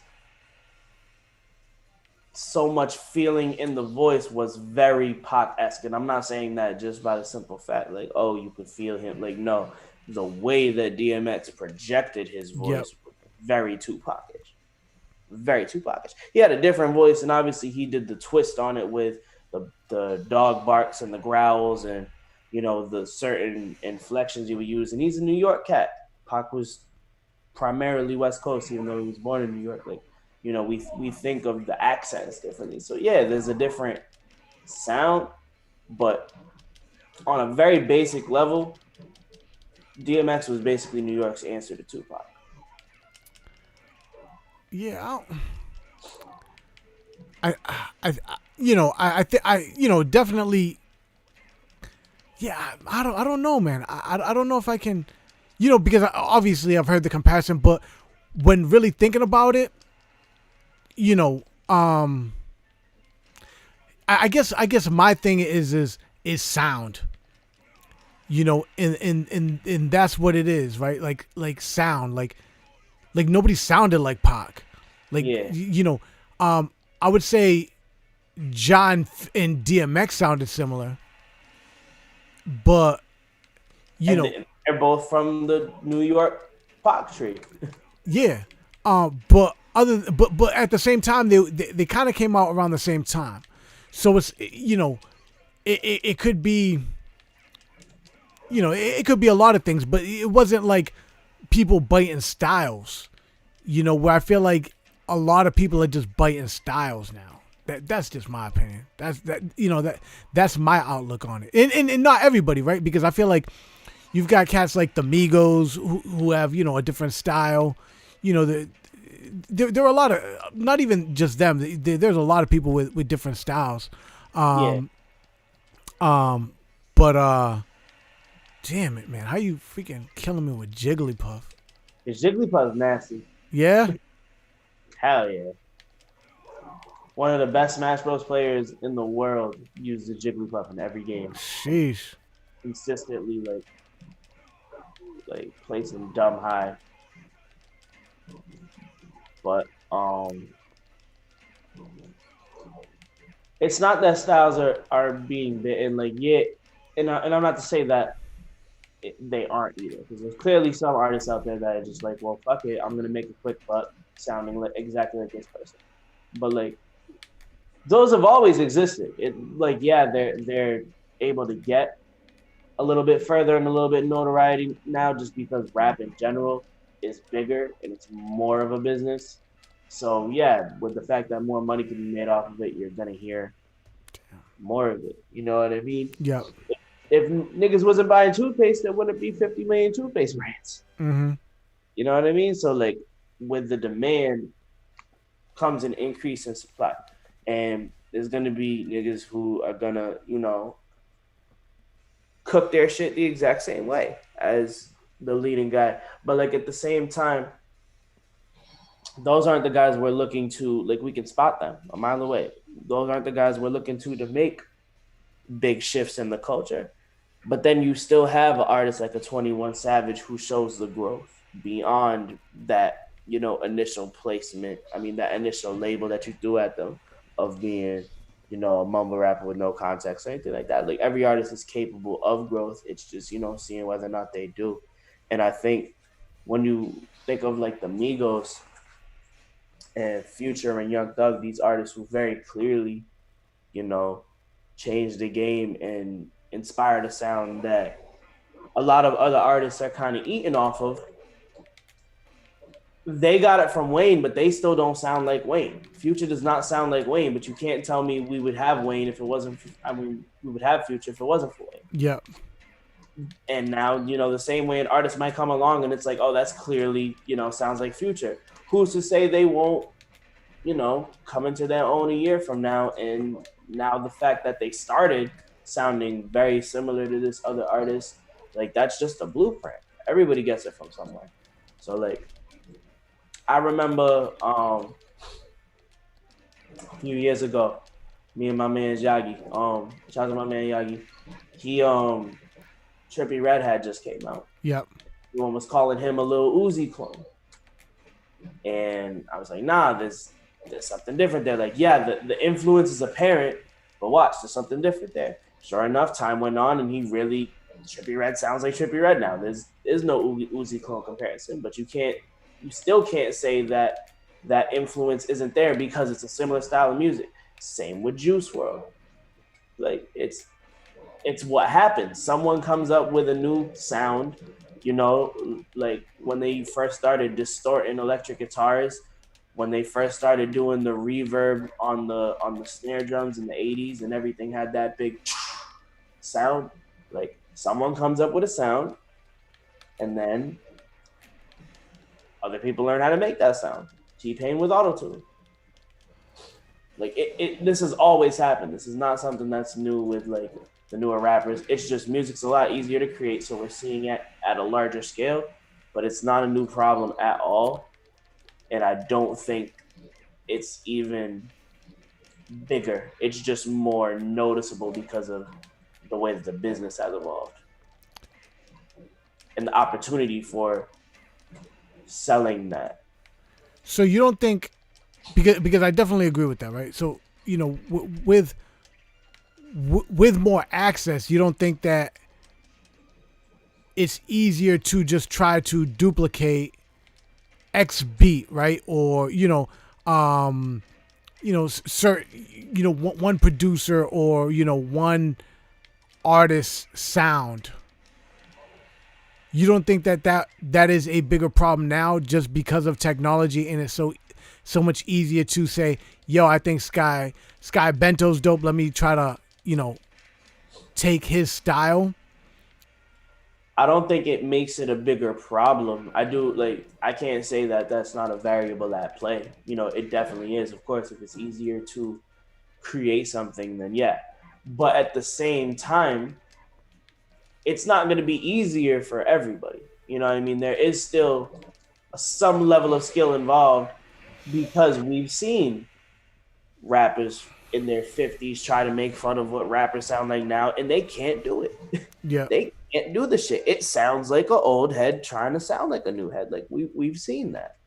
so much feeling in the voice was very Pac esque, and I'm not saying that just by the simple fact like oh you could feel him. Like no, the way that DMX projected his Yep. voice was very Tupac-ish. Very Tupac-ish. He had a different voice, and obviously he did the twist on it with the dog barks and the growls, and the certain inflections he would use. And he's a New York cat. Pac was primarily West Coast, even though he was born in New York. Like, we think of the accents differently. So yeah, there's a different sound, but on a very basic level, DMX was basically New York's answer to Tupac. Yeah, definitely. Yeah, I don't know, man. I don't know if I can, because obviously I've heard the comparison, but when really thinking about it, you know, um, I guess my thing is sound. And that's what it is, right? Like sound, like nobody sounded like Pac, like Yeah, I would say John and DMX sounded similar, but you and know, they're both from the New York Pac tree. yeah. But at the same time, they kind of came out around the same time, so it's it could be it could be a lot of things, but it wasn't like people biting styles, where I feel like a lot of people are just biting styles now. That's just my opinion. That's my outlook on it, and not everybody, right? Because I feel like you've got cats like the Migos who have a different style. There are a lot of not even just them. There's a lot of people with different styles. Yeah, Um, but damn it, man, how you freaking killing me with Jigglypuff? because Jigglypuff's nasty. Yeah, Hell yeah. One of the best Smash Bros. Players in the world uses the Jigglypuff in every game. sheesh. Consistently, like placing dumb high. But it's not that styles are being bitten. Like yeah, and I'm not to say that they aren't either, because there's clearly some artists out there that are just like, well, fuck it, I'm gonna make a quick buck sounding like exactly like this person. But like those have always existed. It like yeah, they're able to get a little bit further and a little bit notoriety now, just because rap in general is bigger and it's more of a business. So yeah, with the fact that more money can be made off of it, you're gonna hear more of it. You know what I mean? Yep. If niggas wasn't buying toothpaste, there wouldn't be 50 million toothpaste brands. Mm-hmm. You know what I mean? So like with the demand comes an increase in supply. And there's gonna be niggas who are gonna, cook their shit the exact same way as the leading guy. But like at the same time, those aren't the guys we're looking to like we can spot them a mile away. Those aren't the guys we're looking to make big shifts in the culture. But then you still have an artist like a 21 Savage who shows the growth beyond that, initial placement. I mean, that initial label that you threw at them of being, a mumble rapper with no context or anything like that. Like every artist is capable of growth. It's just, seeing whether or not they do. And I think when you think of like the Migos and Future and Young Thug, these artists who very clearly, you know, changed the game and inspired a sound that a lot of other artists are kind of eating off of. They got it from Wayne, but they still don't sound like Wayne. Future does not sound like Wayne, but you can't tell me we would have Wayne if it wasn't. I mean, we would have Future if it wasn't for Wayne. Yeah. And now, the same way an artist might come along and it's like, oh, that's clearly, sounds like Future. Who's to say they won't, come into their own a year from now? And now the fact that they started sounding very similar to this other artist, like that's just a blueprint. Everybody gets it from somewhere. So like, I remember a few years ago, me and my man Yagi, shout out to my man Yagi, he Trippie Redd had just came out. Yep. Everyone was calling him a little Uzi clone. And I was like, nah, there's something different there. Like, yeah, the influence is apparent, but watch, there's something different there. Sure enough, time went on and Trippie Redd sounds like Trippie Redd now. There's no Uzi clone comparison, but you still can't say that influence isn't there because it's a similar style of music. Same with Juice WRLD. Like, it's what happens. Someone comes up with a new sound, like when they first started distorting electric guitars, when they first started doing the reverb on the snare drums in the 80s and everything had that big sound. Like, someone comes up with a sound and then other people learn how to make that sound. T-Pain with auto-tune. Like, this has always happened. This is not something that's new with like the newer rappers. It's just music's a lot easier to create, so we're seeing it at a larger scale, but it's not a new problem at all. And I don't think it's even bigger. It's just more noticeable because of the way that the business has evolved and the opportunity for selling that. So you don't think, because I definitely agree with that, right? So, with more access, you don't think that it's easier to just try to duplicate X beat, right? Or certain, one producer or one artist sound. You don't think that is a bigger problem now just because of technology, and it's so much easier to say, yo, I think Sky Bento's dope. Let me try to take his style. I don't think it makes it a bigger problem. I can't say that that's not a variable at play. It definitely is. Of course, if it's easier to create something, then yeah. But at the same time, it's not going to be easier for everybody. You know what I mean? There is still some level of skill involved because we've seen rappers in their 50s try to make fun of what rappers sound like now, and they can't do it. Yeah. They can't do the shit. It sounds like an old head trying to sound like a new head. Like we've seen that.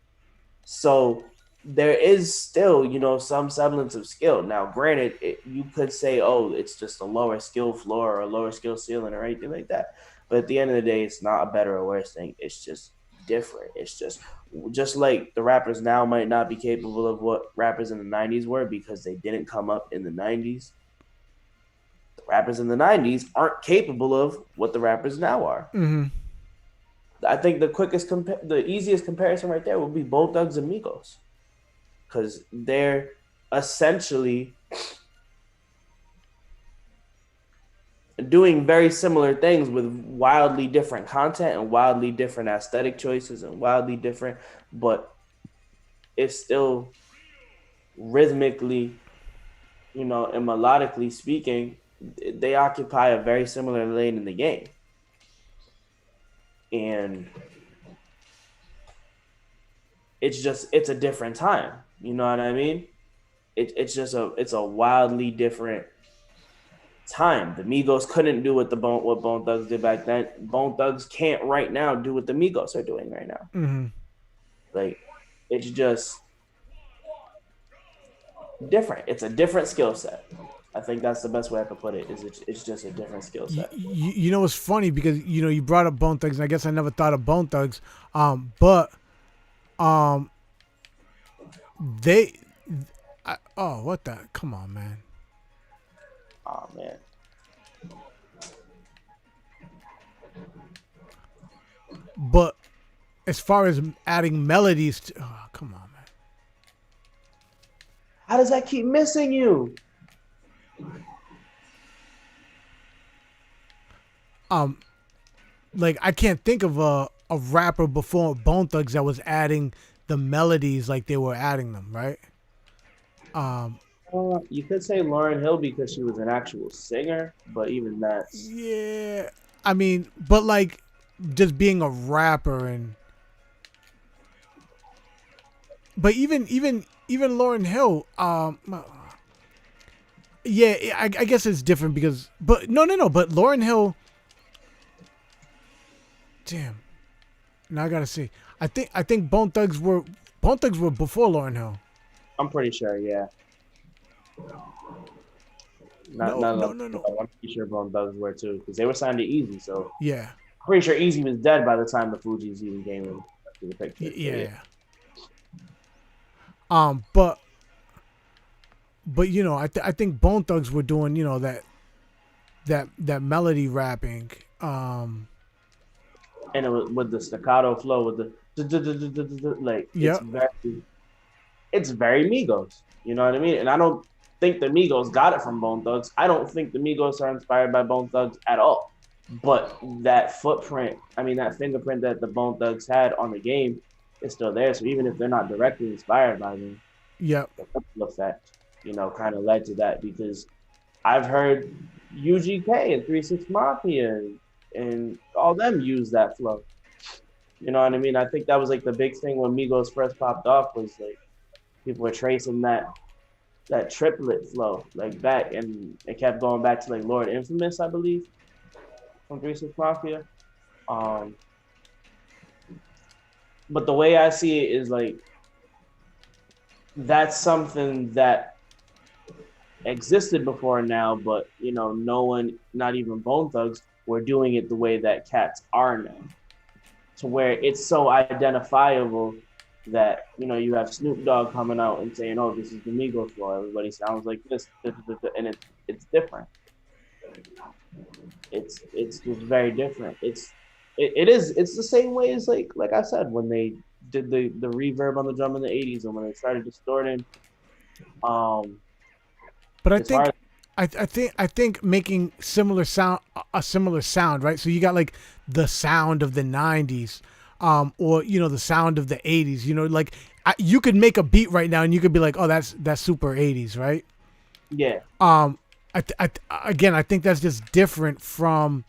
So there is still, some semblance of skill. Now, granted, you could say, oh, it's just a lower skill floor or a lower skill ceiling or anything like that. But at the end of the day, it's not a better or worse thing. It's just different. It's just like the rappers now might not be capable of what rappers in the 90s were because they didn't come up in the 90s. The rappers in the 90s aren't capable of what the rappers now are. Mm-hmm. I think the easiest comparison right there would be Bone Thugs and Migos. Because they're essentially doing very similar things with wildly different content and wildly different aesthetic choices and wildly different, but it's still rhythmically, and melodically speaking, they occupy a very similar lane in the game. And it's a different time. You know what I mean? It's a wildly different time. The Migos couldn't do what Bone Thugs did back then. Bone Thugs can't right now do what the Migos are doing right now. Mm-hmm. Like, it's just different. It's a different skill set. I think that's the best way I could put it. It's just a different skill set. It's funny because you brought up Bone Thugs, and I guess I never thought of Bone Thugs, but what the? Come on, man. Oh man. as far as adding melodies to, oh, come on, man. How does that keep missing you? Like I can't think of a rapper before Bone Thugs that was adding the melodies like they were adding them, right? You could say Lauryn Hill because she was an actual singer, but even that's Yeah, I mean, but like just being a rapper and, but even Lauryn Hill, yeah, I guess it's different because, but no, but Lauryn Hill, damn, now I gotta see. I think Bone Thugs were before Lauryn Hill. I'm pretty sure, yeah. Not No, none no, of no, them. no. I'm pretty sure Bone Thugs were too, because they were signed to Easy. So Yeah, I'm pretty sure Easy was dead by the time the Fugees even came into the picture. So, yeah. But you know, I think Bone Thugs were doing, you know, that melody rapping. And it was with the staccato flow, with the like, Yep. it's very Migos. You know what I mean? And I don't think the Migos got it from Bone Thugs. I don't think the Migos are inspired by Bone Thugs at all. But that footprint, I mean, that fingerprint that the Bone Thugs had on the game is still there. So even if they're not directly inspired by them, Yep. the effect, kind of led to that, because I've heard UGK and 3 6 Mafia and all them use that flow. You know what I mean? I think that was like the big thing when Migos first popped off, was like people were tracing that triplet flow like back, and it kept going back to like Lord Infamous, I believe, from 3 6 Mafia. But the way I see it is like, that's something that existed before now, but no one, not even Bone Thugs, were doing it the way that cats are now, to where it's so identifiable that you have Snoop Dogg coming out and saying, "Oh, this is the Migos flow. Everybody sounds like this," and it's different. It's just very different. It's the same way as like I said, when they did the reverb on the drum in the '80s, and when they started distorting. But I think making a similar sound, right? So you got like the sound of the '90s, or the sound of the '80s. Like you could make a beat right now and you could be like, oh, that's super '80s, right? Yeah. Again, I think that's just different from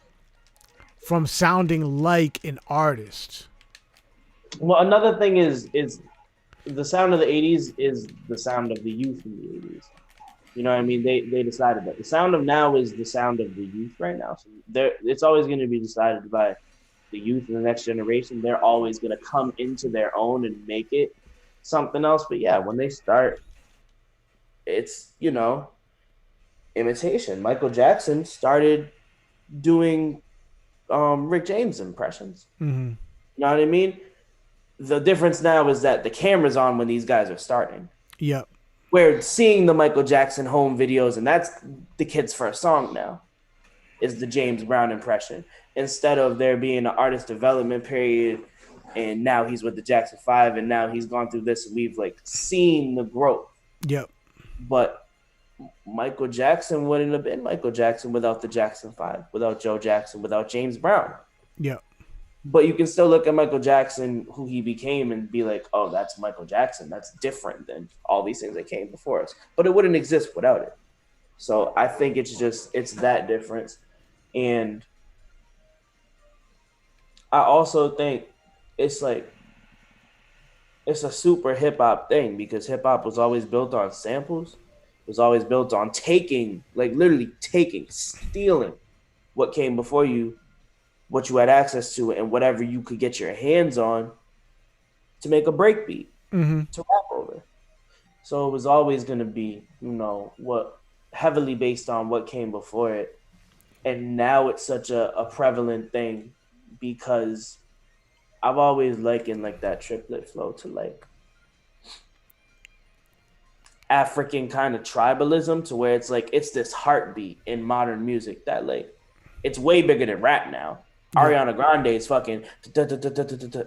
sounding like an artist. Well, another thing is the sound of the '80s is the sound of the youth in the '80s. You know what I mean? They decided that the sound of now is the sound of the youth right now. So it's always going to be decided by the youth and the next generation. They're always going to come into their own and make it something else. But yeah, when they start, it's imitation. Michael Jackson started doing Rick James impressions. Mm-hmm. You know what I mean? The difference now is that the camera's on when these guys are starting. Yep. We're seeing the Michael Jackson home videos, and that's the kid's first song now, is the James Brown impression. Instead of there being an artist development period, and now he's with the Jackson 5, and now he's gone through this, and we've like seen the growth. Yep. But Michael Jackson wouldn't have been Michael Jackson without the Jackson 5, without Joe Jackson, without James Brown. Yep. But you can still look at Michael Jackson, who he became, and be like, oh, that's Michael Jackson. That's different than all these things that came before us. But it wouldn't exist without it. So I think it's that difference. And I also think it's like, it's a super hip hop thing, because hip hop was always built on samples. It was always built on taking, like literally taking, stealing what came before you, what you had access to, and whatever you could get your hands on to make a breakbeat, mm-hmm. to rap over. So it was always going to be, what heavily based on what came before it. And now it's such a prevalent thing, because I've always likened like that triplet flow to like African kind of tribalism, to where it's like, it's this heartbeat in modern music that like, it's way bigger than rap now. Ariana Grande is fucking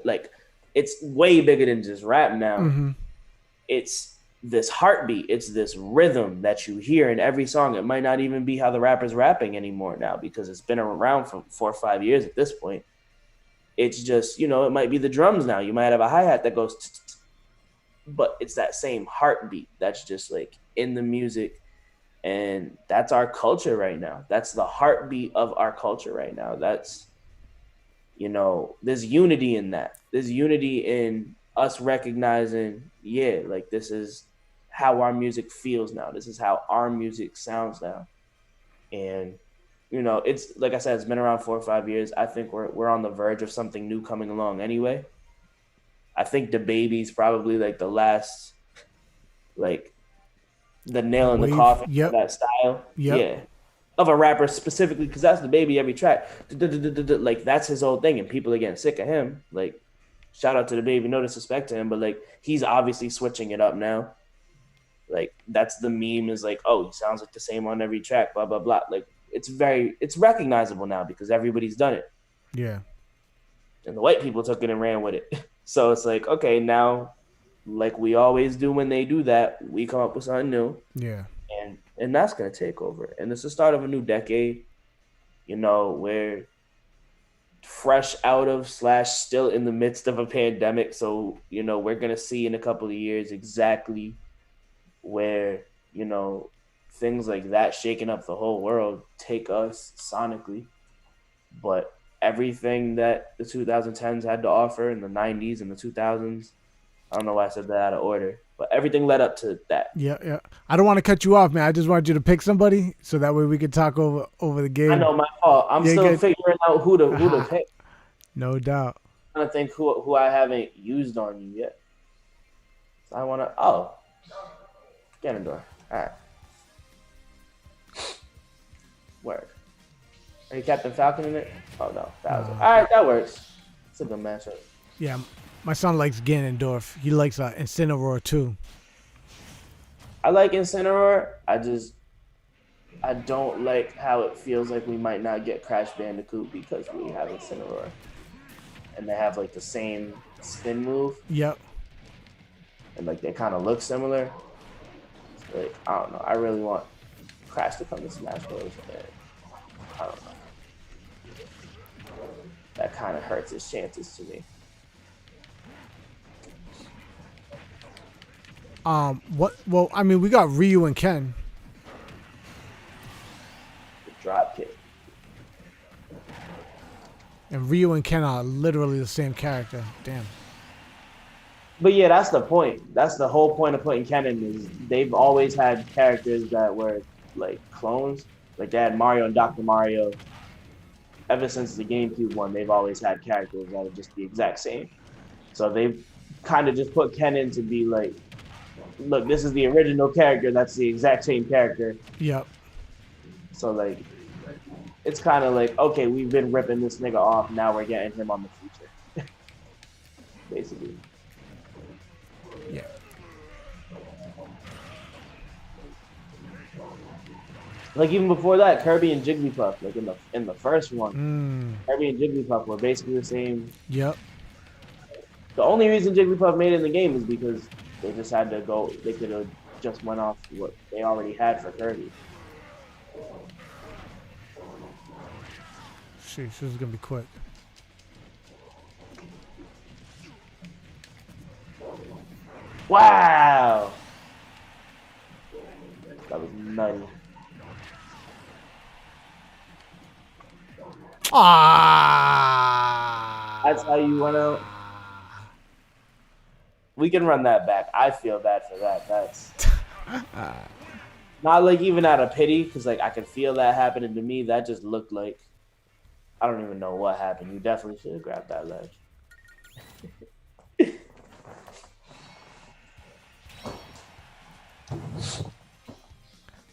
like, it's way bigger than just rap now. Mm-hmm. It's this heartbeat. It's this rhythm that you hear in every song. It might not even be how the rapper's rapping anymore now because it's been around for 4 or 5 years at this point. It's just, it might be the drums now. You might have a hi-hat that goes, but it's that same heartbeat that's just like in the music. And that's our culture right now. That's the heartbeat of our culture right now. That's, there's unity in that. There's unity in us recognizing, like this is how our music feels now. This is how our music sounds now. And, it's like I said, it's been around 4 or 5 years. I think we're on the verge of something new coming along anyway. I think the Baby's probably like the last, like the nail in the coffin of that style. Yeah. Of a rapper specifically, because that's the Baby every track. Like that's his whole thing, and people are getting sick of him. Like, shout out to the Baby, no disrespect to him, but like he's obviously switching it up now. Like that's the meme is like, oh, he sounds like the same on every track, blah blah blah. Like it's recognizable now because everybody's done it. Yeah. And the white people took it and ran with it. So it's like, okay, now like we always do when they do that, we come up with something new. Yeah. And that's gonna take over. And it's the start of a new decade. We're fresh out of / still in the midst of a pandemic. So, we're gonna see in a couple of years exactly where, things like that shaking up the whole world take us sonically. But everything that the 2010s had to offer in the 90s and the 2000s, I don't know why I said that out of order, but everything led up to that. Yeah. I don't want to cut you off, man. I just wanted you to pick somebody so that way we could talk over the game. I know, my fault. I'm still figuring out who to pick. No doubt. I'm trying to think who I haven't used on you yet. So I want to. Ganondorf. All right. Word. Are you Captain Falcon in it? Oh, no. Bowser. All right, that works. It's a good matchup. Yeah, my son likes Ganondorf. He likes Incineroar, too. I like Incineroar. I don't like how it feels like we might not get Crash Bandicoot because we have Incineroar. And they have, like, the same spin move. Yep. And, like, they kind of look similar. Like, I don't know. I really want Crash to come to Smash Bros. I don't know. That kind of hurts his chances to me. What? Well, I mean, we got Ryu and Ken. The drop kick. And Ryu and Ken are literally the same character. Damn. But yeah, that's the point. That's the whole point of putting Ken in is they've always had characters that were like clones. Like they had Mario and Dr. Mario. Ever since the GameCube one, they've always had characters that are just the exact same. So they've kind of just put Ken in to be like, look, this is the original character. That's the exact same character. Yep. So like, it's kind of like, okay, we've been ripping this nigga off. Now we're getting him on the future. Basically. Yeah. Like even before that, Kirby and Jigglypuff, like in the first one, Kirby and Jigglypuff were basically the same. Yep. The only reason Jigglypuff made it in the game is because they just had to go. They could have just went off what they already had for Kirby. Sheesh, this is gonna be quick. Wow, that was nutty. Ah, that's how you want to. We can run that back. I feel bad for that. That's not like even out of pity, because like I could feel that happening to me. That just looked like I don't even know what happened. You definitely should have grabbed that ledge.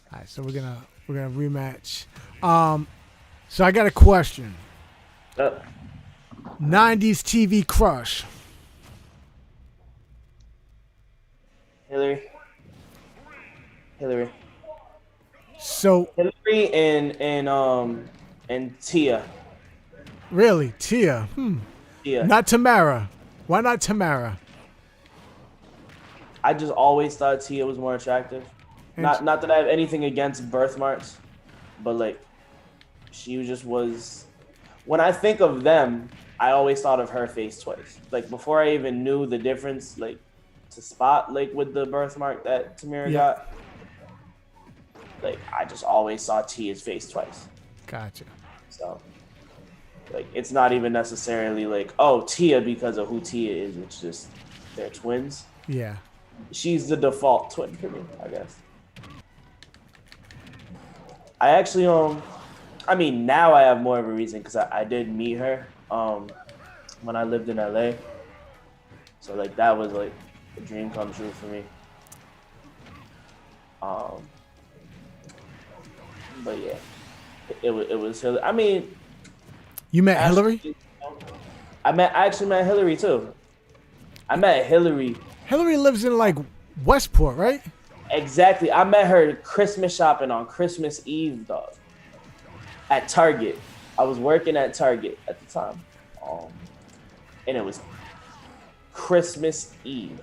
All right, so we're gonna rematch. So I got a question. 90s TV crush. Hillary. So Hillary and Tia. Really, Tia? Tia. Not Tamara. Why not Tamara? I just always thought Tia was more attractive. Not that I have anything against birthmarks, but like she just was. When I think of them, I always thought of her face twice. Like before I even knew the difference, like to spot like with the birthmark that Tamara got. Like I just always saw Tia's face twice. Gotcha. So like it's not even necessarily like, oh, Tia because of who Tia is. It's just they're twins. Yeah. She's the default twin for me, I guess. I actually I mean now I have more of a reason because I did meet her when I lived in LA. So like that was like a dream come true for me. But yeah, it was Hillary. I mean, you met Hillary? I actually met Hillary too. I met Hillary. Hillary lives in like Westport, right? Exactly. I met her Christmas shopping on Christmas Eve, dog. At Target. I was working at Target at the time. And it was Christmas Eve.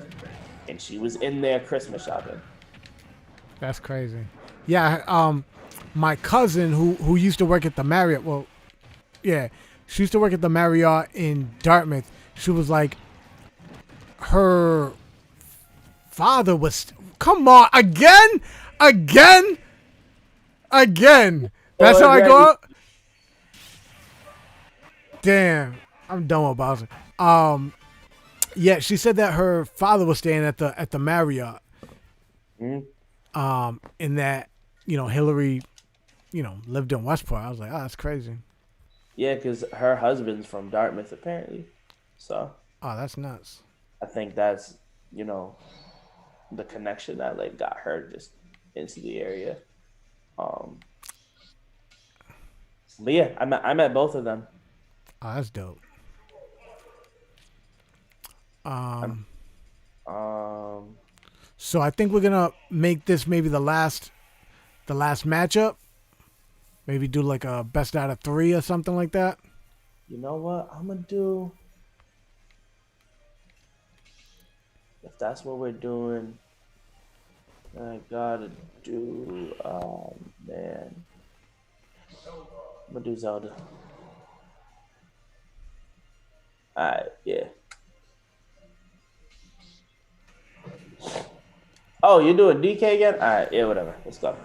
And she was in there Christmas shopping. That's crazy. Yeah, my cousin who used to work at the Marriott, well, yeah, she used to work at the Marriott in Dartmouth. She was like, her father was, come on, again. That's how I go out. Damn, I'm done with Bowser. Yeah, she said that her father was staying at the Marriott. Mm-hmm. And that, Hillary, lived in Westport. I was like, oh, that's crazy. Yeah, because her husband's from Dartmouth apparently. So. Oh, that's nuts. I think that's, the connection that like got her just into the area. But yeah, I met both of them. Oh, that's dope. So I think we're gonna make this maybe the last matchup. Maybe do like a best out of 3 or something like that. You know what? I'm gonna do. If that's what we're doing, I gotta do. Man, I'm gonna do Zelda. Alright, yeah. Oh, you're doing DK again? Alright, yeah, whatever. Let's go.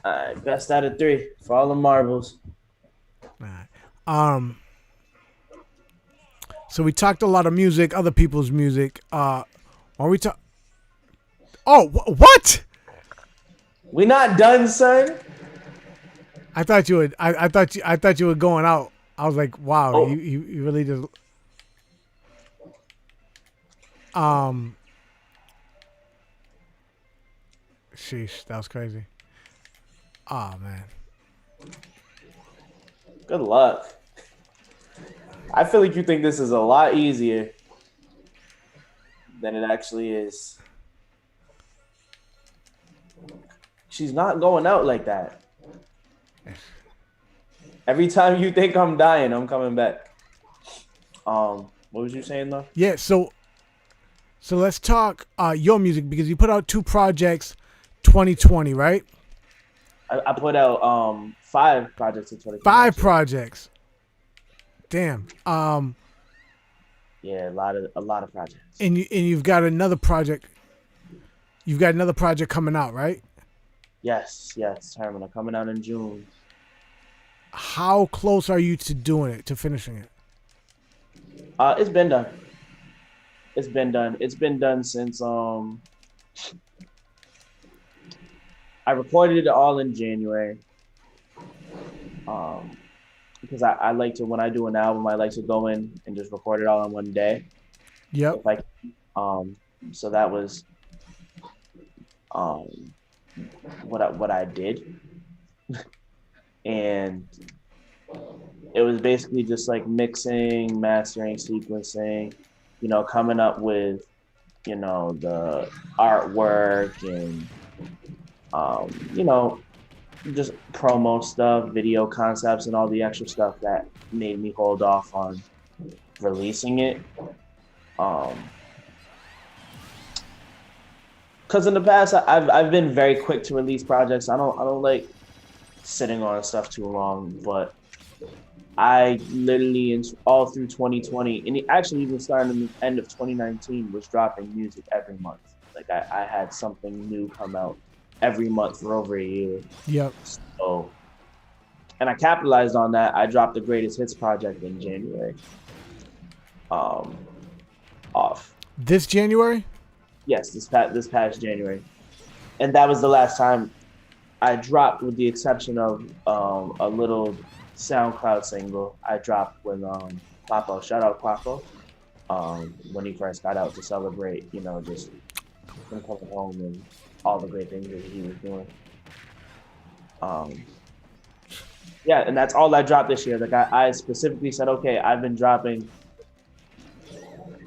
Alright, best out of 3 for all the marbles. Alright. So we talked a lot of music, other people's music. Are we talk? Oh, what? We not done, son. I thought you would. I thought you were going out. I was like, wow, Oh. you really just. Sheesh, that was crazy. Oh man. Good luck. I feel like you think this is a lot easier than it actually is. She's not going out like that. Every time you think I'm dying, I'm coming back. What was you saying though? Yeah, so let's talk your music because you put out 2 projects 2020, right? I put out 5 projects in 2020. 5 projects. Damn. Yeah, a lot of projects. And you've got another project. You've got another project coming out, right? Yes, Terminal coming out in June. How close are you to doing it, to finishing it? It's been done. It's been done since I recorded it all in January. Because I like to, when I do an album, I like to go in and just record it all in one day. Yep. So that was what I did. And it was basically just like mixing, mastering, sequencing, coming up with, the artwork and, just promo stuff, video concepts, and all the extra stuff that made me hold off on, releasing it. Because in the past, I've been very quick to release projects. I don't like sitting on stuff too long, but I literally all through 2020, and actually even starting in the end of 2019, was dropping music every month. Like I had something new come out every month for over a year. Yep. So, and I capitalized on that. I dropped the Greatest Hits project in January. Off. This January? Yes, this past January, and that was the last time I dropped, with the exception of a little SoundCloud single I dropped with Quapo. Shout out Quapo. When he first got out to celebrate, just him coming home and all the great things that he was doing. Yeah, and that's all I dropped this year. Like I specifically said, okay, I've been dropping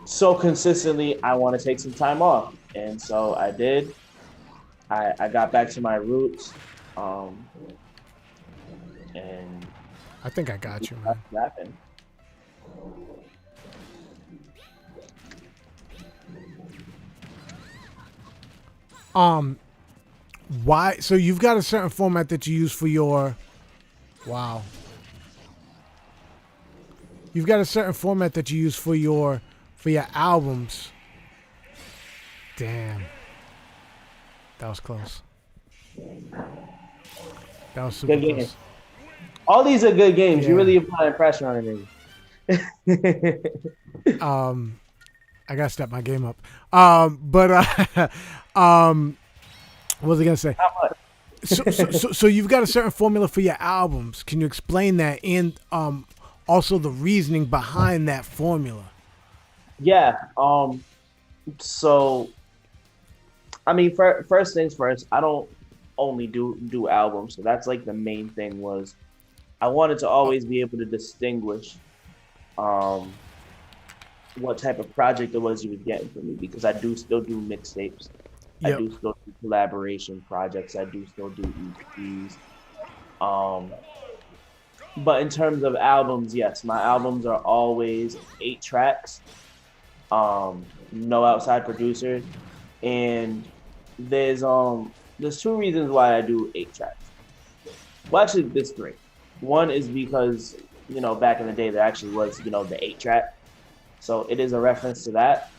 so consistently, I want to take some time off, and so I did. I got back to my roots, and I think I got you, man. Rapping. Why? So you've got a certain format that you use for your. Wow. You've got a certain format that you use for your albums. Damn. That was close. That was super Good game. close. All these are good games. Yeah. You really applying pressure on it. I gotta step my game up. But what was I gonna say? So you've got a certain formula for your albums. Can you explain that, and also the reasoning behind that formula? Yeah. So, I mean, first things first. I don't only do albums, so that's like the main thing. Was I wanted to always be able to distinguish what type of project it was you was getting from me, because I do still do mixtapes. Yep. I do still do collaboration projects. I do still do EPs. But in terms of albums, yes, my albums are always 8 tracks. No outside producers, and there's 2 reasons why I do 8 tracks. Well, actually, there's 3. One is because back in the day there actually was the 8 track, so it is a reference to that.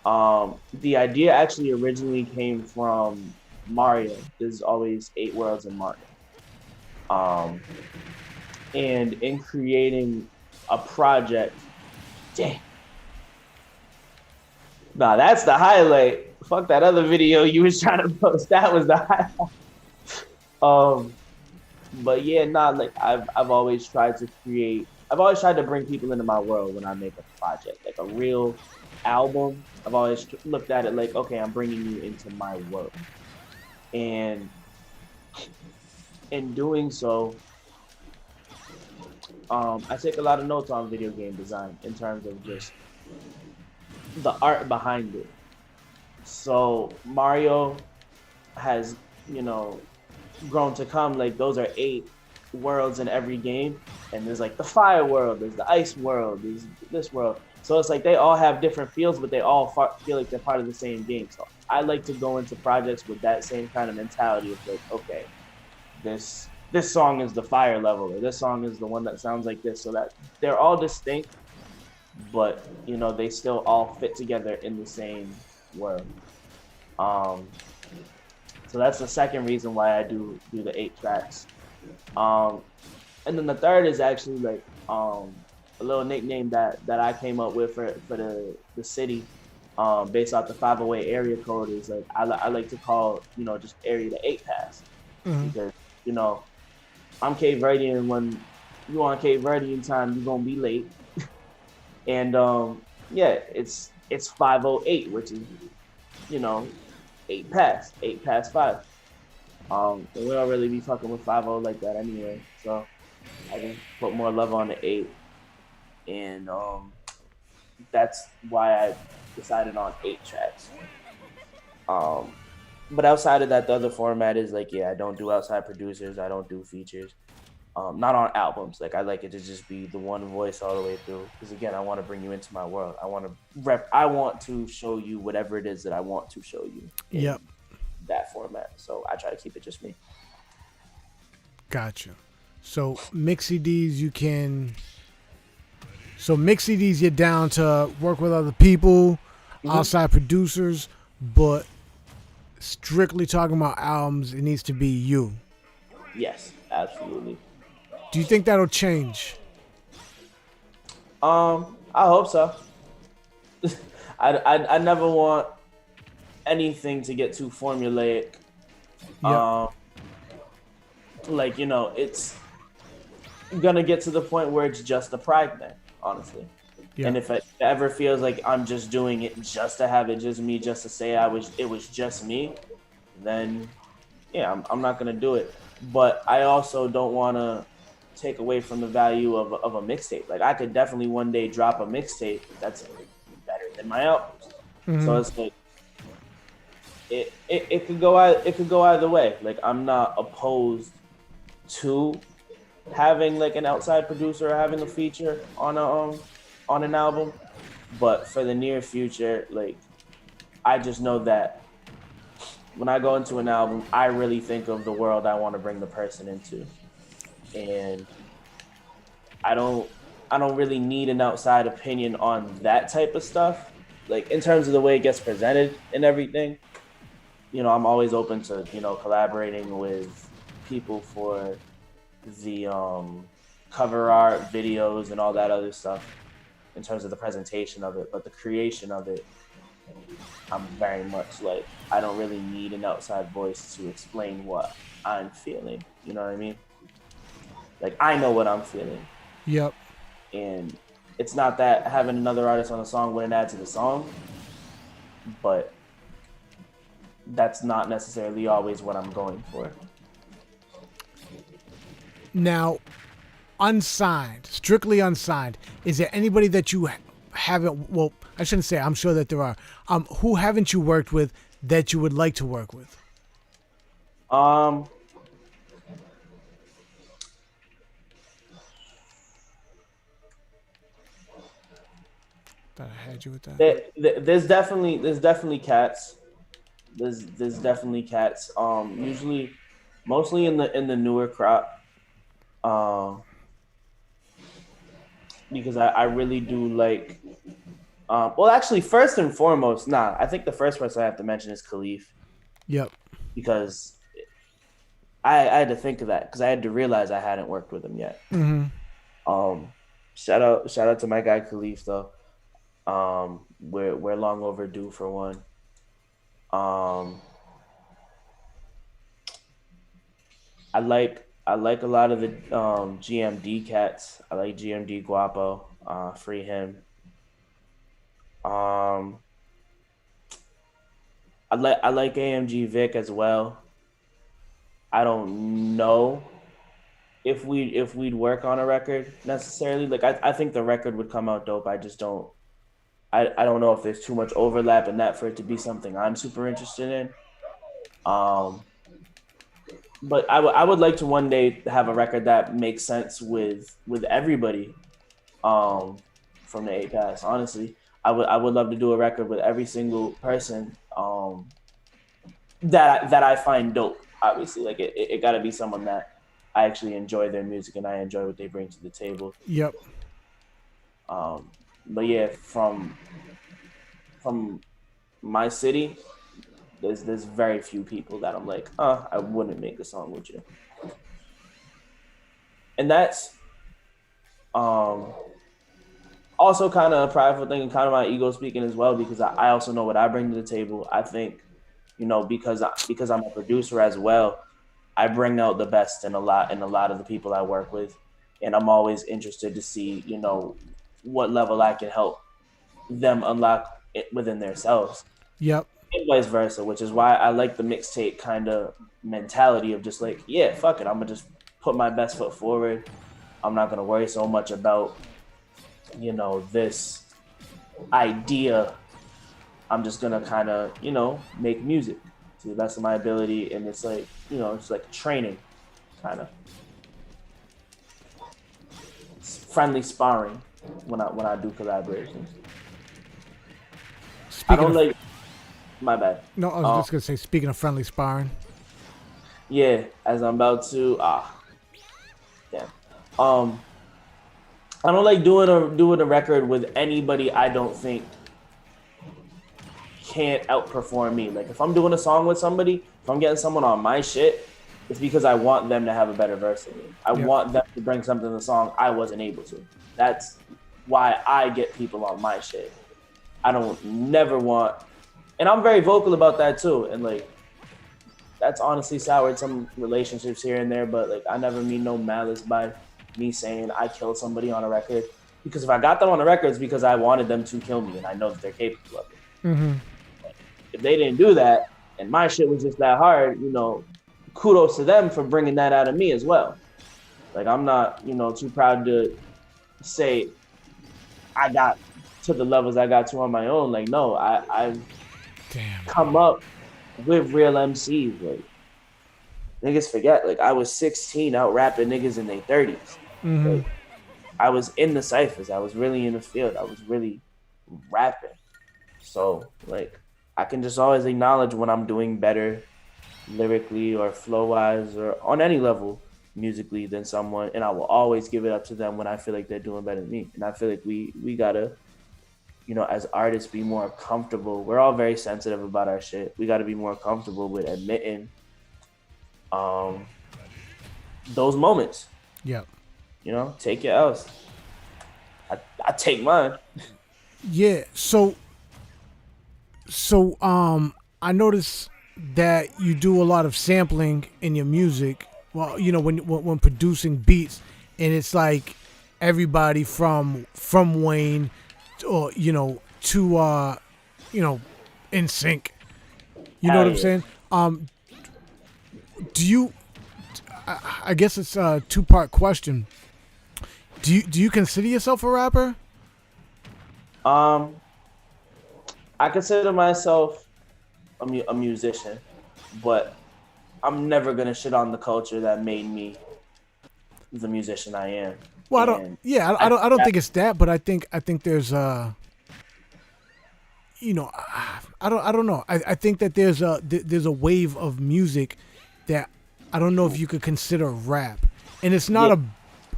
The idea actually originally came from Mario. There's always 8 worlds in Mario. And in creating a project, damn. Nah, that's the highlight. Fuck that other video you was trying to post. That was the highlight. But yeah, like I've always tried to create. I've always tried to bring people into my world when I make a project, like a real album. I've always looked at it like, okay, I'm bringing you into my world, and in doing so, I take a lot of notes on video game design in terms of just the art behind it. So Mario has, grown to come. Like, those are 8 worlds in every game, and there's like the fire world, there's the ice world, there's this world. So it's like they all have different feels, but they all feel like they're part of the same game. So I like to go into projects with that same kind of mentality of like, okay, this song is the fire level, or this song is the one that sounds like this, so that they're all distinct, but they still all fit together in the same world. So that's the second reason why I do the 8 tracks. And then the third is actually like a little nickname that I came up with for the city, based off the 508 area code. Is like I like to call just area the 8 pass, because I'm Cape Verdean. When you on Cape Verdean time, you're gonna be late. And yeah, it's 508, which is 8 past 5. And we don't really be fucking with 50 like that anyway, so I just put more love on the 8, and that's why I decided on 8 tracks. But outside of that, the other format is like, yeah, I don't do outside producers, I don't do features. Not on albums. Like I like it to just be the one voice all the way through. Because again, I want to bring you into my world. I want to I want to show you whatever it is that I want to show you in Yep. that format. So I try to keep it just me. Gotcha. So mix CDs, you can. So mix CDs, you're down to work with other people, outside producers, but strictly talking about albums, it needs to be you. Yes, absolutely. Do you think that'll change? I hope so. I never want anything to get too formulaic. Yep. Like it's gonna get to the point where it's just a pride thing, honestly. And Yep. if it ever feels like I'm just doing it just to have it just me, just to say it was just me, then yeah, I'm not gonna do it. But I also don't want to take away from the value of a mixtape. Like I could definitely one day drop a mixtape that's better than my albums. So it's like it could go it could go either way. Like I'm not opposed to having like an outside producer or having a feature on an album, but for the near future, like I just know that when I go into an album, I really think of the world I want to bring the person into, and I don't really need an outside opinion on that type of stuff. Like in terms of the way it gets presented and everything, I'm always open to collaborating with people for the cover art, videos, and all that other stuff in terms of the presentation of it. But the creation of it, I'm very much like I don't really need an outside voice to explain what I'm feeling. You know what I mean? Like I know what I'm feeling, Yep. and it's not that having another artist on a song wouldn't add to the song, but that's not necessarily always what I'm going for. Now, unsigned, strictly unsigned. Is there anybody that you haven't? Well, I shouldn't say. I'm sure that there are. Who haven't you worked with that you would like to work with? Um, Thought I had you with that. there's definitely cats. There's definitely cats. Usually, mostly in the newer crop. Um, because I really do like. Well, actually, first and foremost, I think the first person I have to mention is Khalif Yep. because I had to think of that because I had to realize I hadn't worked with him yet. Um, shout out to my guy Khalif though. We're long overdue for one. Um, I like a lot of the GMD cats. I like GMD Guapo. Free him. Um, I like AMG Vic as well. I don't know if we'd work on a record necessarily. Like I think the record would come out dope. I just don't I don't know if there's too much overlap in that for it to be something I'm super interested in. Um, but I would like to one day have a record that makes sense with everybody from the A Pass. Honestly, I would love to do a record with every single person that I find dope. Obviously, like it got to be someone that I actually enjoy their music and I enjoy what they bring to the table. Yep. But yeah, from my city, there's very few people that I'm like, I wouldn't make a song with you. And that's also kind of a prideful thing and kind of my ego speaking as well because I also know what I bring to the table. I think, because I'm a producer as well, I bring out the best in a lot of the people I work with, and I'm always interested to see what level I can help them unlock it within themselves. Yep. And vice versa, which is why I like the mixtape kind of mentality of just like, yeah, fuck it, I'm gonna just put my best foot forward. I'm not gonna worry so much about, this idea. I'm just gonna kind of, make music to the best of my ability, and it's like, it's like training, kind of. friendly sparring when I do collaborations. I Speaking don't of, like my bad. no, I was Um, just gonna say, speaking of friendly sparring. yeah, as I'm about to damn. Um, I don't like doing a record with anybody I don't think can't outperform me. Like if I'm doing a song with somebody, if I'm getting someone on my shit, it's because I want them to have a better verse than me. I Yep. want them to bring something to the song I wasn't able to. That's why I get people on my shit. I don't never want, and I'm very vocal about that too. And like that's honestly soured some relationships here and there, but like I never mean no malice by me saying I killed somebody on a record. Because if I got them on the record, it's because I wanted them to kill me and I know that they're capable of it. Mm-hmm. If they didn't do that and my shit was just that hard, kudos to them for bringing that out of me as well. Like I'm not, too proud to say I got to the levels I got to on my own. Like no, I've Damn. come up with real MCs. Like niggas forget, like I was 16 out rapping niggas in their 30s. Mm-hmm. Like I was in the ciphers. I was really in the field. I was really rapping. So like I can just always acknowledge when I'm doing better lyrically or flow wise or on any level musically than someone, and I will always give it up to them when I feel like they're doing better than me. And I feel like we gotta, as artists be more comfortable. We're all very sensitive about our shit. We gotta be more comfortable with admitting those moments. Yep. Take your L's. I take mine. Yeah. So I noticed that you do a lot of sampling in your music. Well, when producing beats, and it's like everybody from Wayne, or to In Sync. You know Hell what I'm yeah. saying? Do you? I guess it's a two-part question. Do you consider yourself a rapper? Um, I consider myself a musician, but I'm never gonna shit on the culture that made me the musician I am. Well, I don't. And Yeah, I I don't that, think it's that, but I think there's I don't know. I think that there's a wave of music that I don't know if you could consider rap, and yeah,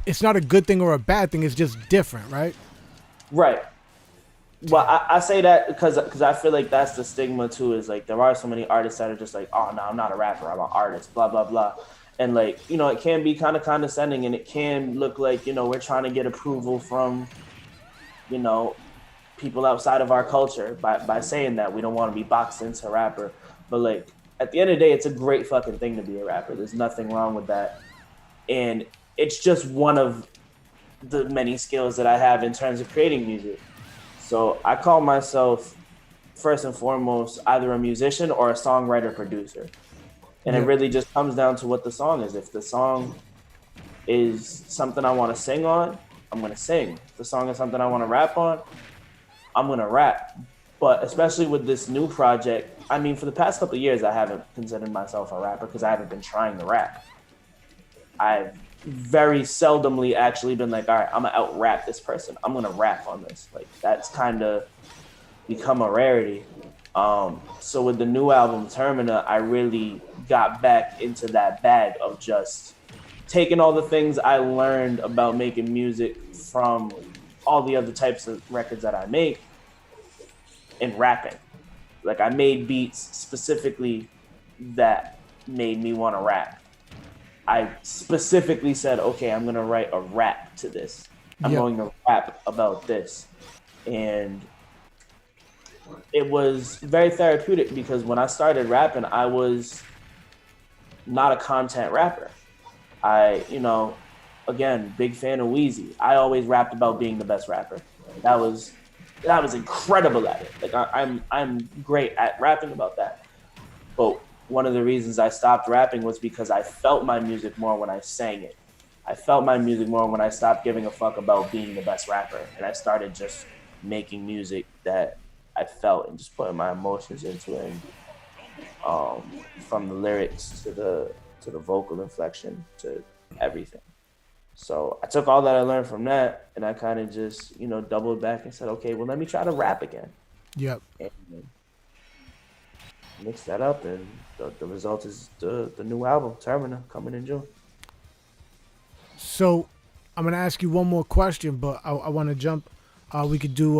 it's not a good thing or a bad thing. It's just different, right? right. Well, I say that because I feel like that's the stigma too. Is like there are so many artists that are just like, oh no, I'm not a rapper, I'm an artist, blah blah blah, and like it can be kind of condescending, and it can look like we're trying to get approval from you know people outside of our culture by saying that we don't want to be boxed into rapper. But like at the end of the day, it's a great fucking thing to be a rapper. There's nothing wrong with that, and it's just one of the many skills that I have in terms of creating music. So I call myself first and foremost either a musician or a songwriter producer. And it Yeah. really just comes down to what the song is. If the song is something I want to sing on, I'm going to sing. If the song is something I want to rap on, I'm going to rap. But especially with this new project, I mean, for the past couple of years, I haven't considered myself a rapper because I haven't been trying to rap. I've very seldomly actually been like, all right, I'm gonna out rap this person. I'm gonna rap on this. Like that's kind of become a rarity. So with the new album Termina, I really got back into that bag of just taking all the things I learned about making music from all the other types of records that I make and rapping. Like I made beats specifically that made me want to rap. I specifically said, okay, I'm going to write a rap to this. I'm Yep. going to rap about this. And it was very therapeutic because when I started rapping, I was not a content rapper. Again, big fan of Wheezy. I always rapped about being the best rapper. That was incredible at it. Like I'm great at rapping about that. But one of the reasons I stopped rapping was because I felt my music more when I sang it. I felt my music more when I stopped giving a fuck about being the best rapper, and I started just making music that I felt and just putting my emotions into it. And, from the lyrics to the vocal inflection to everything. So I took all that I learned from that, and I kind of just, doubled back and said, okay, well, let me try to rap again. Yep. And mix that up, and the result is the new album, Termina, coming in June. So I'm gonna ask you one more question, but I want to jump. We could do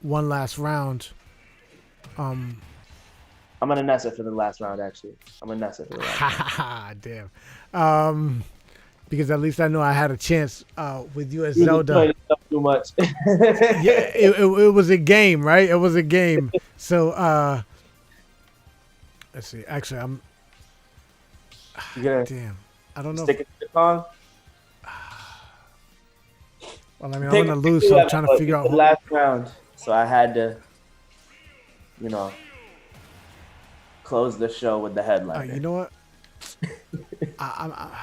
one last round. I'm gonna nest it for the last round. Actually, I'm gonna nest it for the last round. Damn. Because at least I know I had a chance with you as You was Zelda. playing stuff too much. Yeah, it was a game, right? It was a game. So let's see. Actually, I'm You gonna damn. I don't know. stick it to the song? Well, I mean, I'm Pick gonna lose, so I'm whoever, trying to but figure it's out the who. last round, so I had to, you know, close the show with the headliner. You know what? I,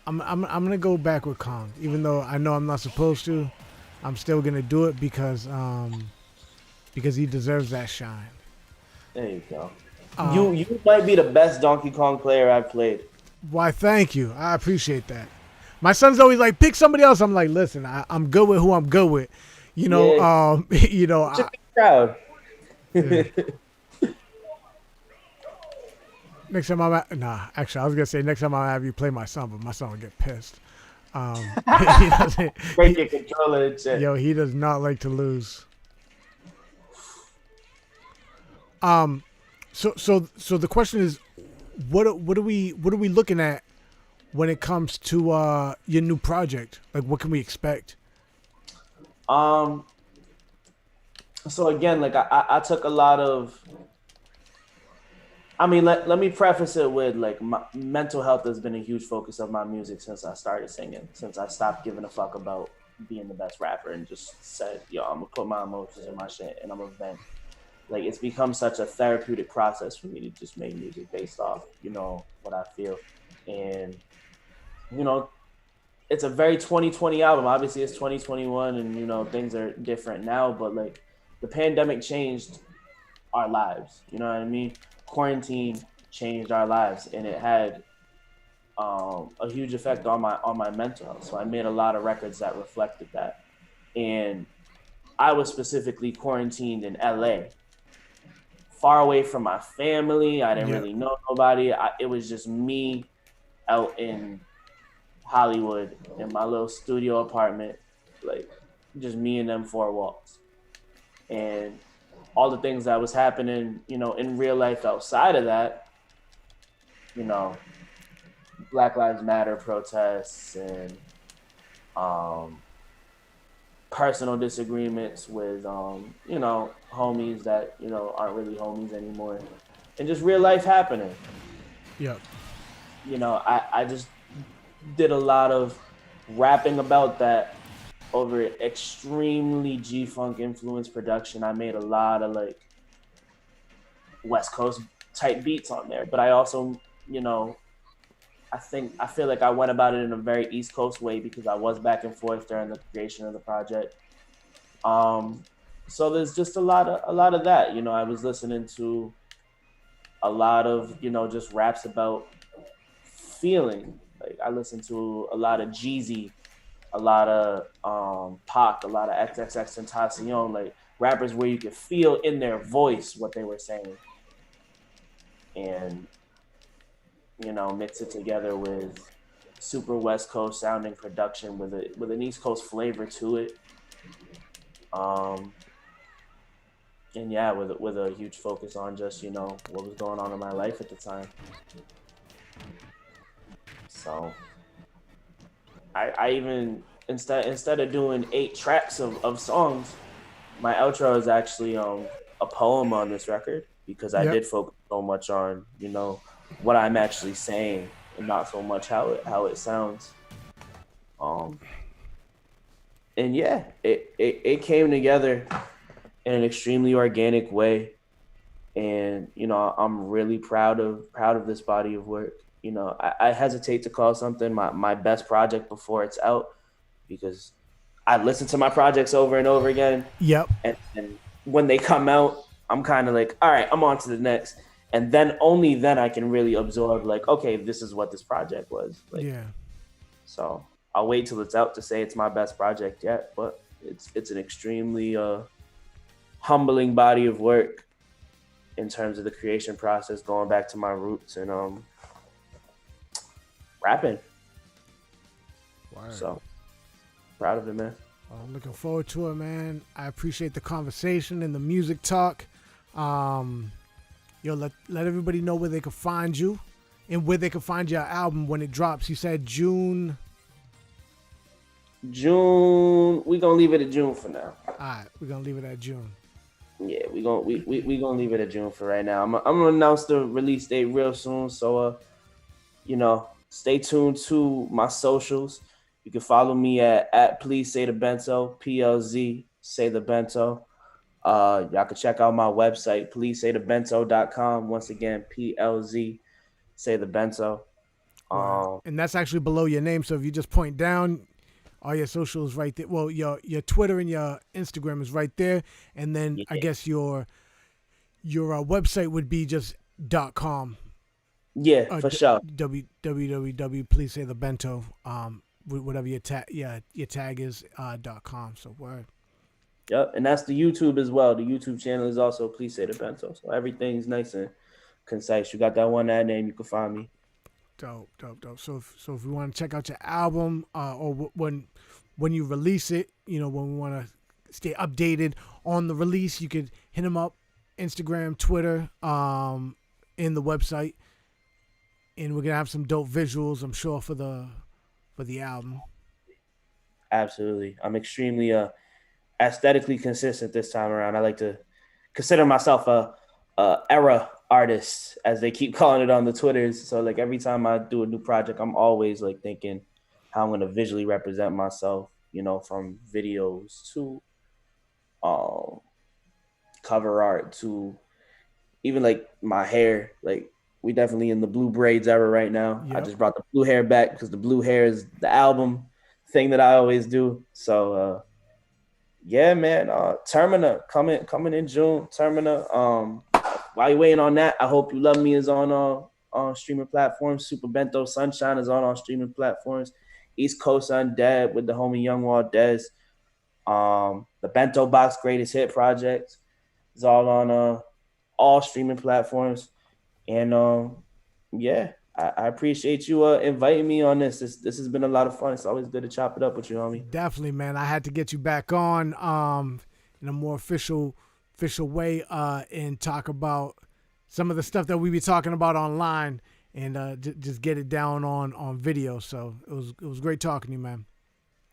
I'm gonna go back with Kong, even though I know I'm not supposed to. I'm still gonna do it because he deserves that shine. There you go. You might be the best Donkey Kong player I've played. Why? Thank you. I appreciate that. My son's always like, pick somebody else. I'm like, listen, I'm good with who I'm good with. You know, Yeah. Just be proud. Yeah. Next time actually, I was gonna say next time I'll have you play my son, but my son will get pissed. He doesn't. Break your controller and shit. Yo, he does not like to lose. So the question is, what are we looking at when it comes to your new project? Like, what can we expect? So again, like I took a lot of. I mean, let me preface it with like my mental health has been a huge focus of my music since I started singing. Since I stopped giving a fuck about being the best rapper and just said, yo, I'm gonna put my emotions in my shit and I'm gonna vent. Like it's become such a therapeutic process for me to just make music based off, what I feel. And, it's a very 2020 album. Obviously it's 2021 and, things are different now, but like the pandemic changed our lives. You know what I mean? Quarantine changed our lives and it had a huge effect on my mental health. So I made a lot of records that reflected that. And I was specifically quarantined in LA, far away from my family. I didn't really know nobody. It was just me out in Hollywood in my little studio apartment, like just me and them four walls. And all the things that was happening, in real life outside of that, Black Lives Matter protests and personal disagreements with, homies that, aren't really homies anymore. And just real life happening. Yep. I just did a lot of rapping about that over extremely G-Funk influenced production. I made a lot of like West Coast type beats on there, but I also, I feel like I went about it in a very East Coast way because I was back and forth during the creation of the project. So there's just a lot of that. I was listening to a lot of, just raps about feeling. Like I listened to a lot of Jeezy, a lot of Pac, a lot of XXXTentacion, like rappers where you could feel in their voice what they were saying. And, mix it together with super West Coast sounding production with an East Coast flavor to it. And yeah, with a huge focus on just, what was going on in my life at the time. So I even instead of doing 8 tracks of songs, my outro is actually a poem on this record because I did focus so much on, what I'm actually saying and not so much how it sounds. And yeah, it came together in an extremely organic way. And, I'm really proud of this body of work. I hesitate to call something my best project before it's out because I listen to my projects over and over again. Yep. And when they come out, I'm kind of like, all right, I'm on to the next. And then only then I can really absorb like, okay, this is what this project was. Like, yeah. So I'll wait till it's out to say it's my best project yet, but it's an extremely humbling body of work in terms of the creation process, going back to my roots and rapping. Word. So proud of it, man. Well, I'm looking forward to it, man. I appreciate the conversation and the music talk. Let everybody know where they can find you and where they can find your album when it drops. You said June. We gonna leave it at June for now. All right, we're gonna leave it at June. Yeah, we gonna leave it at June for right now. I'm gonna announce the release date real soon. So stay tuned to my socials. You can follow me at Please Say the Bento, PLZ Say the Bento. Y'all can check out my website, pleasesaythebento.com. Once again, PLZ Say the Bento. And that's actually below your name. So if you just point down, all your socials right there. Well, your Twitter and your Instagram is right there, and then I guess your website would be just .com. Yeah, for sure. www. Please say the Bento. Whatever your tag is .com. So word. Yep, and that's the YouTube as well. The YouTube channel is also Please Say the Bento. So everything's nice and concise. You got that one ad name, you can find me. Dope. So if we want to check out your album, or when you release it, when we want to stay updated on the release, you could hit him up, Instagram, Twitter, in the website, and we're gonna have some dope visuals, I'm sure, for the album. Absolutely, I'm extremely aesthetically consistent this time around. I like to consider myself a era artist, as they keep calling it on the Twitters. So like every time I do a new project, I'm always like thinking how I'm gonna visually represent myself, from videos to cover art to even like my hair. Like we definitely in the blue braids era right now. Yep. I just brought the blue hair back because the blue hair is the album thing that I always do. So yeah, man. Termina coming in June. Termina. While you're waiting on that, I Hope You Love Me is on streaming platforms. Super Bento Sunshine is on streaming platforms. East Coast Undead with the homie Youngwall Dez. The Bento Box Greatest Hit Project is all on all streaming platforms. And I appreciate you inviting me on this. This has been a lot of fun. It's always good to chop it up with you, homie. Definitely, man. I had to get you back on in a more official way and talk about some of the stuff that we be talking about online and just get it down on video. So it was great talking to you, man.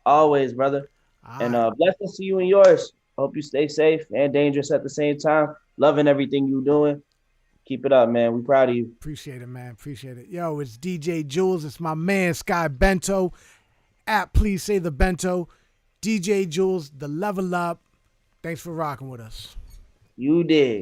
Always, brother. And blessings to you and yours. Hope you stay safe and dangerous at the same time. Loving everything you're doing. Keep it up, man. We proud of you. Appreciate it, man. Appreciate it. Yo, it's DJ Jules. It's my man, Sky Bento. At Please Say the Bento. DJ Jules, the level up. Thanks for rocking with us. You did.